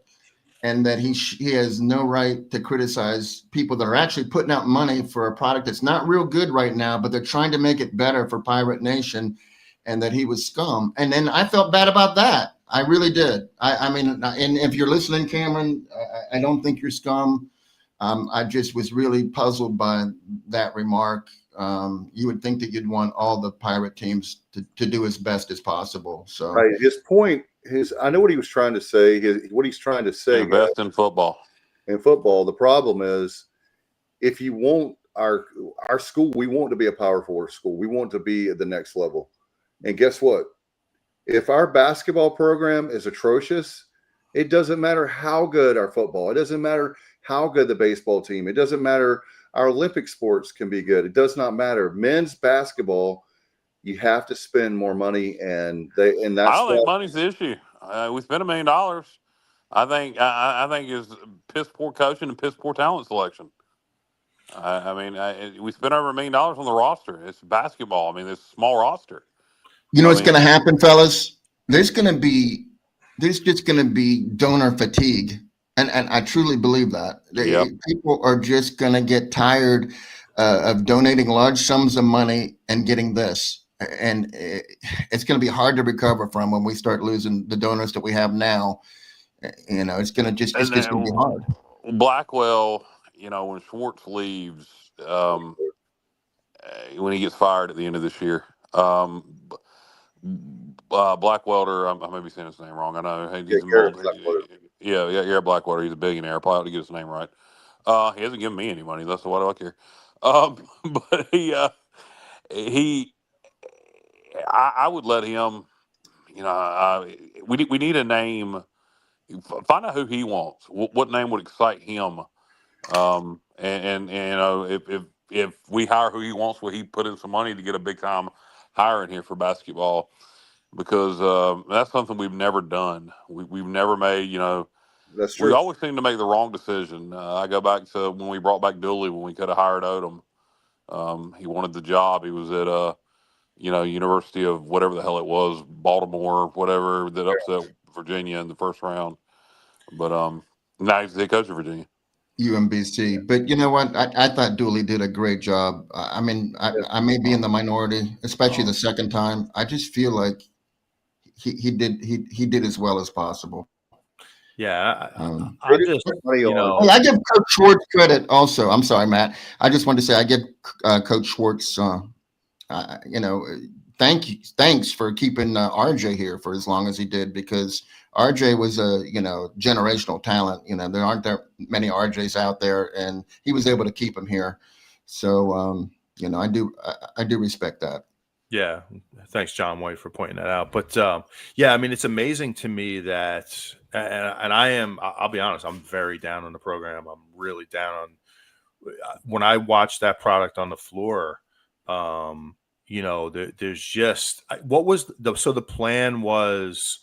and that he has no right to criticize people that are actually putting out money for a product that's not real good right now, but they're trying to make it better for Pirate Nation, and that he was scum. And then I felt bad about that. I really did. I mean, and if you're listening, Cameron, I don't think you're scum. I just was really puzzled by that remark. You would think that you'd want all the Pirate teams to do as best as possible. So right, his point, I know what he was trying to say. What he's trying to say, invest in football. In football, the problem is if you want our school, we want to be a Power 4 school. We want to be at the next level. And guess what? If our basketball program is atrocious, it doesn't matter how good our football. It doesn't matter how good the baseball team. It doesn't matter. Our Olympic sports can be good. It does not matter. Men's basketball, you have to spend more money, and that's. I don't think money's the issue. We spent $1 million. I think is piss poor coaching and piss poor talent selection. I mean, we spent over $1 million on the roster. It's basketball. I mean, it's a small roster. You know what's going to happen, fellas? There's just going to be donor fatigue. And I truly believe that. People are just going to get tired of donating large sums of money and getting this. And it's going to be hard to recover from when we start losing the donors that we have now. You know, it's going to just be hard. Blackwell, you know, when Schwartz leaves, when he gets fired at the end of this year, Blackwelder, I may be saying his name wrong. I know. Garrett Blackwelder. He's a billionaire. Probably ought to get his name right. He hasn't given me any money. That's why do I care? But I would let him. You know, we need a name. Find out who he wants. What name would excite him? And you know, if we hire who he wants, will he put in some money to get a big time hire in here for basketball? Because that's something we've never done. We've never made, you know. That's true. We always seem to make the wrong decision. I go back to when we brought back Dooley, when we could have hired Odom. He wanted the job. He was at, University of whatever the hell it was, Baltimore, whatever, that upset Virginia in the first round. But now he's the head coach of Virginia. UMBC. But you know what? I thought Dooley did a great job. I mean, I may be in the minority, especially the second time. I just feel like he did as well as possible. Yeah, I give Coach Schwartz credit also. I'm sorry, Matt. I just wanted to say I give Coach Schwartz, thanks for keeping RJ here for as long as he did, because RJ was a generational talent. You know, there aren't that many RJs out there, and he was able to keep him here. So I do respect that. Yeah, thanks, John White, for pointing that out. But I mean, it's amazing to me that, and I'll be honest, I'm very down on the program. I'm really down on when I watch that product on the floor. There's just the plan was,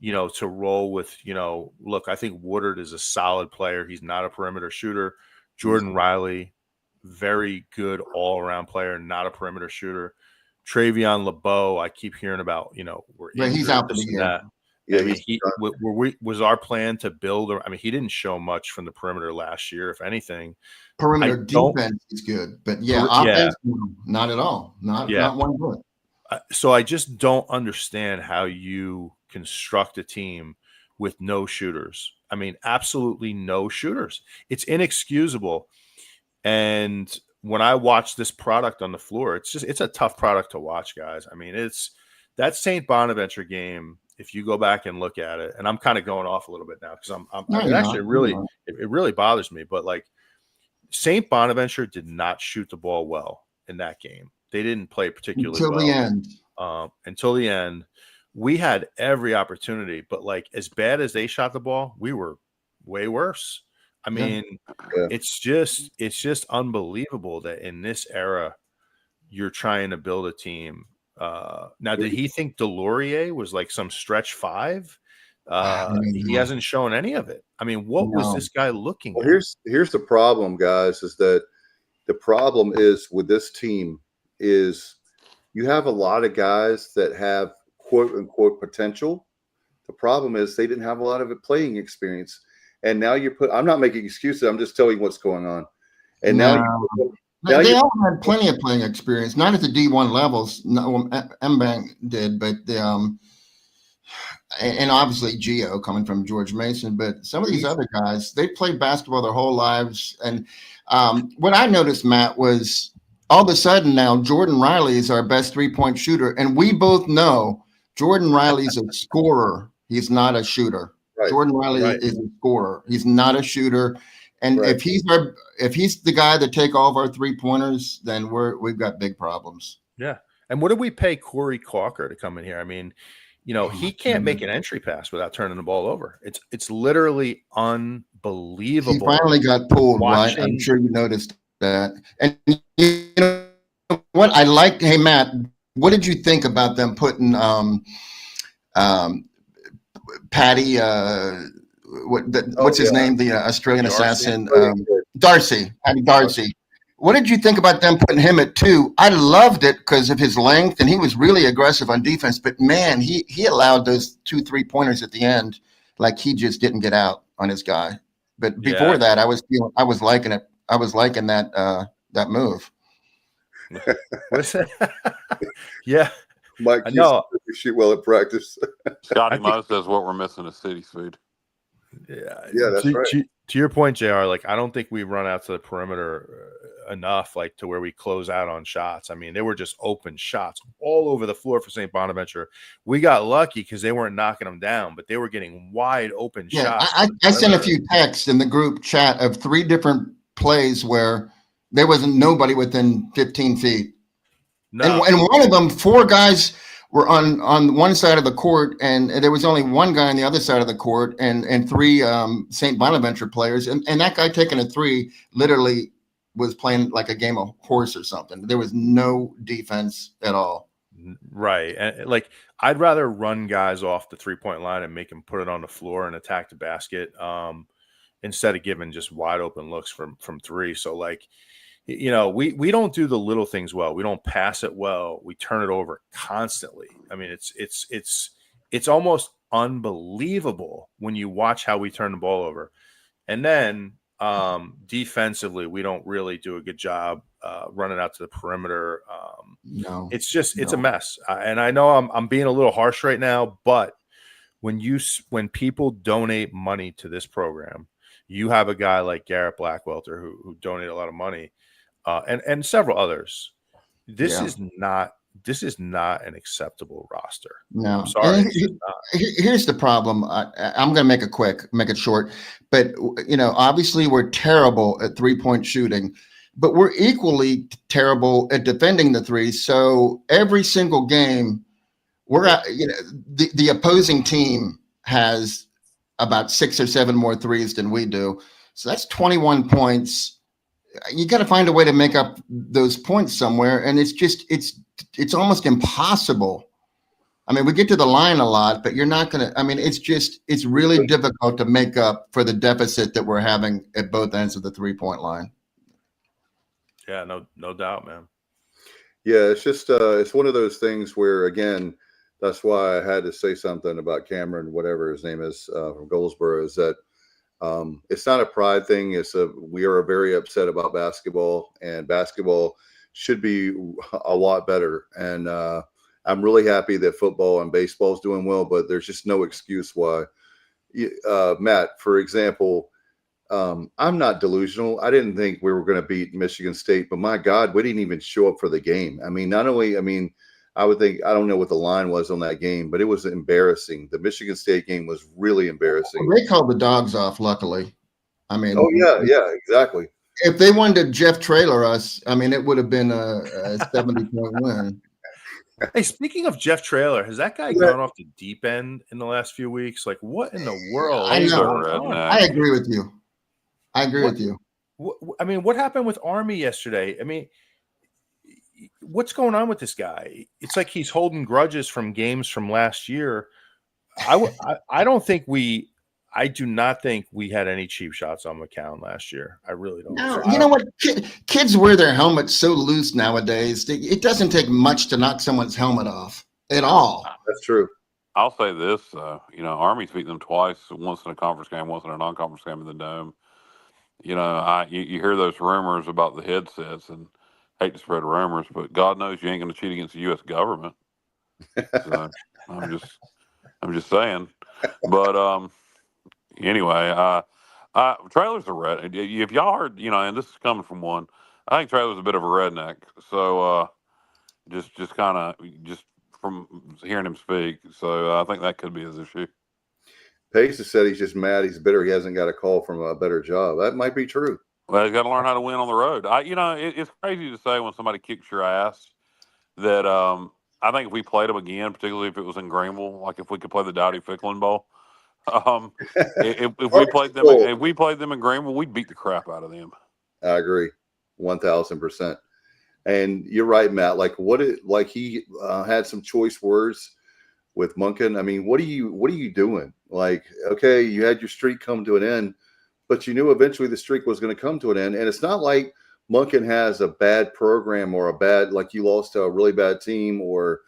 to roll with, look, I think Woodard is a solid player. He's not a perimeter shooter. Jordan Riley, very good all-around player, not a perimeter shooter. Travion LeBeau, I keep hearing about, he's out for the year. Yeah, I mean, was our plan to build? I mean, he didn't show much from the perimeter last year, if anything. Perimeter defense is good, but offense, not at all. Not one bit. So I just don't understand how you construct a team with no shooters. I mean, absolutely no shooters. It's inexcusable. And when I watch this product on the floor, it's a tough product to watch, guys. I mean, it's that St. Bonaventure game. If you go back and look at it, and I'm kind of going off a little bit now because it really bothers me. But like, St. Bonaventure did not shoot the ball well. in that game. They didn't play particularly until well the end. Until the end. We had every opportunity, but like as bad as they shot the ball, we were way worse. I mean, it's just unbelievable that in this era you're trying to build a team. Now, did he think Delorier was like some stretch 5? He hasn't shown any of it. I mean, what was this guy looking at? Here's the problem, guys, is that the problem is with this team is you have a lot of guys that have quote unquote potential. The problem is they didn't have a lot of playing experience. And now I'm not making excuses. I'm just telling you what's going on. And now they all had plenty of playing experience, not at the D1 levels. No, M-Bank did, but and obviously Gio coming from George Mason, but some of these other guys, they played basketball their whole lives. And what I noticed, Matt, was all of a sudden now Jordan Riley is our best 3-point shooter. And we both know Jordan Riley's a scorer. He's not a shooter. Right. Jordan Riley is a scorer. He's not a shooter. And if he's the guy that take all of our 3-pointers, then we've got big problems. Yeah. And what did we pay Corey Calker to come in here? I mean, he can't make an entry pass without turning the ball over. It's literally unbelievable. He finally got pulled, right? I'm sure you noticed that. And you know what I like? Hey, Matt, what did you think about them putting Patty? What's his name? The Australian assassin, Darcy. Patty Darcy. What did you think about them putting him at 2? I loved it because of his length, and he was really aggressive on defense. But man, he allowed those 2 3-pointers at the end, like he just didn't get out on his guy. But before that, I was liking it. I was liking that move. What's that? Yeah, Mike, I know. You shoot well at practice. Scotty Mo says what we're missing is City's food. Yeah, that's right. To your point, JR, like I don't think we run out to the perimeter enough, like to where we close out on shots. I mean, they were just open shots all over the floor for St. Bonaventure. We got lucky because they weren't knocking them down, but they were getting wide open shots. I sent a few texts in the group chat of 3 different plays where there wasn't nobody within 15 feet. No. And one of them, 4 guys were on one side of the court, and there was only one guy on the other side of the court, and 3 St. Bonaventure players. And that guy taking a 3 literally was playing like a game of horse or something. There was no defense at all. Right. And like, I'd rather run guys off the 3-point line and make them put it on the floor and attack the basket instead of giving just wide open looks from 3. So like, we don't do the little things well. We don't pass it well. We turn it over constantly. I mean, it's almost unbelievable when you watch how we turn the ball over. And then defensively, we don't really do a good job running out to the perimeter. It's a mess. And I know I'm being a little harsh right now, but when people donate money to this program, you have a guy like Garrett Blackwelter who donated a lot of money. And several others. This is not an acceptable roster. No, I'm sorry. Here's the problem. I'm going to make it short. But obviously we're terrible at 3-point shooting, but we're equally terrible at defending the 3. So every single game, the opposing team has about 6 or 7 more 3s than we do. So that's 21 points. You got to find a way to make up those points somewhere. And it's almost impossible. I mean, we get to the line a lot, but you're not going to, it's really difficult to make up for the deficit that we're having at both ends of the 3-point line. Yeah, no doubt, man. Yeah. It's just, it's one of those things where, again, that's why I had to say something about Cameron, whatever his name is, from Goldsboro, is that, it's not a pride thing. We are very upset about basketball, and basketball should be a lot better. And I'm really happy that football and baseball is doing well, but there's just no excuse why. Matt, for example, I'm not delusional. I didn't think we were going to beat Michigan State, but my God, we didn't even show up for the game. I would think, I don't know what the line was on that game, but it was embarrassing. The Michigan State game was really embarrassing. They called the dogs off, luckily. Oh, yeah, exactly. if they wanted to Jeff Traylor us, I mean, it would have been a 70-point win. Hey, speaking of Jeff Traylor, has that guy gone off the deep end in the last few weeks? Like, what in the world? I is know. going on? I agree with you. I mean, what happened with Army yesterday? I mean, what's going on with this guy? It's like he's holding grudges from games from last year. I do not think we had any cheap shots on McCown last year. I really don't. No, you know what? Kids wear their helmets so loose nowadays. It doesn't take much to knock someone's helmet off at all. That's true. I'll say this, Army's beat them twice, once in a conference game, once in a non-conference game in the Dome. You hear those rumors about the headsets, and hate to spread rumors, but God knows you ain't going to cheat against the U.S. government. So, I'm just saying. But anyway, Traylor's a red. If y'all heard, and this is coming from one, I think Traylor's a bit of a redneck. So just from hearing him speak, so I think that could be his issue. Pace has said he's just mad. He's bitter. He hasn't got a call from a better job. That might be true. Well, he's got to learn how to win on the road. It's crazy to say when somebody kicks your ass that I think if we played them again, particularly if it was in Greenville, like if we could play the Dowdy Ficklin Bowl, if we played them in Greenville, we'd beat the crap out of them. I agree, 1,000%. And you're right, Matt. He had some choice words with Monken. I mean, what are you doing? Like, okay, you had your streak come to an end, but you knew eventually the streak was going to come to an end. And it's not like Monken has a bad program or you lost to a really bad team or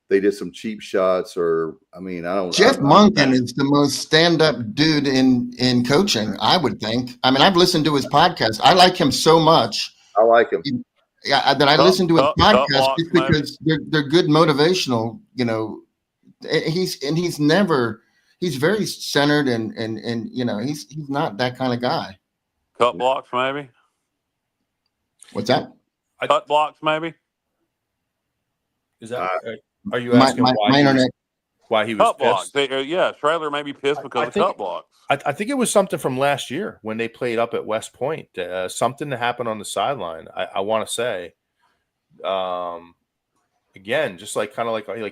they did some cheap shots or, Jeff Monken is the most stand-up dude in coaching, I would think. I mean, I've listened to his podcast. I like him so much. I like him. That I listen to his podcast just because they're good motivational, he's very centered and he's not that kind of guy. Cut blocks, maybe. What's that? Cut blocks, maybe. Is that? Are you asking why he was cut pissed? Blocks? Yeah, Traylor may be pissed because of cut blocks. I think it was something from last year when they played up at West Point. Something that happened on the sideline. I want to say, again, just like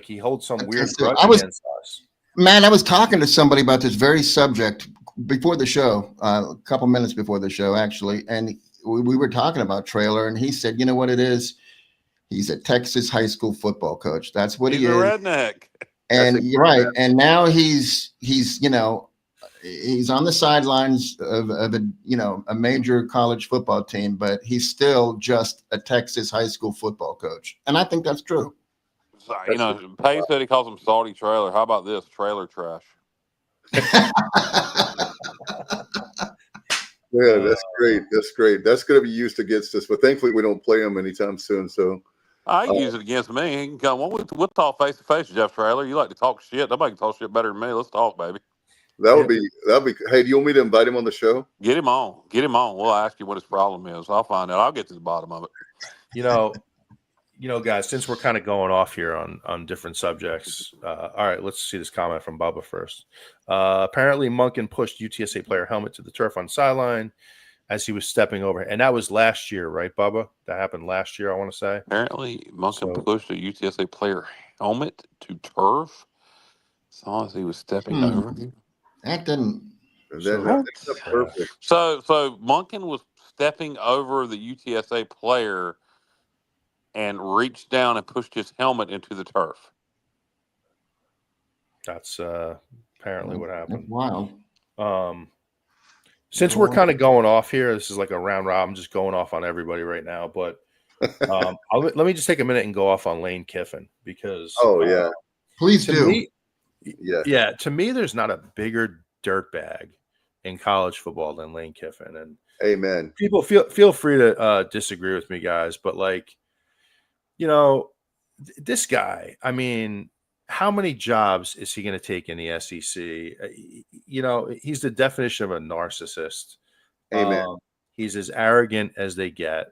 he holds some weird grudge against us. Man, I was talking to somebody about this very subject before the show, a couple minutes before the show, actually, and we were talking about Traylor, and he said, "You know what it is? He's a Texas high school football coach. That's what he is. He's a redneck." And you're right. And now he's on the sidelines of a major college football team, but he's still just a Texas high school football coach. And I think that's true. Payne said he calls him salty trailer. How about this? Trailer trash. Yeah, that's great. That's great. That's going to be used against us, but thankfully we don't play him anytime soon. So I use it against me. He can come on. We'll talk face to face, Jeff Traylor. You like to talk shit? Nobody can talk shit better than me. Let's talk, baby. That'd be. Hey, do you want me to invite him on the show? Get him on. We'll ask you what his problem is. I'll find out. I'll get to the bottom of it. Guys, since we're kind of going off here on different subjects, all right, let's see this comment from Bubba first. Apparently, Monken pushed UTSA player helmet to the turf on sideline as he was stepping over. And that was last year, right, Bubba? That happened last year, I want to say. Apparently, Monken pushed a UTSA player helmet to turf as long as he was stepping over. That didn't. That's perfect. So Monken was stepping over the UTSA player and reached down and pushed his helmet into the turf. That's apparently what happened. Wow. Since we're kind of going off here, this is like a round robin, just going off on everybody right now. But let me just take a minute and go off on Lane Kiffin because. Oh yeah, please do. Yeah, to me, there's not a bigger dirtbag in college football than Lane Kiffin. And amen. People feel free to disagree with me, guys, but this guy, I mean, how many jobs is he going to take in the SEC? He's the definition of a narcissist. Amen. He's as arrogant as they get.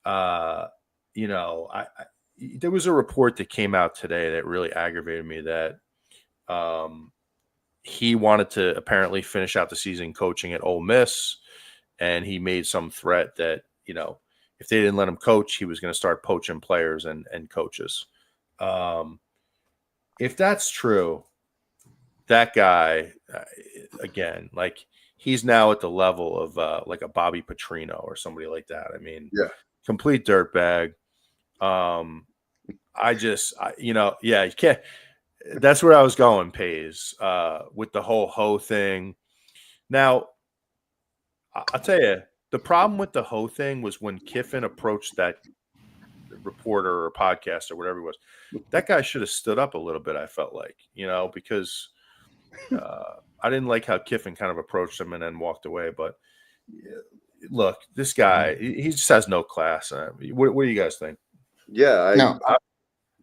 There was a report that came out today that really aggravated me that he wanted to apparently finish out the season coaching at Ole Miss. and he made some threat that, if they didn't let him coach, he was going to start poaching players and coaches. If that's true, that guy, again, like he's now at the level of like a Bobby Petrino or somebody like that. I mean, complete dirtbag. You can't. That's where I was going, Pays, with the whole Ho thing. Now, I'll tell you, the problem with the Ho thing was when Kiffin approached that reporter or podcast or whatever it was, that guy should have stood up a little bit, I felt like, because I didn't like how Kiffin kind of approached him and then walked away. But look, this guy, he just has no class. What do you guys think? Yeah.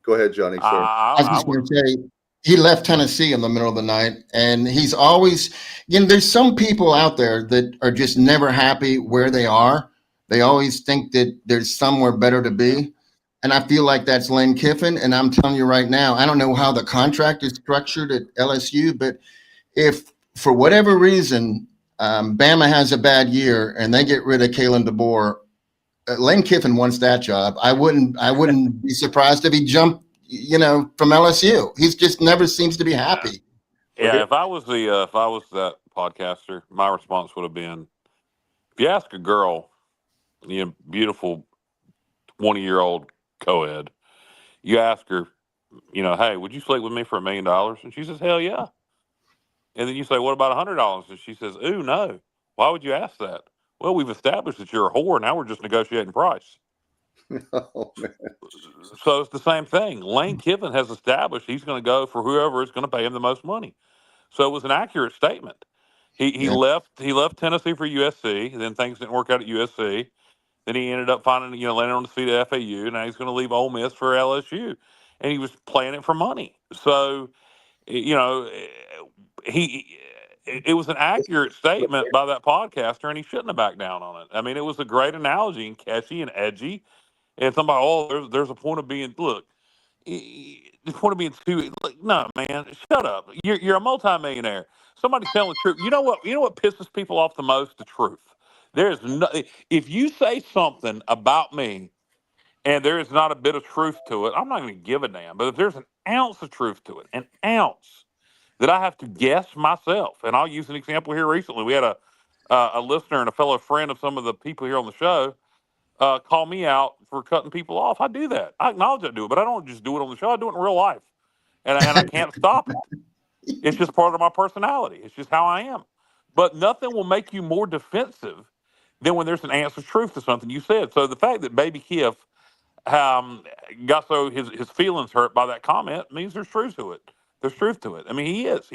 Go ahead, Johnny. Sorry. I was just going to say, he left Tennessee in the middle of the night, and he's always, there's some people out there that are just never happy where they are. They always think that there's somewhere better to be. And I feel like that's Lane Kiffin. And I'm telling you right now, I don't know how the contract is structured at LSU, but if for whatever reason, Bama has a bad year and they get rid of Kalen DeBoer, Lane Kiffin wants that job. I wouldn't be surprised if he jumped, from LSU. He's just never seems to be happy. Yeah, if I was that podcaster, my response would have been, if you ask a girl, beautiful 20-year-old co-ed, you ask her, hey, would you sleep with me for $1 million? And she says, hell yeah. And then you say, what about $100? And she says, ooh, no. Why would you ask that? Well, we've established that you're a whore. Now we're just negotiating price. Oh, man. So it's the same thing. Lane Kiffin has established he's going to go for whoever is going to pay him the most money. So it was an accurate statement. He left Tennessee for USC. Then things didn't work out at USC. Then he ended up finding, landing on the feet of FAU. Now he's going to leave Ole Miss for LSU, and he was playing it for money. So, it was an accurate statement by that podcaster, and he shouldn't have backed down on it. I mean, it was a great analogy and catchy and edgy. And somebody, there's a point of being, look, the point of being too, like, no, man, shut up. You're a multimillionaire. Somebody's telling the truth. You know what pisses people off the most? The truth. There's no, if you say something about me and there is not a bit of truth to it, I'm not going to give a damn. But if there's an ounce of truth to it, an ounce, that I have to guess myself. And I'll use an example here recently. We had a listener and a fellow friend of some of the people here on the show call me out for cutting people off. I do that. I acknowledge I do it, but I don't just do it on the show. I do it in real life. And I can't stop it. It's just part of my personality. It's just how I am. But nothing will make you more defensive than when there's an ounce of truth to something you said. So the fact that Baby Kiff got so his feelings hurt by that comment means there's truth to it. There's truth to it. I mean, he is.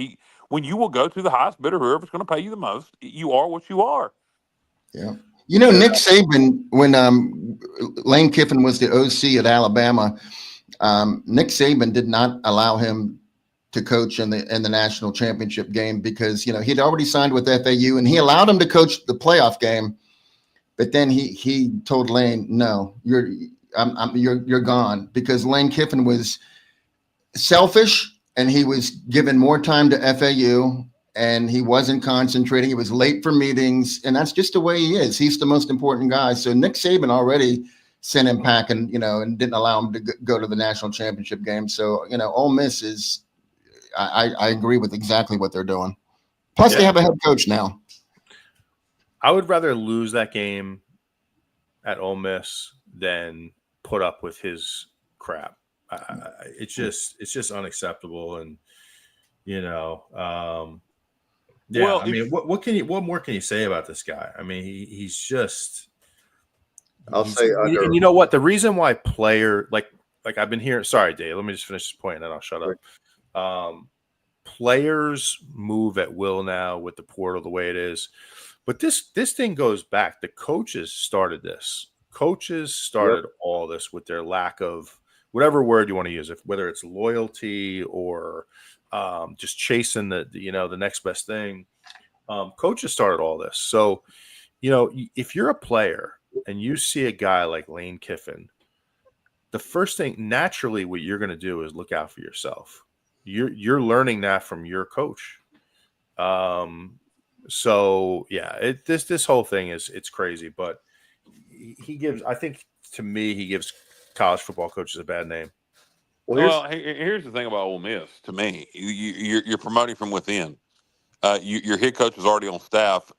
When you will go to the highest bidder, whoever's going to pay you the most, you are what you are. Yeah. Nick Saban, when Lane Kiffin was the OC at Alabama, Nick Saban did not allow him to coach in the national championship game because he'd already signed with FAU, and he allowed him to coach the playoff game. But then he told Lane, "No, you're gone," because Lane Kiffin was selfish and he was given more time to FAU. And he wasn't concentrating. He was late for meetings, and that's just the way he is. He's the most important guy. So Nick Saban already sent him packing, and didn't allow him to go to the national championship game. So, Ole Miss is, I agree with exactly what they're doing. Plus, they have a head coach now. I would rather lose that game at Ole Miss than put up with his crap. It's just unacceptable, and yeah, well, I mean, what more can you say about this guy? I mean, he's just. And you know what? The reason why like I've been hearing. Sorry, Dave. Let me just finish this point, and then I'll shut up. Players move at will now with the portal the way it is, but this thing goes back. The coaches started this. Coaches started all this with their lack of whatever word you want to use, whether it's loyalty or. Just chasing the next best thing. Coaches started all this. So, if you're a player and you see a guy like Lane Kiffin, the first thing naturally what you're going to do is look out for yourself. You're learning that from your coach. So yeah, this whole thing it's crazy, but he gives, I think to me, he gives college football coaches a bad name. Well, here's the thing about Ole Miss. To me, you're promoting from within. Your head coach is already on staff.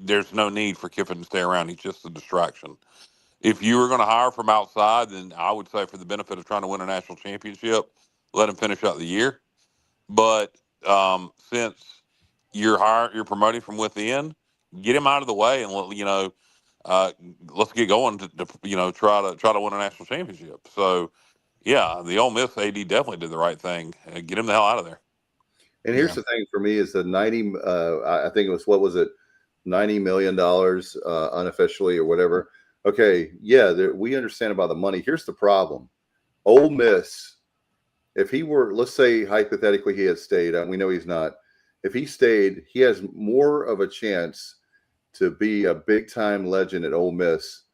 There's no need for Kiffin to stay around. He's just a distraction. If you were going to hire from outside, then I would say for the benefit of trying to win a national championship, let him finish out the year. But since you're promoting from within, get him out of the way and let's get going to try to win a national championship. So yeah, the Ole Miss AD definitely did the right thing. Get him the hell out of there. And here's the thing for me is the 90. I think it was, what was it, $90 million unofficially or whatever. Okay, yeah, we understand about the money. Here's the problem: Ole Miss, if he were, let's say hypothetically he had stayed, we know he's not. If he stayed, he has more of a chance to be a big time legend at Ole Miss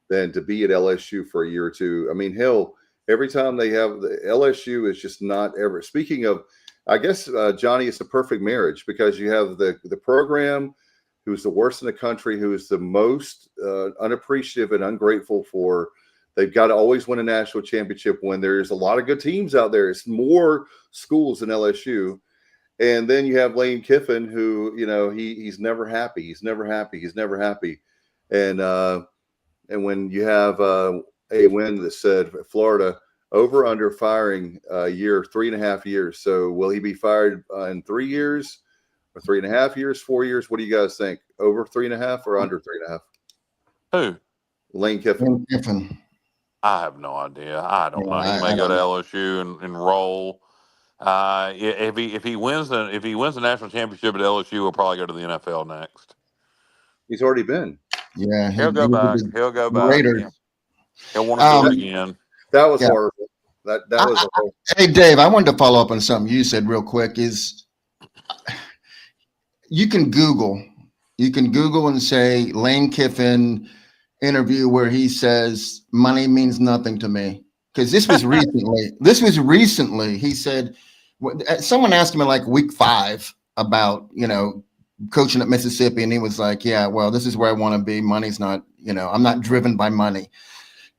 than to be at LSU for a year or two. I mean, hell, every time they have the LSU is just not ever. Speaking of, I guess Johnny, it's a perfect marriage because you have the program who's the worst in the country, who is the most unappreciative and ungrateful for. They've got to always win a national championship when there's a lot of good teams out there. It's more schools than LSU. And then you have Lane Kiffin, who, he's never happy. He's never happy. He's never happy. And when you have a win that said Florida over under firing a year, 3.5 years. So will he be fired in 3 years or 3.5 years, 4 years? What do you guys think? Over 3.5 or under 3.5? Who? Lane Kiffin. Lane Kiffin. I have no idea. I don't know. He may go to LSU and roll. If he wins the national championship at LSU, he'll probably go to the NFL next. He's already been. Yeah, he'll go back. He'll go back. Yeah. He'll want to do it again. That was horrible. That was horrible. Hey, Dave, I wanted to follow up on something you said real quick. Is you can Google and say Lane Kiffin interview where he says money means nothing to me, because this was recently. He said, someone asked him in like week 5 about coaching at Mississippi, and he was like, yeah, well, this is where I want to be. Money's not, I'm not driven by money.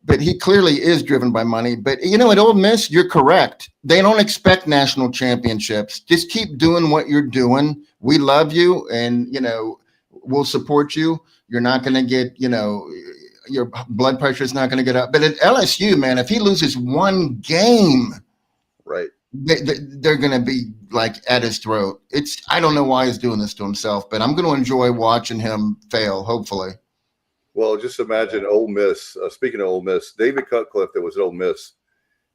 But he clearly is driven by money. But at Ole Miss, you're correct. They don't expect national championships. Just keep doing what you're doing. We love you, and we'll support you. You're not going to get, your blood pressure is not going to get up. But at LSU, man, if he loses one game, right, they're going to be like at his throat. I don't know why he's doing this to himself, but I'm going to enjoy watching him fail, hopefully. Well, just imagine Ole Miss. Speaking of Ole Miss, David Cutcliffe, that was at Ole Miss,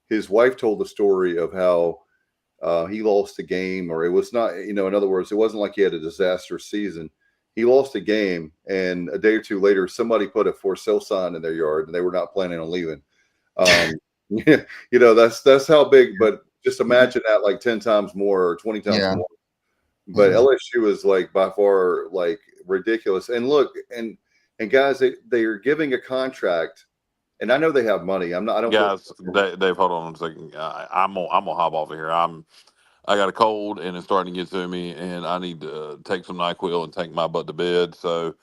his wife told the story of how he lost a game, or it was not, in other words, it wasn't like he had a disastrous season. He lost a game, and a day or two later, somebody put a for sale sign in their yard, and they were not planning on leaving. That's how big. But just imagine that like 10 times more or 20 times more. But LSU is like by far like ridiculous. And look, and guys, they are giving a contract, and I know they have money. Guys, Dave, hold on a second. I'm gonna hop off of here. I got a cold and it's starting to get to me, and I need to take some NyQuil and take my butt to bed. So,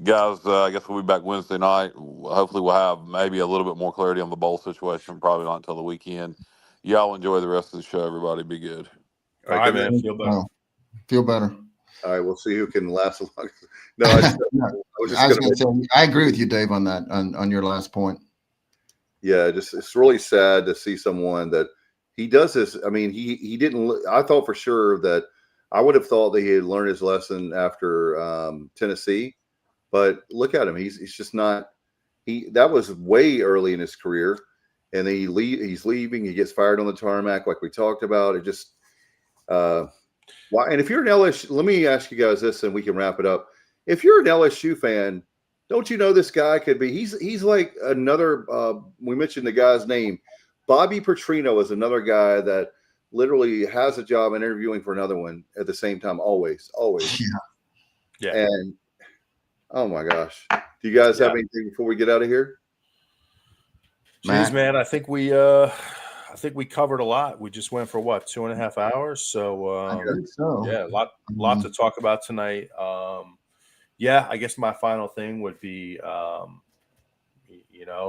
guys, I guess we'll be back Wednesday night. Hopefully, we'll have maybe a little bit more clarity on the bowl situation. Probably not until the weekend. Y'all enjoy the rest of the show. Everybody, be good. All right, man. Feel better. Feel better. All right, we'll see who can last as long. No, I agree with you, Dave, on that. On your last point. Yeah, it's really sad to see someone that he does this. I mean, he didn't. I thought for sure that I would have thought that he had learned his lesson after Tennessee, but look at him. He's just not. That was way early in his career, and then he's leaving. He gets fired on the tarmac, like we talked about. It just. Why? And if you're an LSU, let me ask you guys this, and we can wrap it up. If you're an LSU fan, don't you know this guy could be? He's like another. We mentioned the guy's name, Bobby Petrino, is another guy that literally has a job and interviewing for another one at the same time. Always. Yeah. And oh my gosh, do you guys have anything before we get out of here? Jeez, man, I think we covered a lot. We just went for 2.5 hours. So, I think so. Yeah, a lot to talk about tonight. yeah, I guess my final thing would be,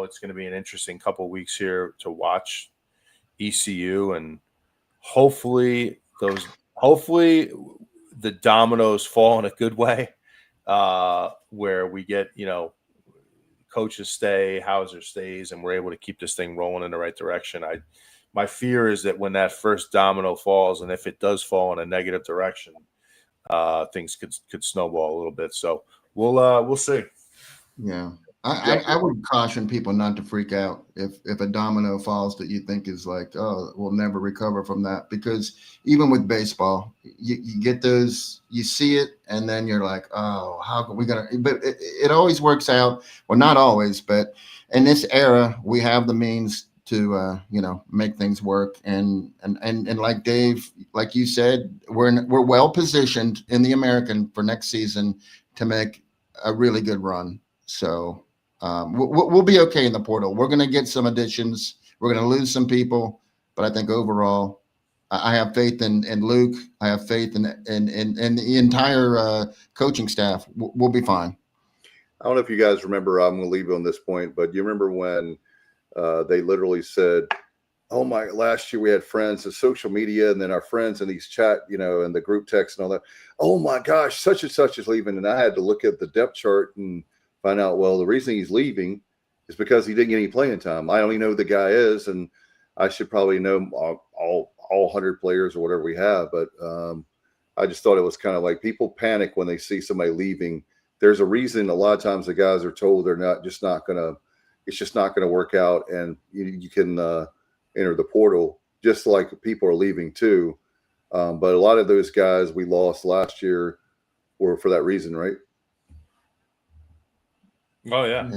it's going to be an interesting couple of weeks here to watch ECU, and hopefully the dominoes fall in a good way, where we get, coaches stay, Hauser stays, and we're able to keep this thing rolling in the right direction. My fear is that when that first domino falls, and if it does fall in a negative direction, things could snowball a little bit. So we'll see. Yeah. I would caution people not to freak out if a domino falls that you think is like, oh, we'll never recover from that. Because even with baseball, you get those, you see it, and then you're like, oh, how can we gonna? But it always works out. Well, not always, but in this era, we have the means to make things work. And like Dave, like you said, we're well positioned in the American for next season to make a really good run. So. We'll be okay in the portal. We're going to get some additions. We're going to lose some people, but I think overall, I have faith in Luke. I have faith in the entire coaching staff. We'll be fine. I don't know if you guys remember. I'm going to leave you on this point, but you remember when they literally said, "Oh my! Last year we had friends in social media, and then our friends in these chat, and the group text and all that. Oh my gosh, such and such is leaving." And I had to look at the depth chart and find out, well, the reason he's leaving is because he didn't get any playing time. I only know who the guy is, and I should probably know all 100 players or whatever we have. But I just thought it was kind of like people panic when they see somebody leaving. There's a reason a lot of times the guys are told it's just not going to work out, and you can enter the portal just like people are leaving too. But a lot of those guys we lost last year were for that reason, right? Oh yeah,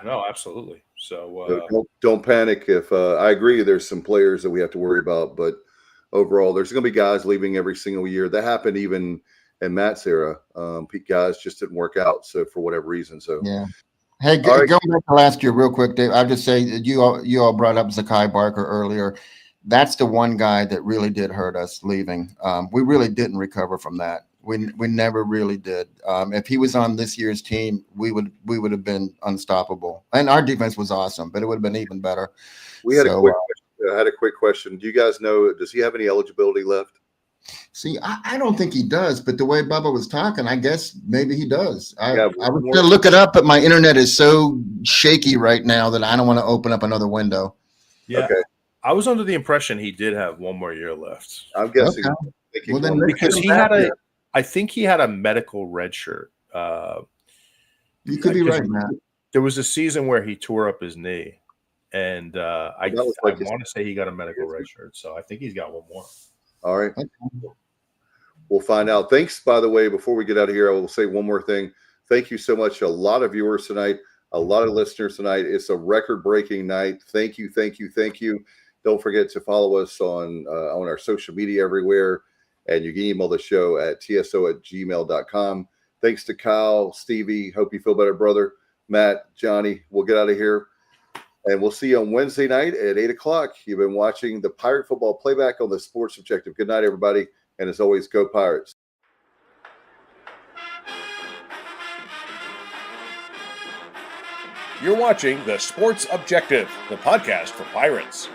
no, absolutely. So don't panic. If I agree, there's some players that we have to worry about, but overall, there's going to be guys leaving every single year. That happened even in Matt's era. Guys just didn't work out, so for whatever reason. So yeah. Hey, going back to last year, real quick, Dave. I'll just say that you all brought up Zakai Barker earlier. That's the one guy that really did hurt us leaving. We really didn't recover from that. We never really did. If he was on this year's team, we would have been unstoppable. And our defense was awesome, but it would have been even better. I had a quick question. Do you guys know, does he have any eligibility left? See, I don't think he does, but the way Bubba was talking, I guess maybe he does. I was going to look it up, but my internet is so shaky right now that I don't want to open up another window. Yeah. Okay. I was under the impression he did have one more year left. I'm guessing. Okay. Well, then because I think he had a medical red shirt. You could be right, Matt. There was a season where he tore up his knee, and I want to say he got a medical red shirt. So I think he's got one more. All right. We'll find out. Thanks, by the way, before we get out of here, I will say one more thing. Thank you so much. A lot of viewers tonight, a lot of listeners tonight. It's a record-breaking night. Thank you, thank you, thank you. Don't forget to follow us on our social media everywhere. And you can email the show at tso@gmail.com. Thanks to Kyle, Stevie. Hope you feel better, brother. Matt, Johnny, we'll get out of here. And we'll see you on Wednesday night at 8 o'clock. You've been watching the Pirate Football Playback on the Sports Objective. Good night, everybody. And as always, go Pirates. You're watching the Sports Objective, the podcast for Pirates.